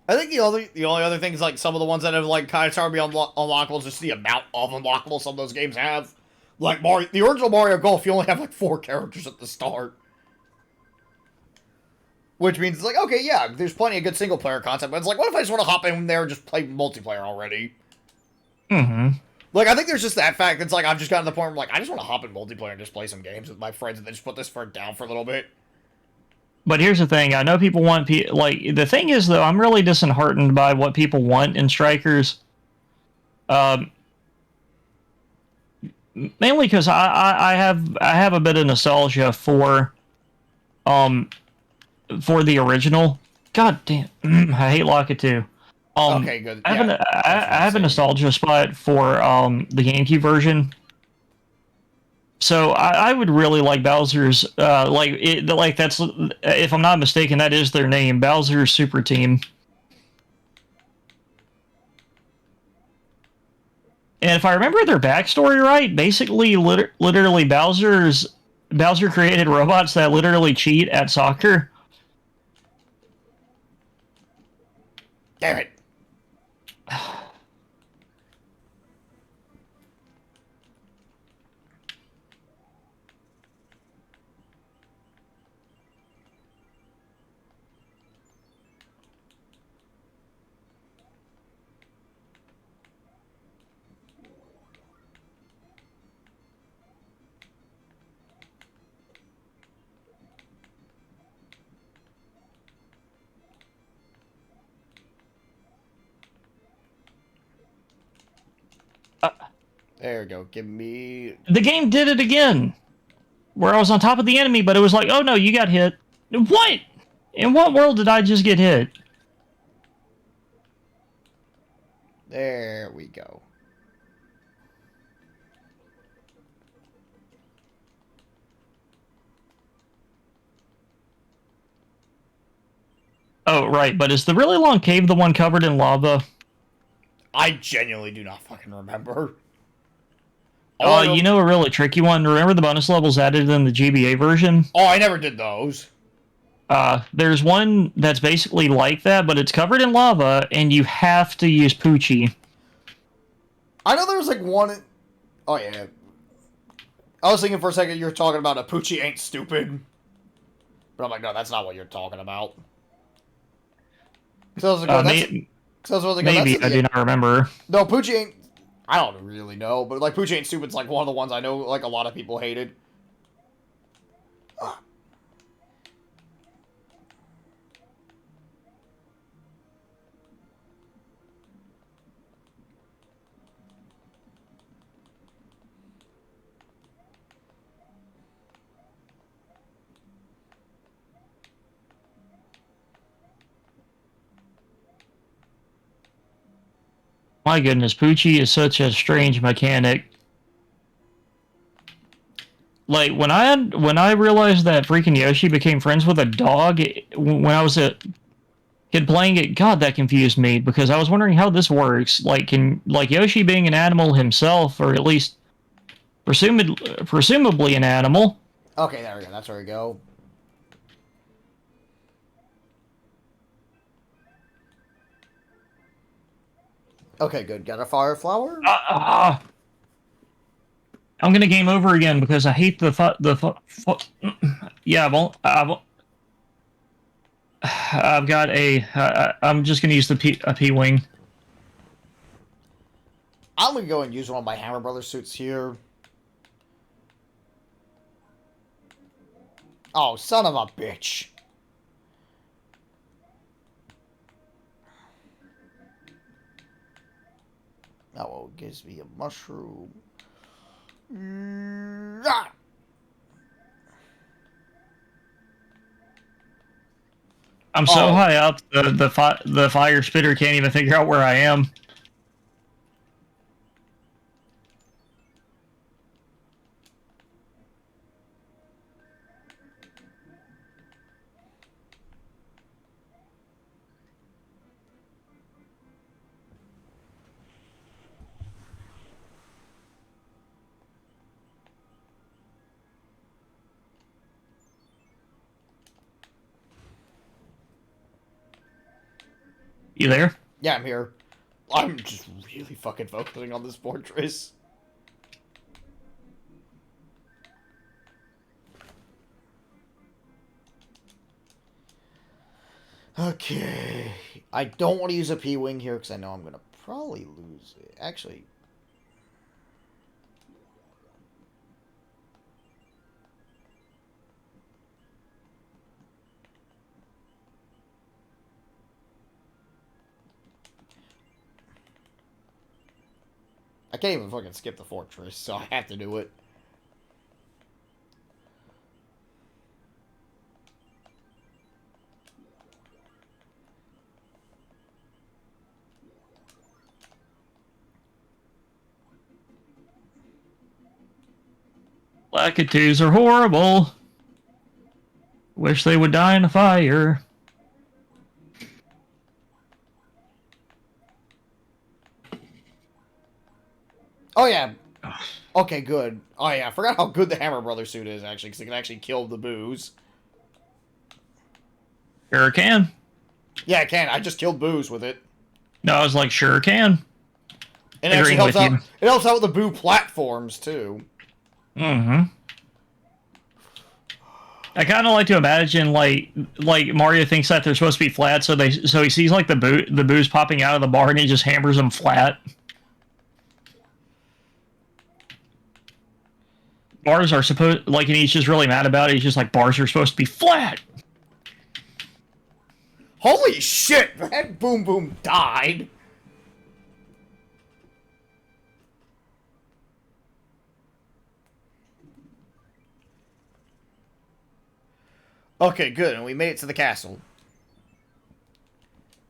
I think the only other thing is, like, some of the ones that have, like, kind of started to be unlockable is just the amount of unlockables some of those games have. Like, the original Mario Golf, you only have, like, 4 characters at the start. Which means, it's like, okay, yeah, there's plenty of good single-player content, but it's like, what if I just want to hop in there and just play multiplayer already? Mm-hmm. Like, I think there's just that fact. It's like, I've just gotten to the point where I'm like, I just want to hop in multiplayer and just play some games with my friends and then just put this down for a little bit. But here's the thing. I know people want... Like, the thing is, though, I'm really disheartened by what people want in Strikers. Mainly because I have a bit of nostalgia for the original. God damn. I hate Locket 2. Okay, good. I have a nostalgia spot for the GameCube version. So I would really like Bowser's that's, if I'm not mistaken, that is their name, Bowser's Super Team. And if I remember their backstory right, basically literally Bowser created robots that literally cheat at soccer. Damn it. There we go. Give me... The game did it again. Where I was on top of the enemy, but it was like, oh no, you got hit. What? In what world did I just get hit? There we go. Oh, right, but is the really long cave the one covered in lava? I genuinely do not fucking remember. Oh, you know a really tricky one? Remember the bonus levels added in the GBA version? Oh, I never did those. There's one that's basically like that, but it's covered in lava, and you have to use Poochie. I know there was, like, one... Oh, yeah. I was thinking for a second you were talking about a Poochie ain't stupid. But I'm like, no, that's not what you're talking about. So I was like, Maybe, I do not remember. No, Poochie ain't... I don't really know, but like Poochie Ain't Stupid's like one of the ones I know like a lot of people hated. My goodness, Poochie is such a strange mechanic. Like when I realized that freaking Yoshi became friends with a dog when I was a kid playing it, God, that confused me because I was wondering how this works. Like, can like Yoshi being an animal himself, or at least presumably an animal? Okay, there we go. That's where we go. Okay, good. Got a fire flower? I'm gonna game over again because I hate yeah, I've got a. I'm just gonna use the P-wing. I'm gonna go and use one of my Hammer Brothers suits here. Oh, son of a bitch. Oh, it gives me a mushroom. I'm so high up, the fire spitter can't even figure out where I am. You there? Yeah, I'm here. I'm just really fucking focusing on this fortress. Okay. I don't want to use a P-Wing here because I know I'm going to probably lose it. Actually... I can't even fucking skip the fortress, so I have to do it. Lakitus are horrible. Wish they would die in a fire. Oh, yeah. Okay, good. Oh, yeah, I forgot how good the Hammer Brother suit is, actually, because it can actually kill the Boos. Sure can. Yeah, it can. I just killed Boos with it. No, I was like, sure can. And it actually helps out. It helps out with the Boo platforms, too. Mm-hmm. I kind of like to imagine, like Mario thinks that they're supposed to be flat, so he sees, like, the Boos popping out of the bar, and he just hammers them flat. Bars are supposed, like, and he's just really mad about it. He's just like, bars are supposed to be flat. Holy shit! That Boom Boom died. Okay, good. And we made it to the castle.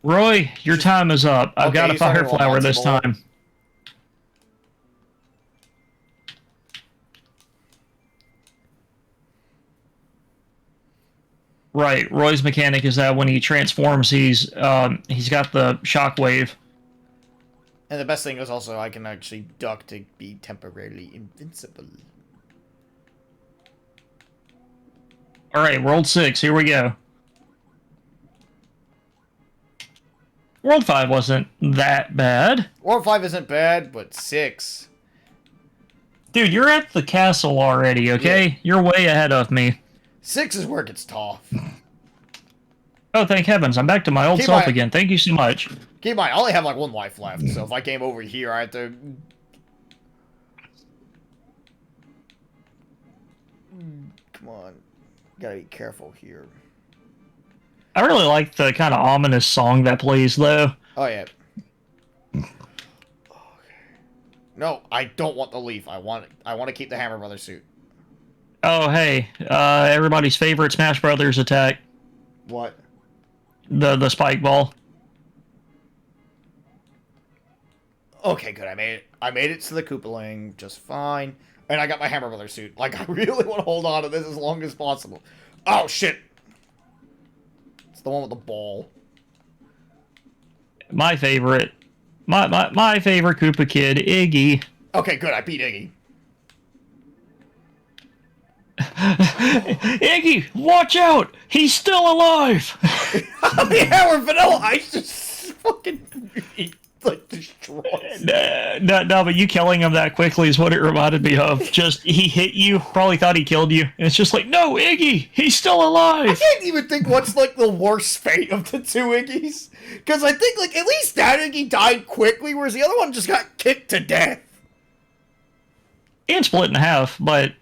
Roy, your time is up. I've got a fire flower this time. Right, Roy's mechanic is that when he transforms, he's got the shockwave. And the best thing is also I can actually duck to be temporarily invincible. Alright, World 6, here we go. World 5 wasn't that bad. World 5 isn't bad, but 6. Dude, you're at the castle already, okay? Yeah. You're way ahead of me. 6 is where it gets tough. Oh, thank heavens. I'm back to my old self again. Thank you so much. Keep in mind, I only have like 1 life left, so if I came over here, I have to Come on. Gotta be careful here. I really like the kind of ominous song that plays, though. Oh, yeah. No, I don't want the leaf. I want to keep the Hammer Brothers suit. Oh, hey, everybody's favorite Smash Brothers attack. What? The spike ball. Okay, good. I made it. I made it to the Koopaling just fine. And I got my Hammer Brothers suit. Like, I really want to hold on to this as long as possible. Oh, shit. It's the one with the ball. My favorite. My favorite Koopa Kid, Iggy. Okay, good. I beat Iggy. Iggy, watch out! He's still alive! The Hammer Vanilla Ice just fucking like destroys. No, but you killing him that quickly is what it reminded me of. Just, he hit you, probably thought he killed you, and it's just like, no, Iggy, he's still I alive! can't even think what's like the worst fate of the two Iggies. Because I think like at least that Iggy died quickly, whereas the other one just got kicked to death. And split in half, but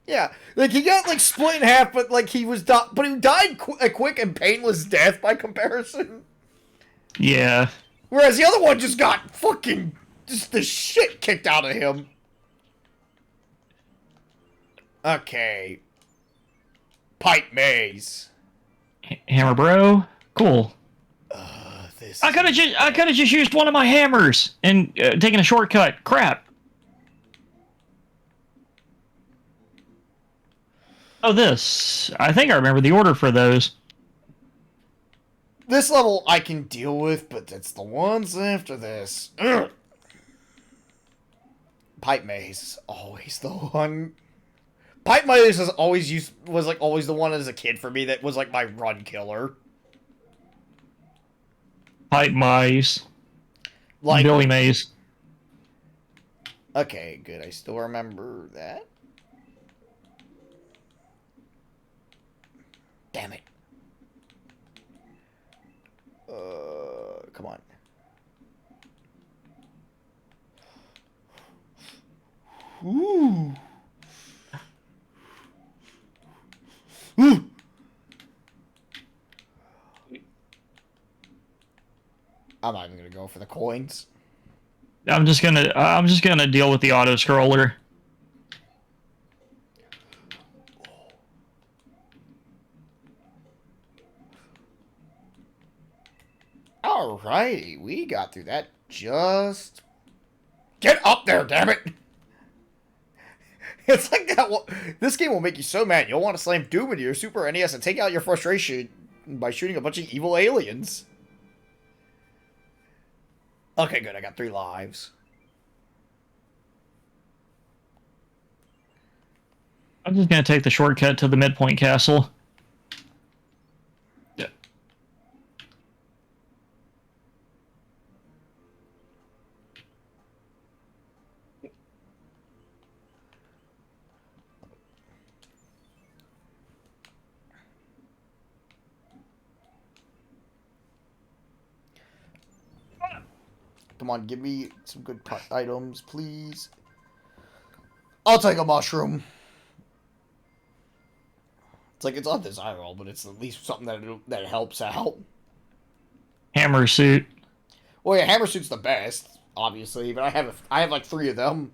Yeah, like he got like split in half, but like he was but he died a quick and painless death by comparison. yeah. Whereas the other one just got fucking just the shit kicked out of him. Okay. Pipe maze. Hammer bro? Cool. This. I could've just used one of my hammers and taken a shortcut. Crap. Oh, this. I think I remember the order for those. This level I can deal with, but it's the ones after this. Ugh. Pipe maze is always the one. Pipe maze was always the one as a kid for me that was like my run killer. Pipe mice. Like Billy Mays. Okay, good. I still remember that. Damn it. Come on. Ooh. Ooh. I'm not even gonna go for the coins. I'm just gonna deal with the auto scroller. Alrighty, we got through that. Just get up there, damn it! It's like that. This game will make you so mad you'll want to slam Doom into your Super NES and take out your frustration by shooting a bunch of evil aliens. Okay, good. I got 3 lives. I'm just gonna take the shortcut to the midpoint castle. Yeah. Come on, give me some good items, please. I'll take a mushroom. It's like it's undesirable, but it's at least something that helps out. Hammer suit. Well, yeah, hammer suit's the best, obviously, but I have like 3 of them.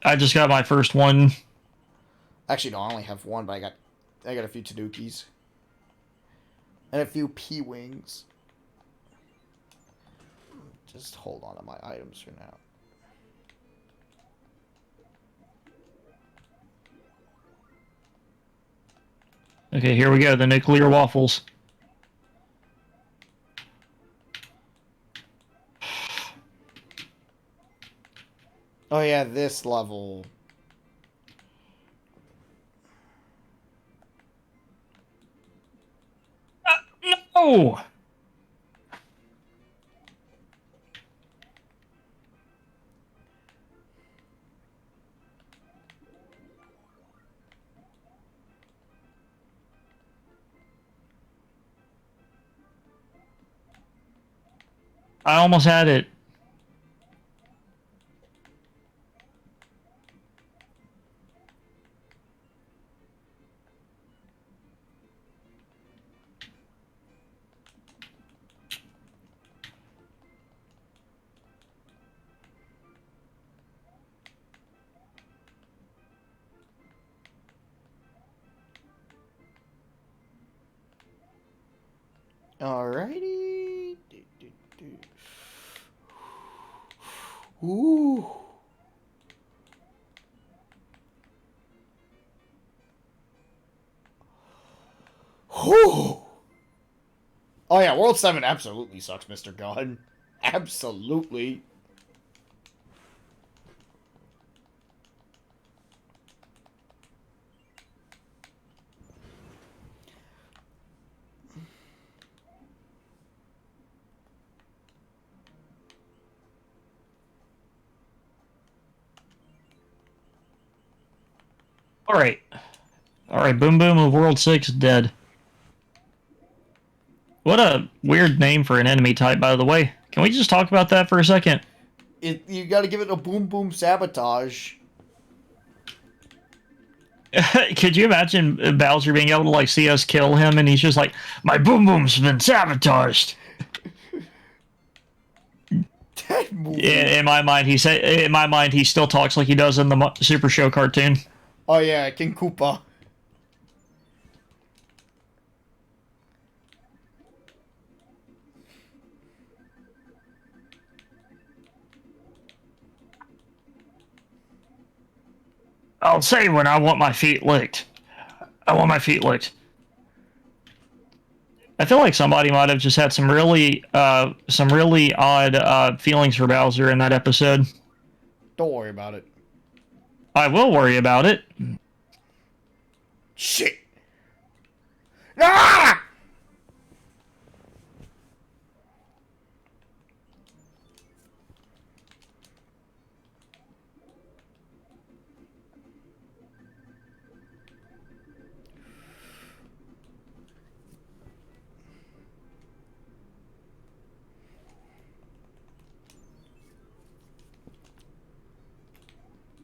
I just got my first one. Actually, no, I only have 1, but I got a few Tadukis and a few P-wings. Just hold on to my items for now. Okay, here we go. The nuclear waffles. Oh yeah, this level. No! I almost had it. Alrighty. Ooh. Whew. Oh yeah, World 7 absolutely sucks, Mr. Gunn. Absolutely. Alright. Alright, Boom Boom of World 6 dead. What a weird name for an enemy type, by the way. Can we just talk about that for a second? You gotta give it a boom boom sabotage. Could you imagine Bowser being able to like see us kill him and he's just like, my Boom Boom's been sabotaged? That movie. In my mind, he still talks like he does in the Super Show cartoon. Oh yeah, King Koopa. I'll say when I want my feet licked. I want my feet licked. I feel like somebody might have just had some really odd feelings for Bowser in that episode. Don't worry about it. I will worry about it. Shit. Ah!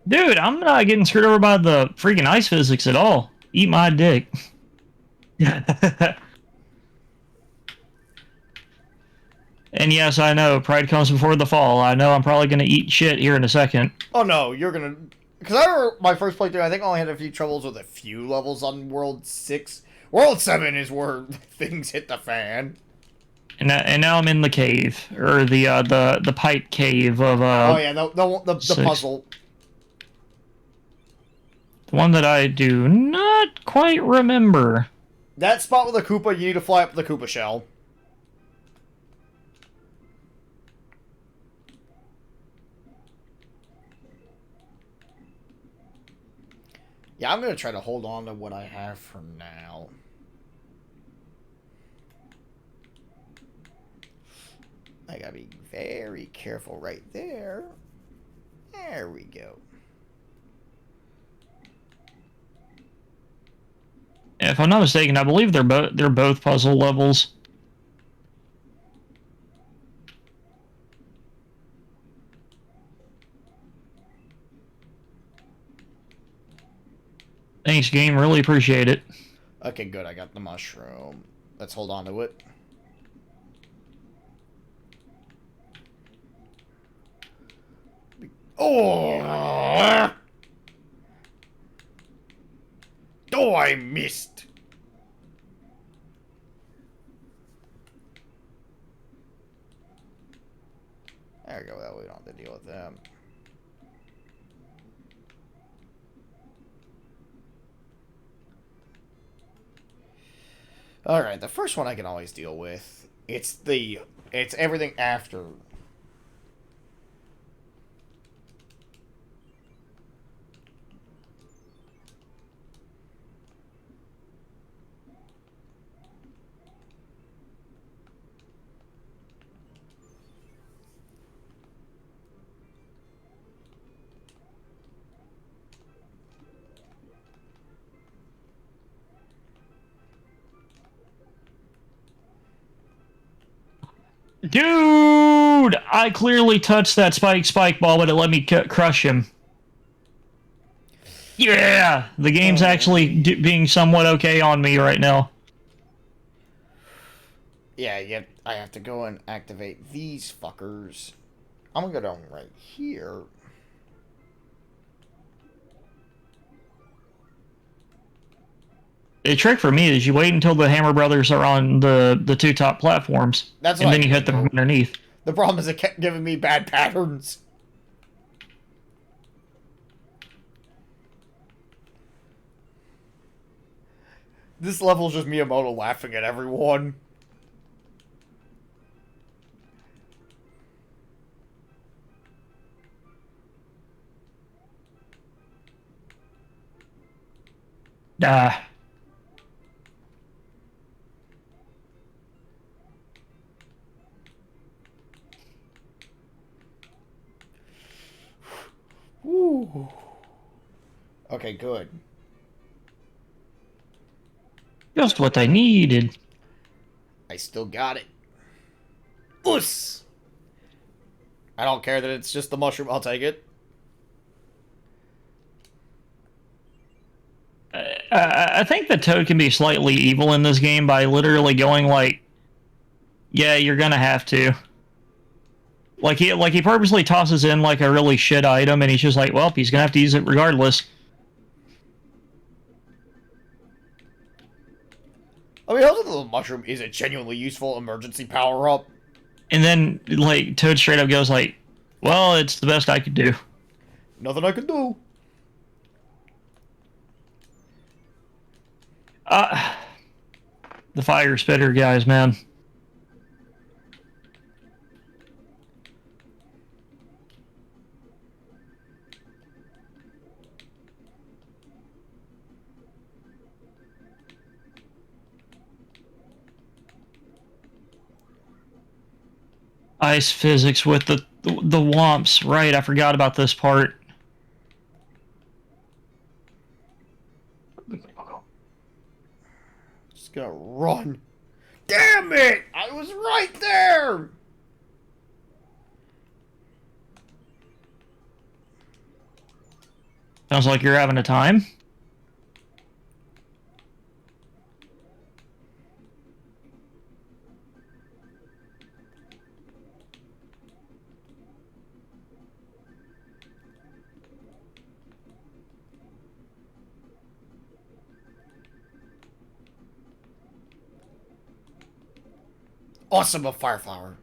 Dude, I'm not getting screwed over by the freaking ice physics at all. Eat my dick. And yes, I know, pride comes before the fall. I know I'm probably going to eat shit here in a second. Oh no, you're gonna... Because I remember my first playthrough, I think I only had a few troubles with a few levels on World 6. World 7 is where things hit the fan. And now I'm in the cave, or the pipe cave of Oh yeah, the puzzle. The one that I do not quite remember. That spot with the Koopa, you need to fly up the Koopa shell. Yeah, I'm gonna try to hold on to what I have for now. I gotta be very careful right there. There we go. If I'm not mistaken, I believe they're both puzzle levels. Thanks, game. Really appreciate it. Okay, good. I got the mushroom. Let's hold on to it. Oh! Oh, I missed. There we go. That way we don't have to deal with them. Alright, the first one I can always deal with. It's everything after. Dude! I clearly touched that spike ball, but it let me crush him. Yeah! The game's actually being somewhat okay on me right now. Yeah, I have to go and activate these fuckers. I'm gonna go down right here. the trick for me is you wait until the Hammer Brothers are on the two top platforms, That's and what then I you hit did, them from though. underneath. The problem is it kept giving me bad patterns. This level's just Miyamoto laughing at everyone. Ah. Woo. Okay, good. Just what I needed. I still got it. Oos! I don't care that it's just the mushroom. I'll take it. I think the Toad can be slightly evil in this game by literally going like, "Yeah, you're gonna have to." Like he purposely tosses in like a really shit item, and he's just like, "Well, he's gonna have to use it regardless." I mean, also the little mushroom is a genuinely useful emergency power-up. And then like Toad straight up goes like, "Well, it's the best I could do." Nothing I can do. The fire spitter guys, man. Ice physics with the womps. Right, I forgot about this part. Just gonna run. Damn it! I was right there! Sounds like you're having a time. Awesome, a fire flower.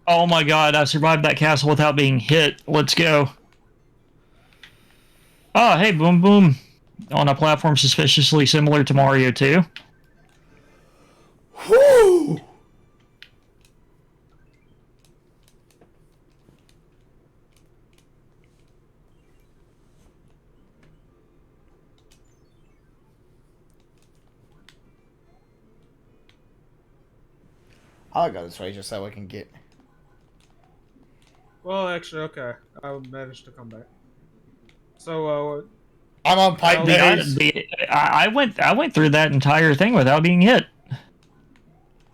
Oh my god, I survived that castle without being hit. Let's go. Oh, hey, Boom Boom. On a platform suspiciously similar to Mario 2. Whoo! I'll go this way just so I can get... Well, actually, okay. I managed to come back. So, I'm on pipe maze. I went through that entire thing without being hit.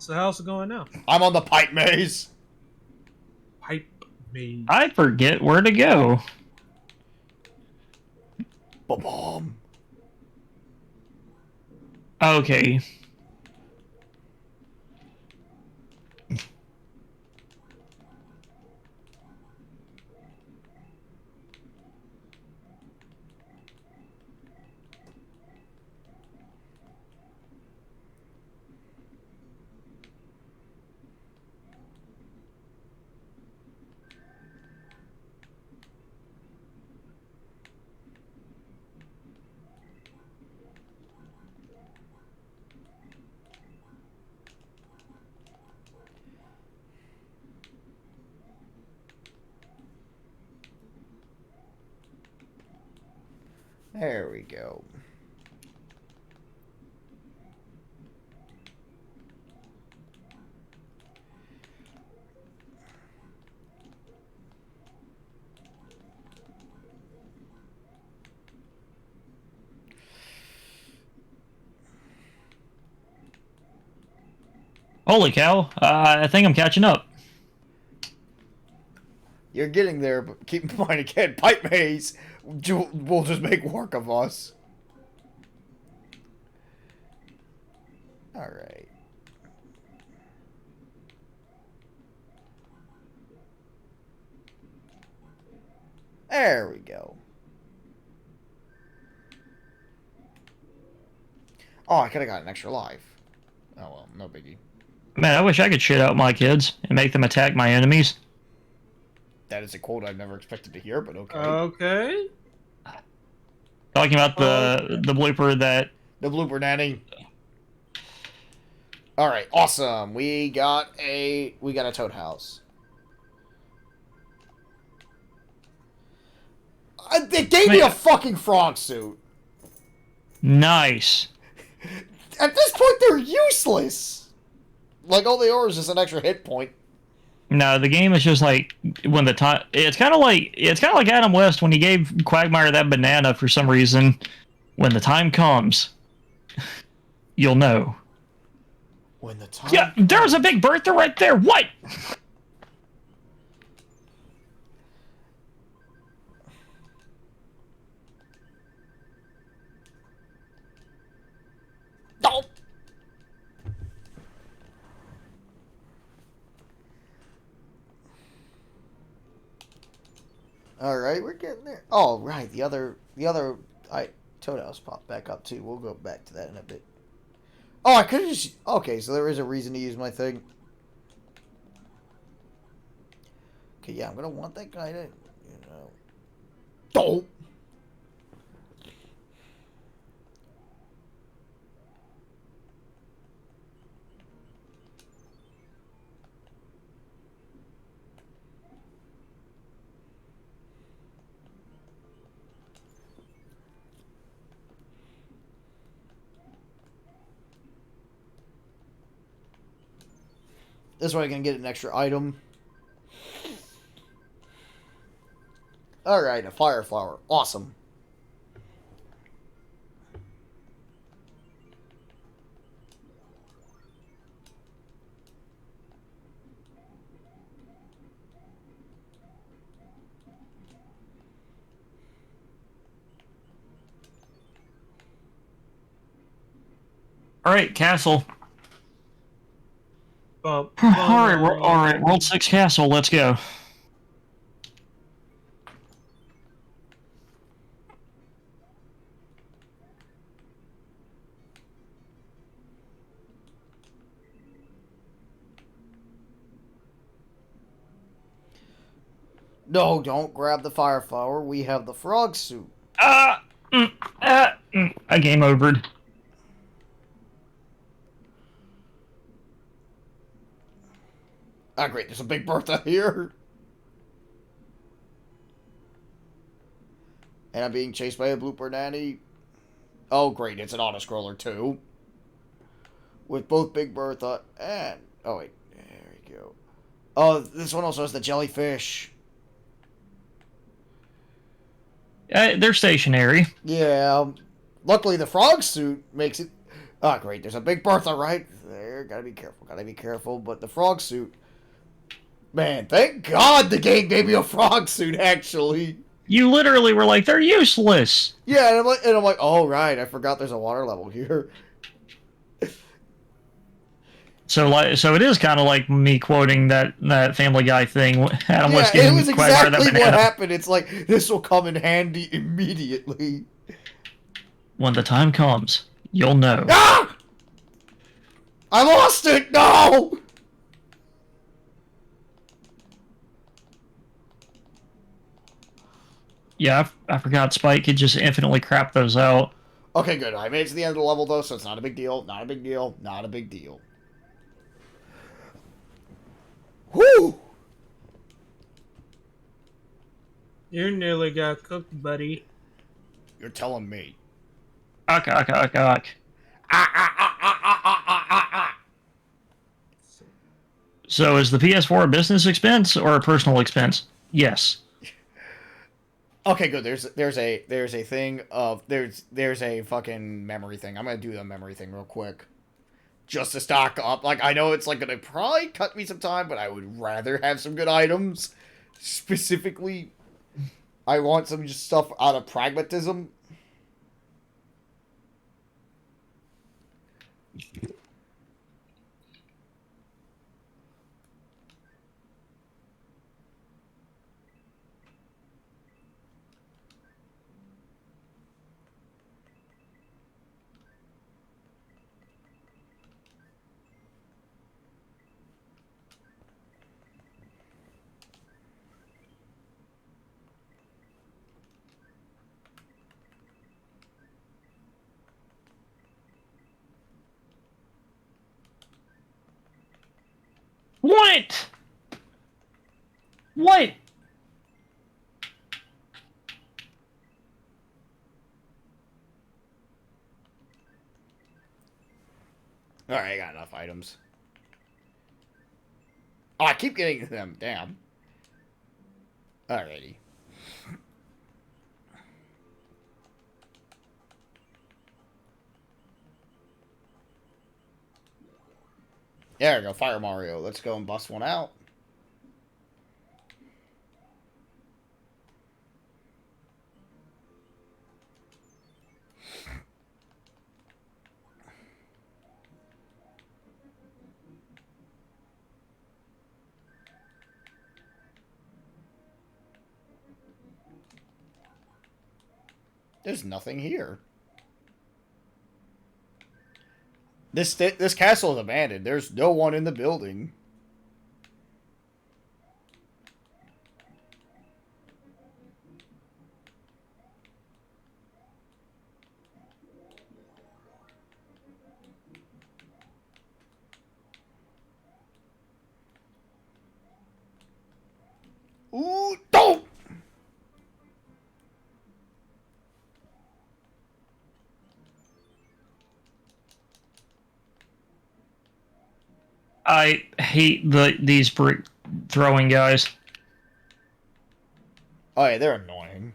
so how's it going now? I'm on the pipe maze. Pipe me. I forget where to go. Ba-bomb. Okay. There we go. Holy cow. I think I'm catching up. You're getting there, but keep in mind again, pipe maze will just make work of us. Alright. There we go. Oh, I could have got an extra life. Oh well, no biggie. Man, I wish I could shit out my kids and make them attack my enemies. That is a quote I've never expected to hear, but okay. Okay. Talking about the blooper that... The blooper nanny. All right, awesome. We got a toad house. They gave me a fucking frog suit. Nice. At this point, they're useless. Like all they are is just an extra hit point. No, the game is just like when the time. It's kind of like Adam West when he gave Quagmire that banana for some reason. When the time comes, you'll know. When the time. Yeah, there's a big Bertha right there. What? Oh. All right, we're getting there. Oh, right, the other Toad House popped back up too. We'll go back to that in a bit. Oh, I could have just. Okay, so there is a reason to use my thing. Okay, yeah, I'm gonna want that guy to, Oh. This way I can get an extra item. Alright, a fire flower. Awesome. All right, castle. Bump, All right, World 6 castle. Let's go. No, don't grab the fire flower. We have the frog suit. I game overed. Ah, great. There's a big Bertha here. And I'm being chased by a blooper nanny. Oh, great. It's an auto-scroller, too. With both Big Bertha and... Oh, wait. There we go. Oh, this one also has the jellyfish. They're stationary. Yeah. Luckily, the frog suit makes it... Ah, great. There's a Big Bertha right there. Gotta be careful. Gotta be careful. But the frog suit... Man, thank God the game gave me a frog suit, actually. You literally were like, they're useless. Yeah, and I'm like, oh, right. I forgot there's a water level here. So it is kind of like me quoting that Family Guy thing. Adam Yeah, West it giving was Quagmire exactly that what banana. happened. It's like, this will come in handy immediately. When the time comes, you'll know. Ah! I lost it! No! Yeah, I forgot Spike could just infinitely crap those out. Okay, good. I made it to the end of the level, though, so it's not a big deal. Not a big deal. Not a big deal. Whoo! You nearly got cooked, buddy. You're telling me. Ok. So is the PS4 a business expense or a personal expense? Yes. Okay, good. There's a thing of there's a fucking memory thing. I'm gonna do the memory thing real quick, just to stock up. Like, I know it's like gonna probably cut me some time, but I would rather have some good items. Specifically, I want some just stuff out of pragmatism. What? What? Alright, I got enough items. Oh, I keep getting them. Damn. Alrighty. There we go. Fire Mario. Let's go and bust one out. There's nothing here. This castle is abandoned. There's no one in the building. Ooh, don't! I hate these brick throwing guys. Oh yeah, they're annoying.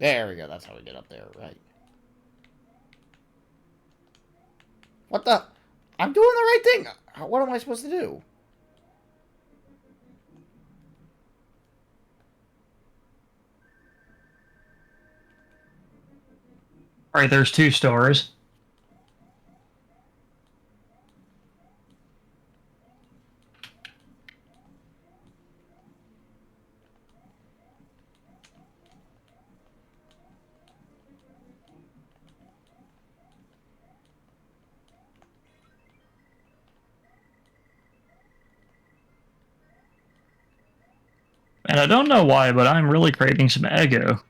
There we go. That's how we get up there, right? What the? I'm doing the right thing. What am I supposed to do? All right, there's 2 stars. And I don't know why, but I'm really craving some Eggo.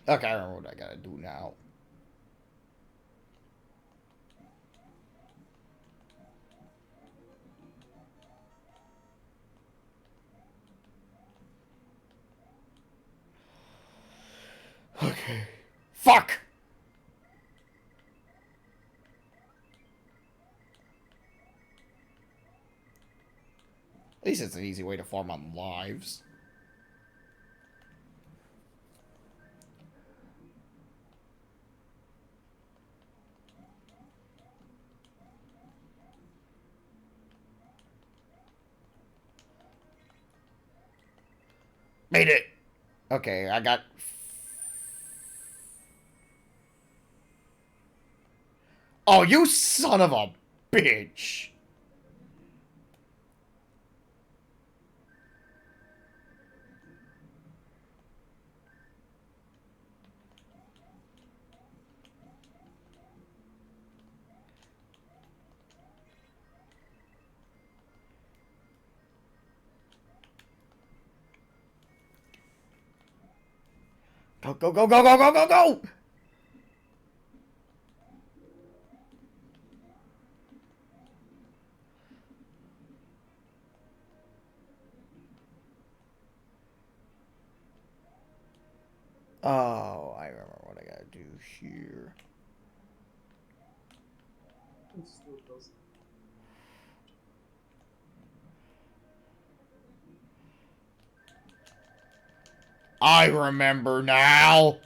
Okay, I remember what I gotta do now. Okay. Fuck! At least it's an easy way to farm on lives. Made it! Okay, I got... Oh, you son of a bitch! Go, go, go, go, go, go, go, go! Oh, I remember what I gotta do here. I remember now!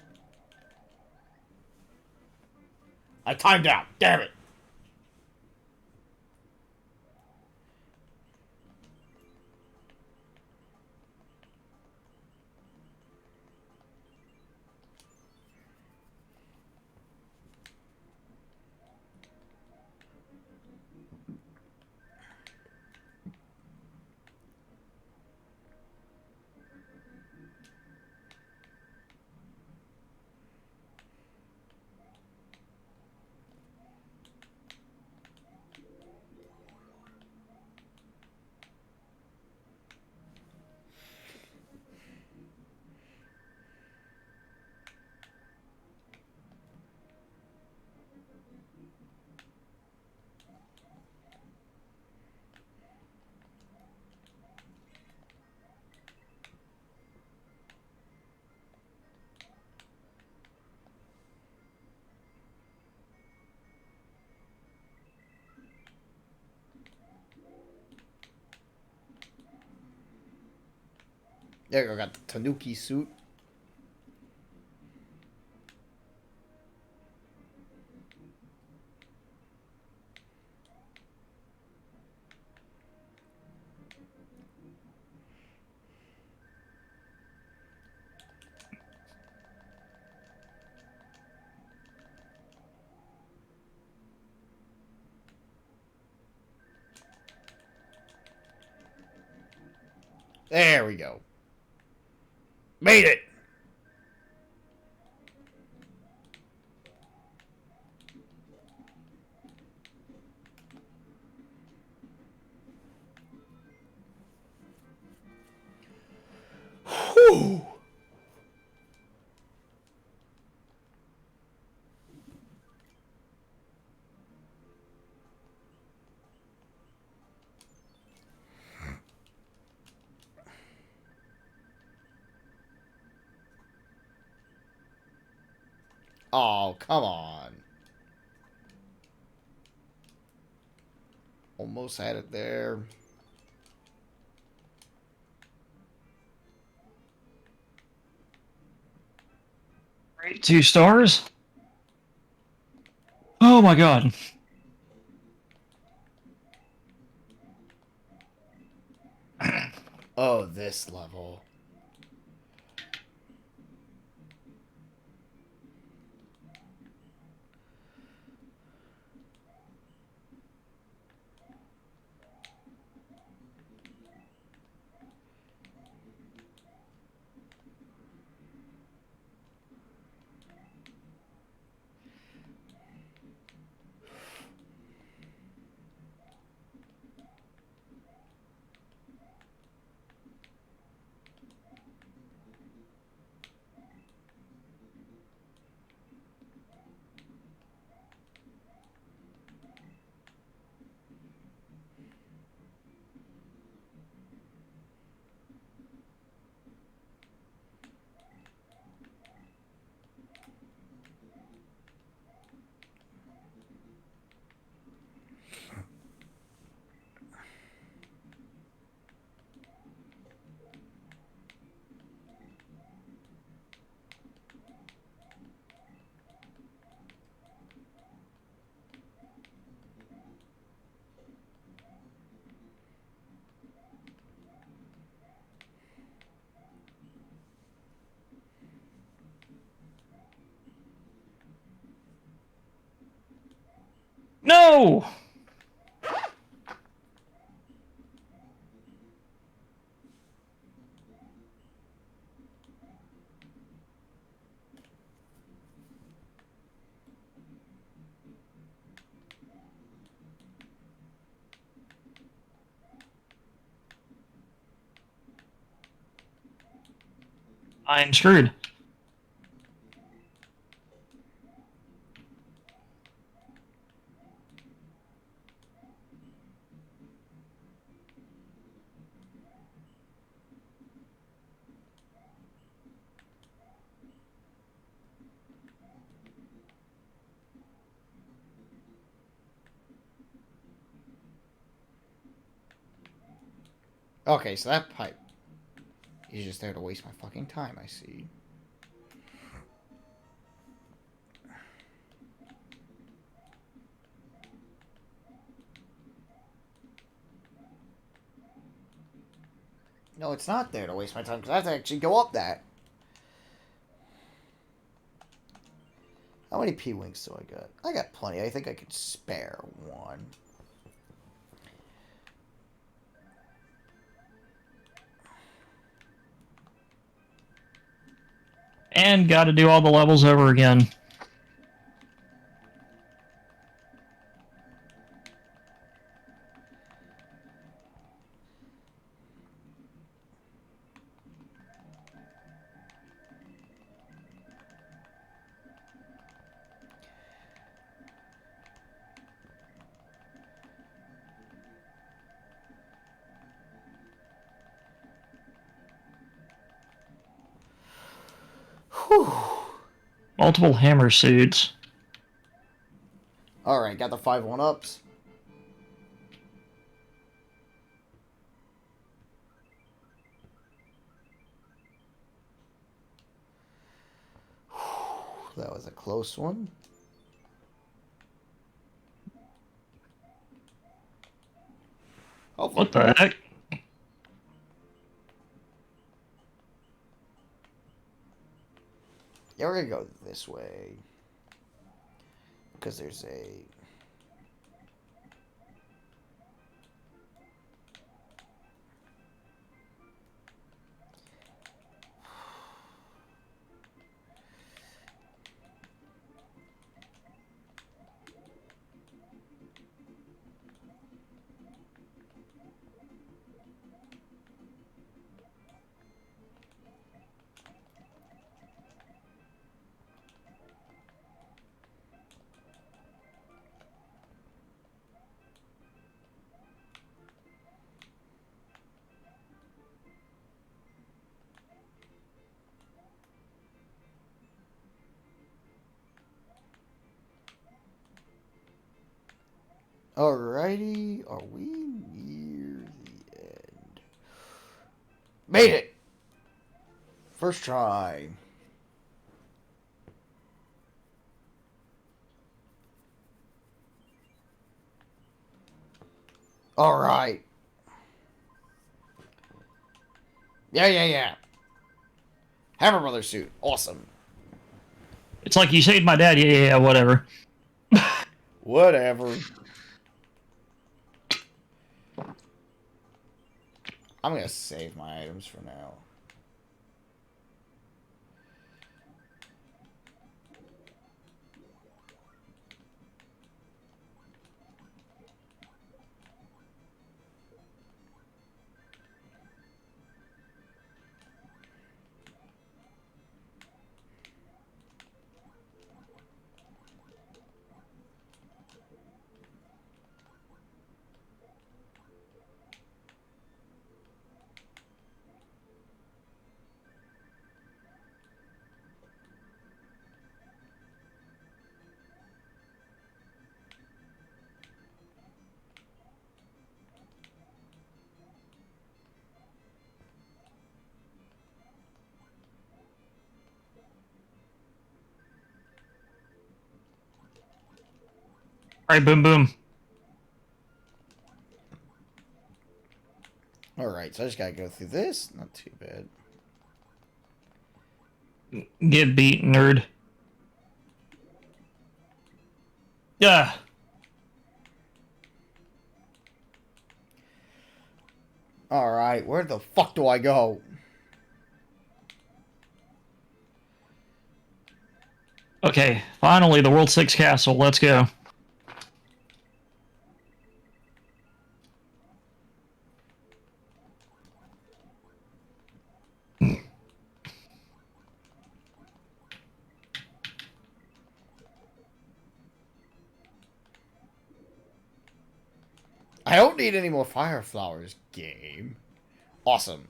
I timed out, damn it! There you go, got the Tanuki suit. There we go. Made it! Whew. Oh, come on. Almost had it there. Great. 2 stars. Oh my god. Oh, this level. No! I'm screwed. Okay, so that pipe is just there to waste my fucking time, I see. No, it's not there to waste my time, because I have to actually go up that. How many P-Wings do I got? I got plenty. I think I could spare one. And got to do all the levels over again. Whew. Multiple hammer suits. Alright, got the 5 1-ups. That was a close one. Hopefully. What the heck? Yeah, we're gonna go this way. Because there's a... Alrighty, are we near the end? Made it! First try. Alright. Yeah. Hammer Brother suit. Awesome. It's like you saved my dad. Yeah, whatever. Whatever. I'm gonna save my items for now. All right, boom, boom. Alright, so I just gotta go through this. Not too bad. Get beat, nerd. Yeah. Alright, where the fuck do I go? Okay, finally, the World 6 castle. Let's go. I don't need any more fire flowers, game. Awesome.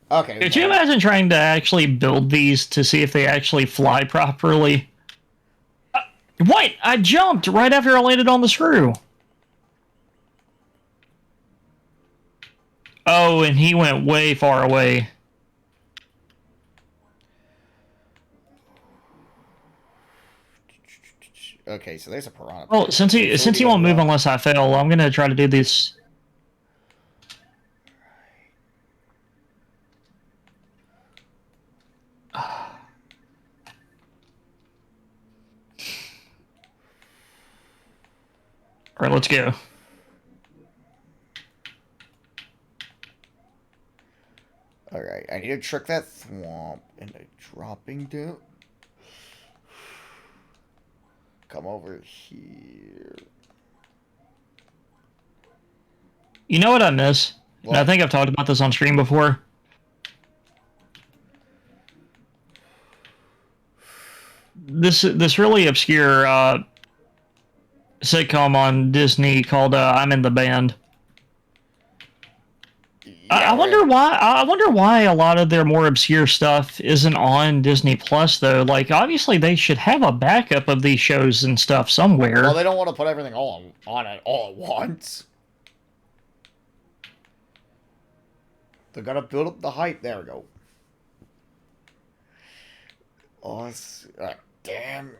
Okay. Could you imagine trying to actually build these to see if they actually fly properly? What? I jumped right after I landed on the screw. Oh, and he went way far away. Okay, so there's a piranha. Well, since he won't move unless I fail, I'm gonna try to do this. All right, let's go. Alright, I need to trick that thwomp into dropping down. Come over here. You know what I miss? And I What? think I've talked about this on stream before. This really obscure sitcom on Disney called "I'm in the Band." I wonder why. I wonder why a lot of their more obscure stuff isn't on Disney Plus though. Like, obviously, they should have a backup of these shows and stuff somewhere. Well, they don't want to put everything on it all at once. They're gonna build up the hype. There we go. Oh, damn.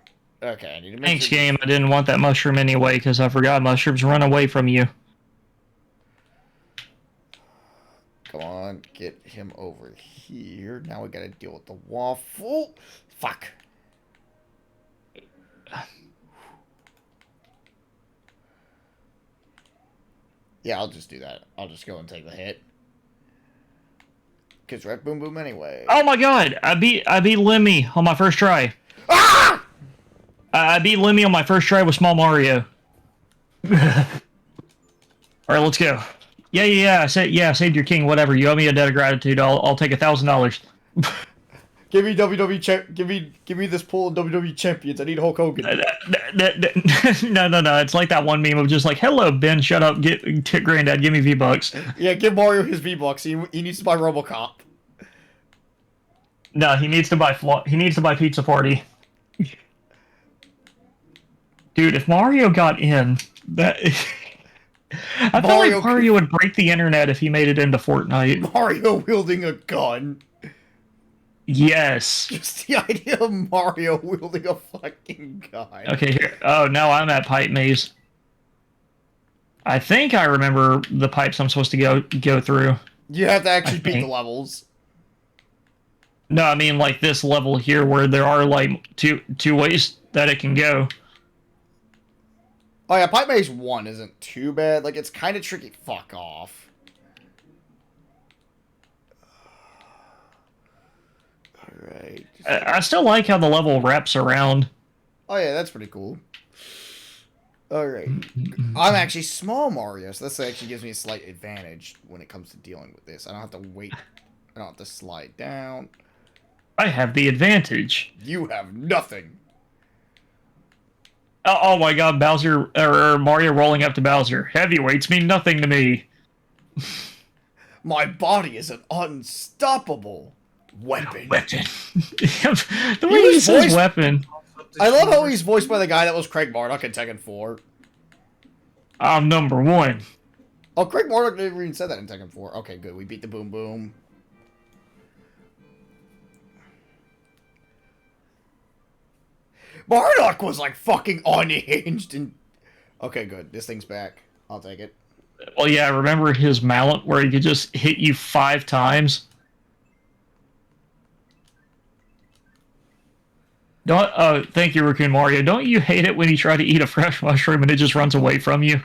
Okay, I need to make Thanks, sure- game. I didn't want that mushroom anyway because I forgot mushrooms run away from you. Come on, get him over here. Now we gotta deal with the waffle. Fuck. Yeah, I'll just do that. I'll just go and take the hit. Because we're at Boom Boom anyway. Oh my god! I beat Lemmy on my first try. Ah! I beat Lemmy on my first try with Small Mario. Alright, let's go. Yeah. I saved your king. Whatever. You owe me a debt of gratitude. I'll take $1,000. Give me WWE champ. Give me this pool of WWE champions. I need Hulk Hogan. No. It's like that one meme of just like, "Hello, Ben. Shut up. Get Granddad. Give me V-Bucks." Yeah, give Mario his V-Bucks. He needs to buy RoboCop. No, he needs to buy Pizza Party. Dude, if Mario got in, that I feel like Mario would break the internet if he made it into Fortnite. Mario wielding a gun. Yes. Just the idea of Mario wielding a fucking gun. Okay, here. Oh, no, I'm at Pipe Maze. I think I remember the pipes I'm supposed to go through. You have to actually I beat think. the levels. No, I mean like this level here where there are like two ways that it can go. Oh yeah, Pipe Maze 1 isn't too bad. Like, it's kind of tricky. Fuck off. Alright. I still like how the level wraps around. Oh yeah, that's pretty cool. Alright. I'm actually small Mario, so this actually gives me a slight advantage when it comes to dealing with this. I don't have to wait. I don't have to slide down. I have the advantage. You have nothing. Oh my god, Bowser or Mario rolling up to Bowser. Heavyweights mean nothing to me. My body is an unstoppable weapon. The way he says voiced- weapon. I love how he's voiced by the guy that was Craig Marduk in Tekken 4. I'm number one. Oh, Craig Marduk never even said that in Tekken 4. Okay, good. We beat the Boom Boom. Marduk was like fucking unhinged and... Okay, good. This thing's back. I'll take it. Well, yeah, I remember his mallet where he could just hit you 5 times. Oh, thank you, Raccoon Mario. Don't you hate it when you try to eat a fresh mushroom and it just runs away from you?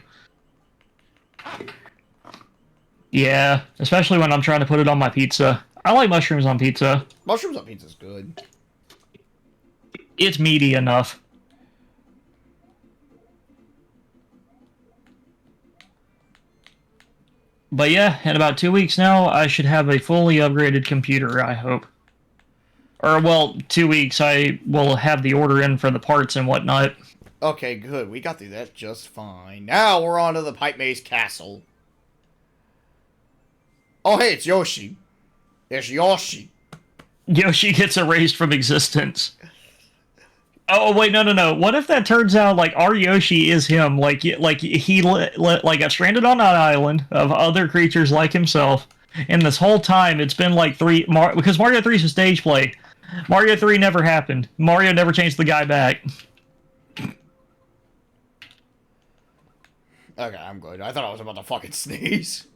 Yeah, especially when I'm trying to put it on my pizza. I like mushrooms on pizza. Mushrooms on pizza's good. It's meaty enough. But yeah, in about 2 weeks now, I should have a fully upgraded computer, I hope. Or, well, 2 weeks, I will have the order in for the parts and whatnot. Okay, good. We got through that just fine. Now we're on to the Pipe Maze Castle. Oh, hey, it's Yoshi. It's Yoshi. Yoshi gets erased from existence. Oh wait, no. What if that turns out like our Yoshi is him? Like he got stranded on an island of other creatures like himself, and this whole time it's been like because Mario 3 is a stage play. Mario 3 never happened. Mario never changed the guy back. Okay, I'm good. I thought I was about to fucking sneeze.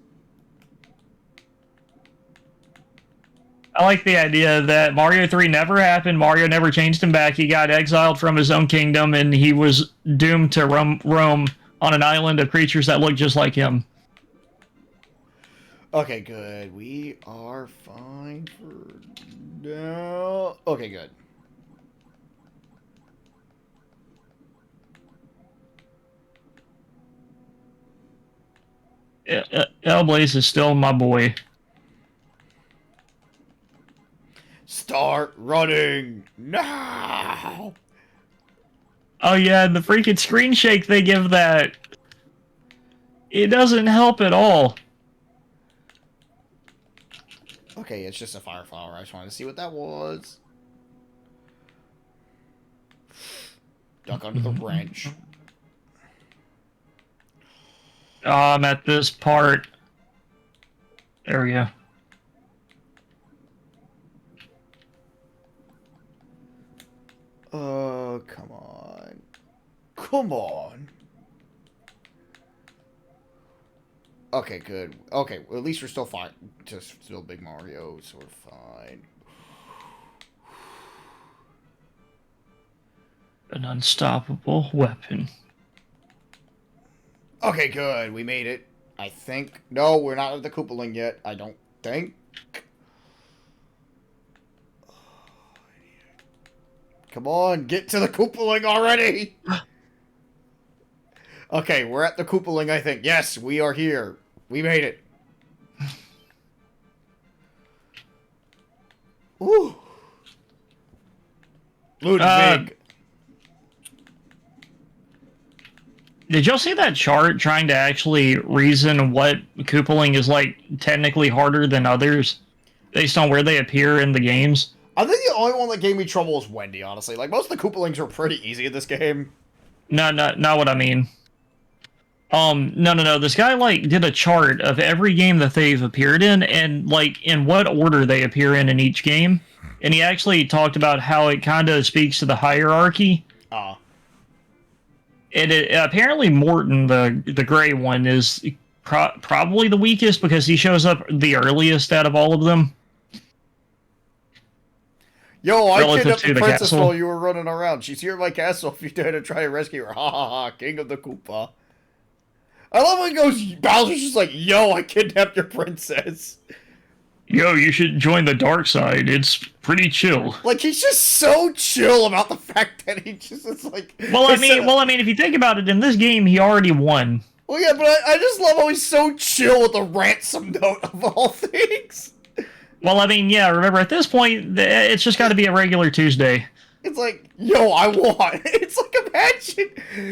I like the idea that Mario 3 never happened, Mario never changed him back, he got exiled from his own kingdom, and he was doomed to roam on an island of creatures that look just like him. Okay, good. We are fine for now. Okay, good. Hellblaze is still my boy. Start running now. Oh yeah, the freaking screen shake they give that. It doesn't help at all. Okay, it's just a fire flower. I just wanted to see what that was. Duck under the wrench. I'm at this part. There we go. Come on. Come on. Okay, good. Okay, well, at least we're still fine. Just still Big Mario, so we're fine. An unstoppable weapon. Okay, good. We made it. I think. No, we're not at the Koopaling yet. I don't think. Come on, get to the Koopaling already! Okay, we're at the Koopaling, I think. Yes, we are here. We made it. Woo! Ludwig. Did y'all see that chart trying to actually reason what Koopaling is like technically harder than others based on where they appear in the games? I think the only one that gave me trouble is Wendy, honestly. Like, most of the Koopalings were pretty easy in this game. No, not what I mean. No. This guy, like, did a chart of every game that they've appeared in and, like, in what order they appear in each game. And he actually talked about how it kind of speaks to the hierarchy. And apparently Morton, the gray one, is probably the weakest because he shows up the earliest out of all of them. Yo, I Relative kidnapped to the the princess castle. while you were running around. She's here in my castle if you dare to try to rescue her. Ha ha ha, king of the Koopa. I love when he goes, Bowser's just like, yo, I kidnapped your princess. Yo, you should join the dark side. It's pretty chill. Like, he's just so chill about the fact that he just is like... Well, I mean, if you think about it, in this game, he already won. Well, yeah, but I just love how he's so chill with the ransom note of all things. Well, I mean, yeah, remember, at this point, it's just got to be a regular Tuesday. It's like, yo, I won. It's like,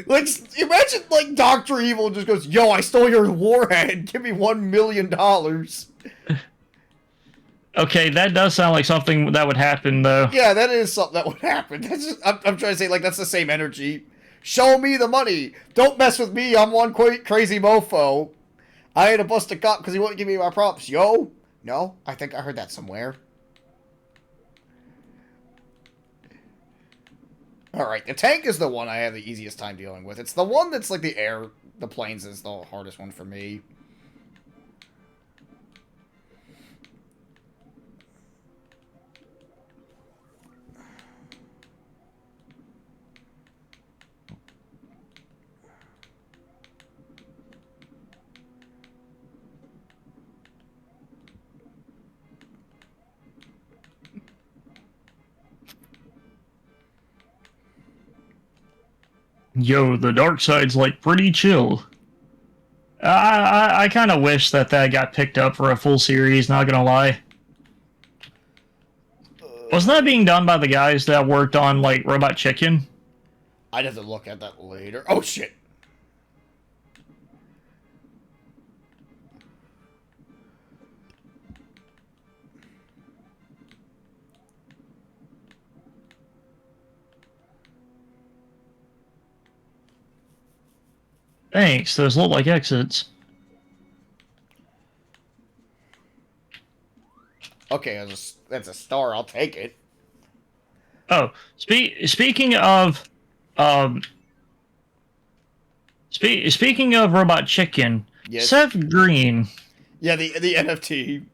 imagine, like, Dr. Evil just goes, yo, I stole your warhead. Give me $1 million. Okay, that does sound like something that would happen, though. Yeah, that is something that would happen. That's just, I'm trying to say, like, that's the same energy. Show me the money. Don't mess with me. I'm one crazy mofo. I had to bust a cop because he wouldn't give me my props. Yo. No? I think I heard that somewhere. Alright, the tank is the one I have the easiest time dealing with. It's the one that's like the planes is the hardest one for me. Yo, the dark side's, like, pretty chill. I kind of wish that got picked up for a full series, not gonna lie. Wasn't that being done by the guys that worked on, like, Robot Chicken? I'd have to look at that later. Oh, shit. Thanks, those look like exits. Okay, that's a star. I'll take it. Oh, speaking of, speaking of Robot Chicken, Yes. Seth Green. Yeah, the NFT.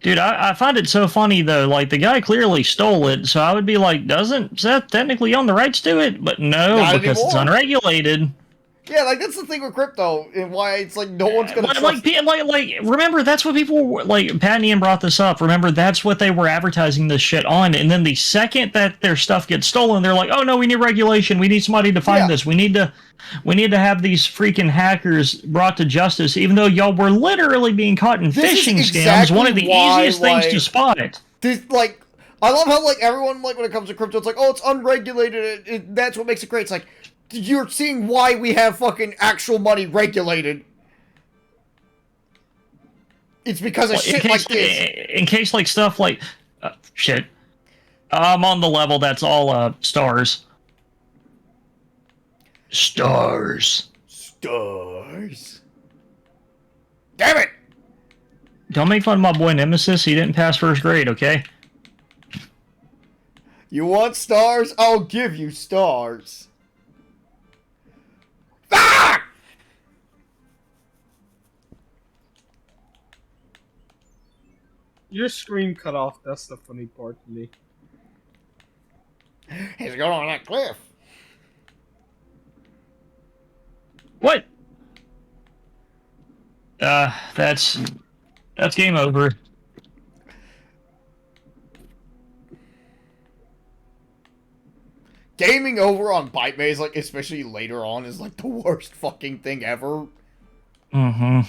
Dude, I find it so funny, though. Like, the guy clearly stole it, so I would be like, doesn't Seth technically own the rights to it? But no, Not because it's anymore. unregulated. Yeah, like, that's the thing with crypto, and why it's like no one's gonna trust... Like, remember, that's what people were, like, Pat and Ian brought this up. Remember, that's what they were advertising this shit on. And then the second that their stuff gets stolen, they're like, oh no, we need regulation. We need somebody to find this. We need to have these freaking hackers brought to justice, even though y'all were literally being caught in This is phishing scams. exactly One of the why, easiest things to like, spot. This, like, I love how, like, everyone, like, when it comes to crypto, it's like, oh, it's unregulated, that's what makes it great. It's like, you're seeing why we have fucking actual money regulated. It's because of shit like this. In case, like, stuff like... shit. I'm on the level that's all, stars. Stars. Stars. Damn it! Don't make fun of my boy Nemesis. He didn't pass first grade, okay? You want stars? I'll give you stars. Ah! Your screen cut off. That's the funny part to me. He's going on that cliff. What? That's game over. Gaming over on Byte Maze, like, especially later on, is like the worst fucking thing ever. Mm-hmm.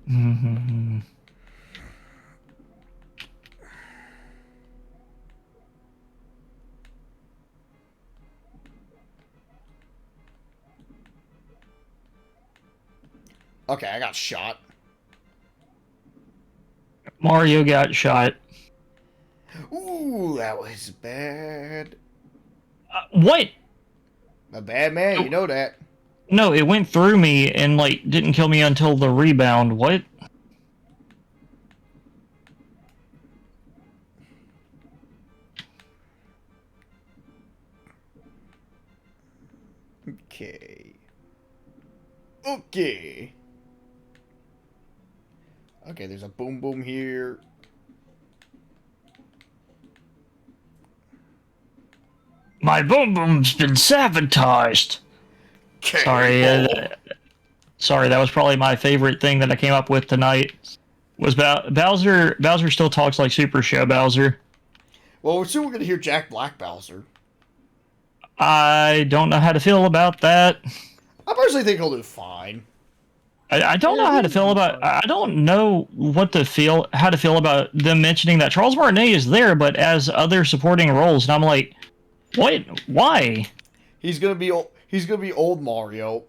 Mm-hmm. Okay, I got shot. Mario got shot. Ooh, that was bad. What? A bad man, you know that. No, it went through me and, like, didn't kill me until the rebound. What? Okay. Okay. Okay, there's a boom boom here. My boom boom's been sabotaged. Sorry, sorry. That was probably my favorite thing that I came up with tonight. Was Bowser? Bowser still talks like Super Show Bowser. Well, soon we're gonna hear Jack Black Bowser. I don't know how to feel about that. I personally think he'll do fine. I don't know how to feel about. I don't know how to feel about them mentioning that Charles Martinet is there, but as other supporting roles, and I'm like, what? Why? He's gonna be old Mario.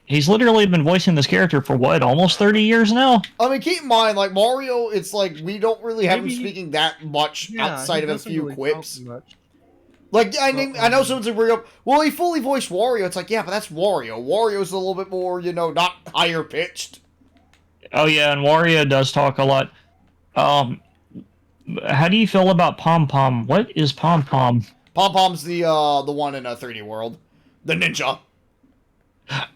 He's literally been voicing this character for what, almost 30 years now? I mean, keep in mind, like Mario, it's like we don't really have him Maybe speaking that much Yeah, outside he of a doesn't few really quips. talk much. Like, I know someone's gonna bring up, well, he fully voiced Wario. It's like, yeah, but that's Wario. Wario's a little bit more, not higher pitched. Oh yeah, and Wario does talk a lot. How do you feel about Pom Pom? What is Pom Pom? Pom Pom's the one in a 3D World, the ninja.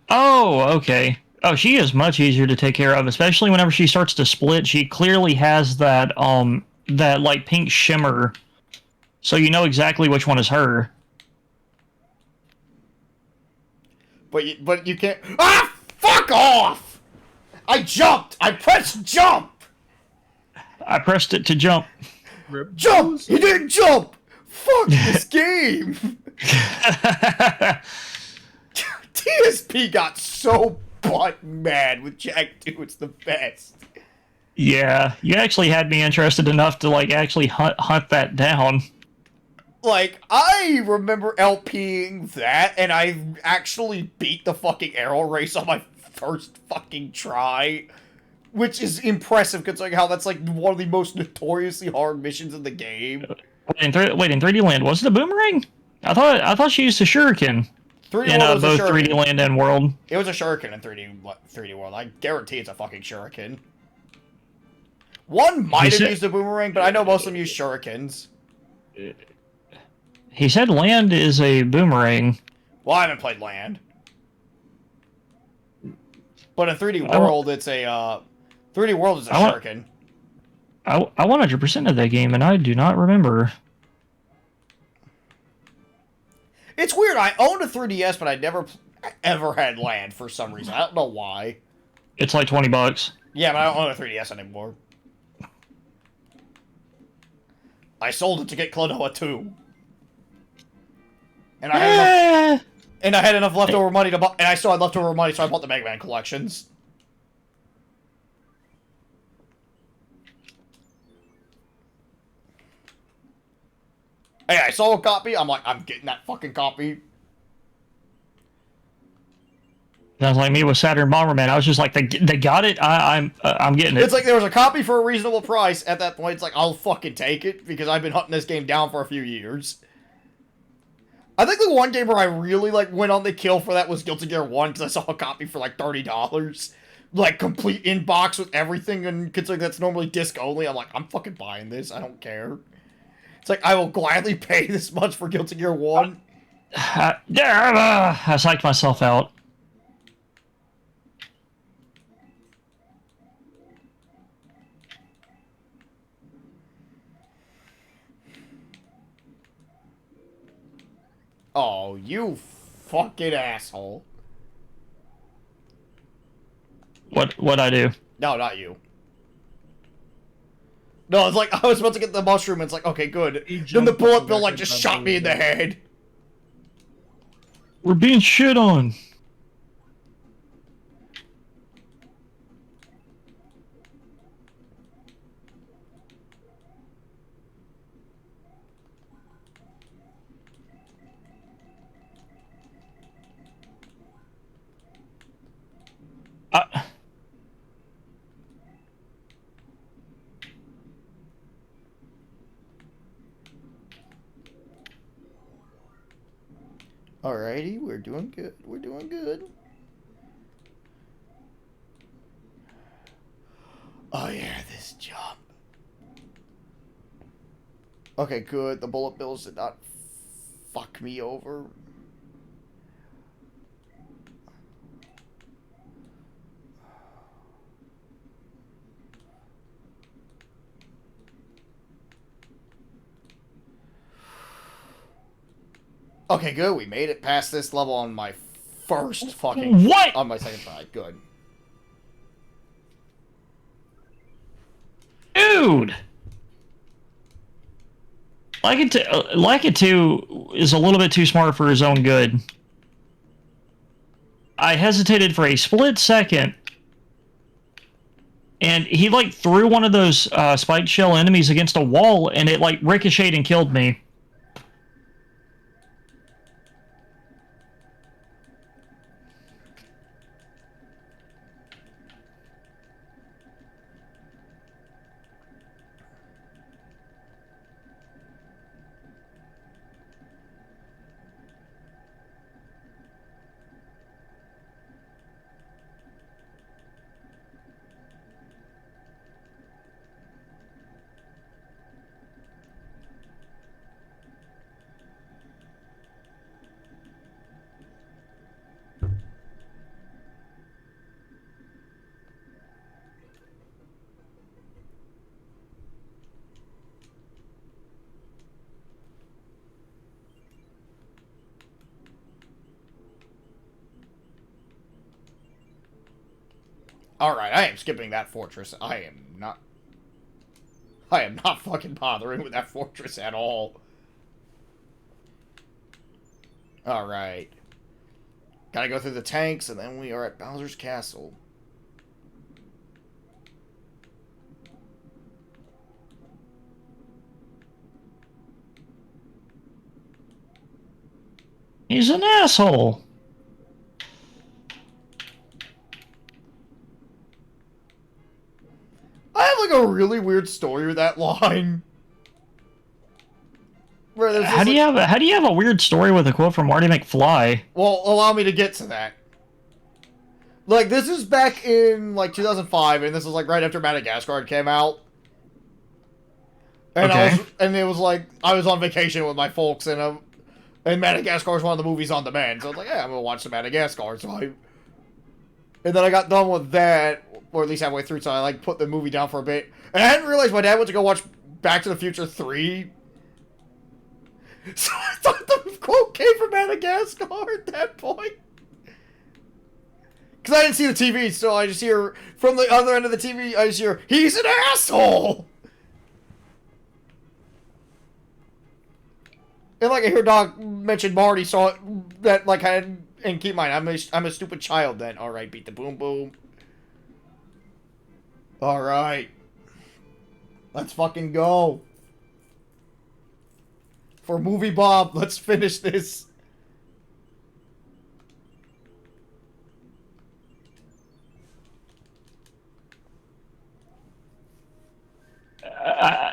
Oh, okay. Oh, she is much easier to take care of, especially whenever she starts to split. She clearly has that like pink shimmer, so you know exactly which one is her. But you can't. Ah, fuck off! I jumped. I pressed jump. I pressed it to jump. Rip Jump! Bowser. You didn't jump. Fuck this game. TSP got so butt mad with Jack 2. It's the best. Yeah, you actually had me interested enough to like actually hunt that down. Like, I remember LPing that, and I actually beat the fucking arrow race on my first fucking try. Which is impressive, considering how that's like one of the most notoriously hard missions in the game. Wait, in 3D Land, was it a boomerang? I thought she used a shuriken 3D in World was both a 3D shuriken. Land and World. It was a shuriken in 3D World. I guarantee it's a fucking shuriken. One might have used a boomerang, but I know most of them use shurikens. He said Land is a boomerang. Well, I haven't played Land. But in 3D World, it's a 3D World is a shuriken. I 100% of that game, and I do not remember. It's weird. I owned a 3DS, but I never ever had Land for some reason. I don't know why. It's like $20. Yeah, but I don't own a 3DS anymore. I sold it to get Klonoa 2. And I had enough leftover money to buy, and I still had leftover money, so I bought the Mega Man collections. Hey, I saw a copy. I'm like, I'm getting that fucking copy. Sounds like me with Saturn Bomberman. I was just like, they got it. I'm getting it. It's like there was a copy for a reasonable price. At that point, it's like I'll fucking take it because I've been hunting this game down for a few years. I think the one game where I really like went on the kill for that was Guilty Gear 1 because I saw a copy for like $30. Like complete inbox with everything, and considering that's normally disc only, I'm like, I'm fucking buying this. I don't care. It's like I will gladly pay this much for Guilty Gear 1. I psyched myself out. Oh, you fucking asshole. What'd I do? No, not you. No, it's like I was about to get the mushroom, and it's like, okay, good. He Then the jumped bullet off bill the like back just of shot me in the that head. We're being shit on. Alrighty, we're doing good. We're doing good. Oh yeah, this jump. Okay, good. The bullet bills did not fuck me over. Okay, good. We made it past this level on my first fucking... What? On my second try. Good. Dude! Like it 2 is a little bit too smart for his own good. I hesitated for a split second, and he like threw one of those spiked shell enemies against a wall, and it like ricocheted and killed me. Alright, I am skipping that fortress. I am not fucking bothering with that fortress at all. Alright. Gotta go through the tanks, and then we are at Bowser's Castle. He's an asshole. I have like a really weird story with that line. Where there's How do you have a weird story with a quote from Marty McFly? Well, allow me to get to that. Like, this is back in, like, 2005, and this was, like, right after Madagascar came out. And Okay. it was, like, I was on vacation with my folks, and Madagascar was one of the movies on demand, so I was like, yeah, I'm gonna watch the Madagascar, and then I got done with that, or at least halfway through, so I, like, put the movie down for a bit, and I hadn't realized my dad went to go watch Back to the Future 3, so I thought the quote came from Madagascar at that point. Because I didn't see the TV, so I just hear, from the other end of the TV, I just hear, he's an asshole! And like I hear Doc mention Marty, so that, like, and keep in mind, I'm a stupid child then. Alright, beat the boom boom. Alright. Let's fucking go. For Movie Bob, let's finish this.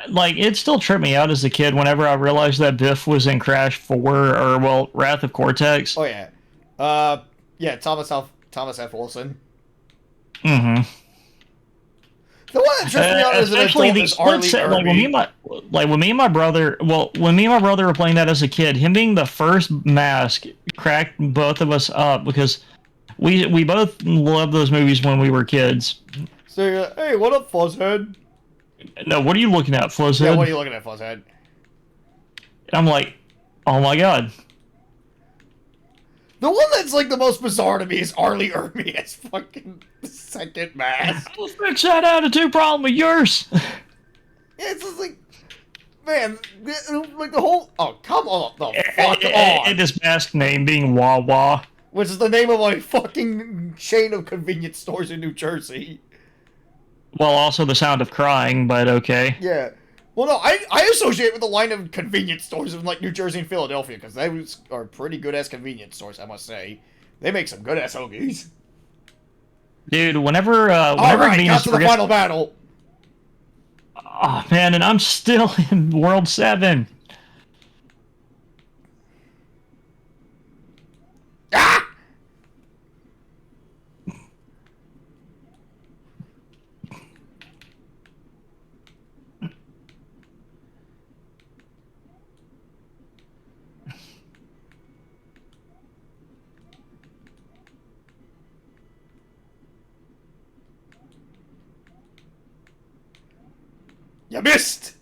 like it still tripped me out as a kid whenever I realized that Biff was in Crash 4 or well, Wrath of Cortex. Oh yeah, yeah, Thomas F. Wilson. Mm-hmm. The one that tripped me out as an Especially adult the is split Arlie set, like when me and my brother, were playing that as a kid, him being the first mask cracked both of us up because we both loved those movies when we were kids. So you're like, hey, what up, Fuzzhead? No, what are you looking at, Fuzzhead? Yeah, what are you looking at, Fuzzhead? And I'm like, oh my god. The one that's like the most bizarre to me is Arlie Ermy as fucking second mask. I'll fix that attitude problem of yours. Yeah, it's just like, man, like the whole. Oh, come on, the fuck on. And his mask name being Wawa. Which is the name of a fucking chain of convenience stores in New Jersey. Well, also the sound of crying, but okay. Yeah. Well, no, I associate with the line of convenience stores in like New Jersey and Philadelphia because they are pretty good ass convenience stores, I must say. They make some good ass hoagies. Dude, whenever All right, Venus got to the forgets- final battle. Oh man, and I'm still in World 7. Ah! You missed!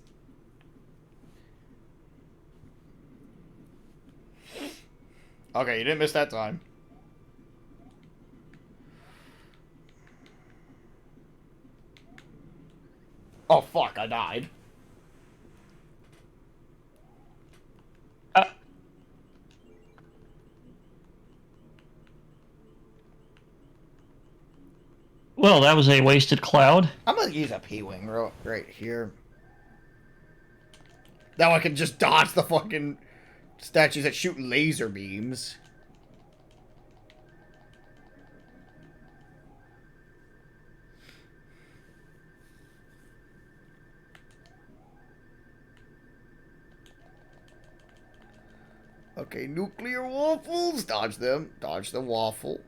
Okay, you didn't miss that time. Oh, fuck, I died. Well, that was a wasted cloud. I'm gonna use a P-Wing right here. Now I can just dodge the fucking statues that shoot laser beams. Okay, nuclear waffles. Dodge them. Dodge the waffle.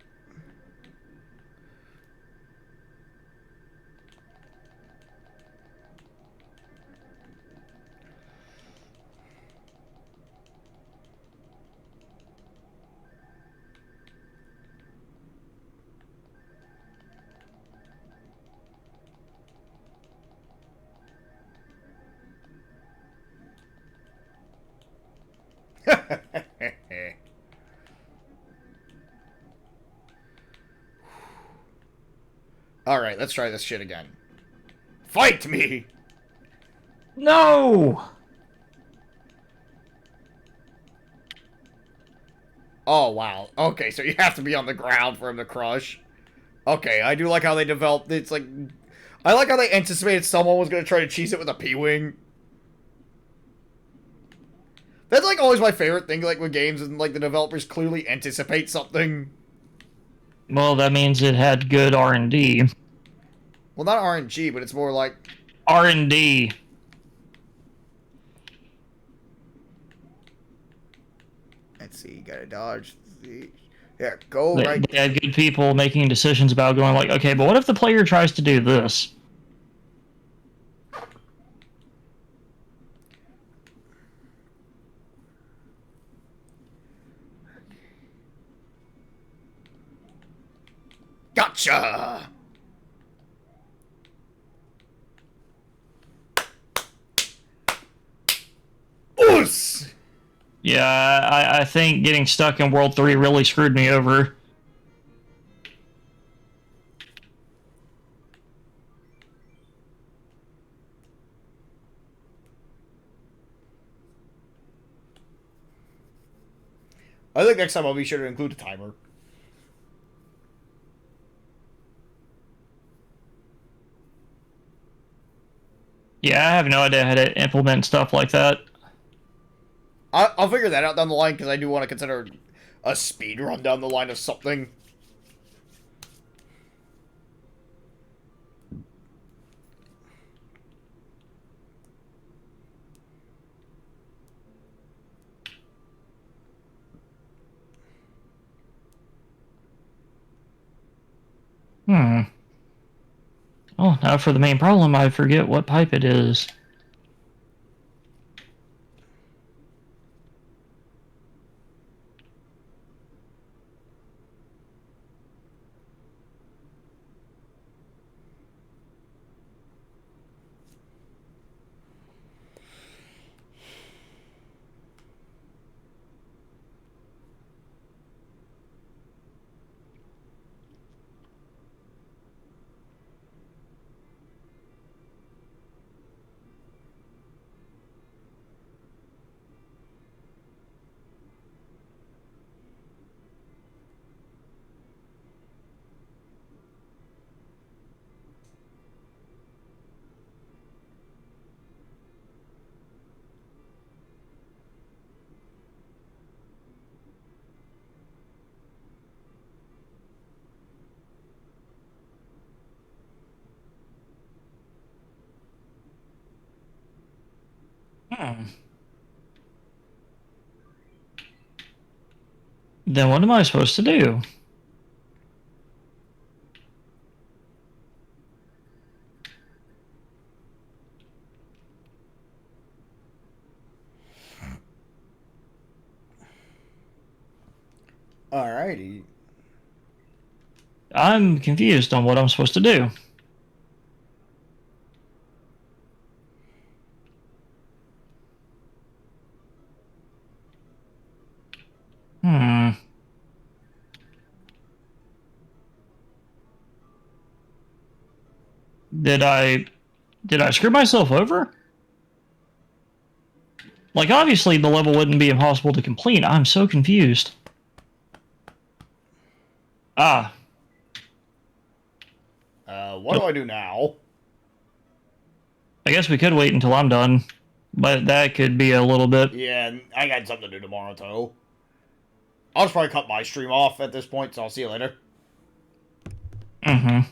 Alright, let's try this shit again. Fight me! No! Oh, wow. Okay, so you have to be on the ground for him to crush. Okay, I do like how they developed. It's like... I like how they anticipated someone was going to try to cheese it with a P-Wing. That's like always my favorite thing, like with games, and like the developers clearly anticipate something. Well, that means it had good R&D. Well, not RNG, but it's more like... R&D. Let's see, you gotta dodge the... Yeah, go They, right... they had good people making decisions about going like, okay, but what if the player tries to do this? Gotcha! Oos! Yeah, I think getting stuck in World 3 really screwed me over. I think next time I'll be sure to include a timer. Yeah, I have no idea how to implement stuff like that. I'll figure that out down the line, because I do want to consider a speed run down the line of something. Hmm. Oh, now for the main problem, I forget what pipe it is. Hmm. Then what am I supposed to do? Alrighty. I'm confused on what I'm supposed to do. Hmm. Did I screw myself over? Like, obviously the level wouldn't be impossible to complete. I'm so confused. Ah. What do I do now? I guess we could wait until I'm done. But that could be a little bit... Yeah, I got something to do tomorrow, too. I'll just probably cut my stream off at this point, so I'll see you later. Mm-hmm.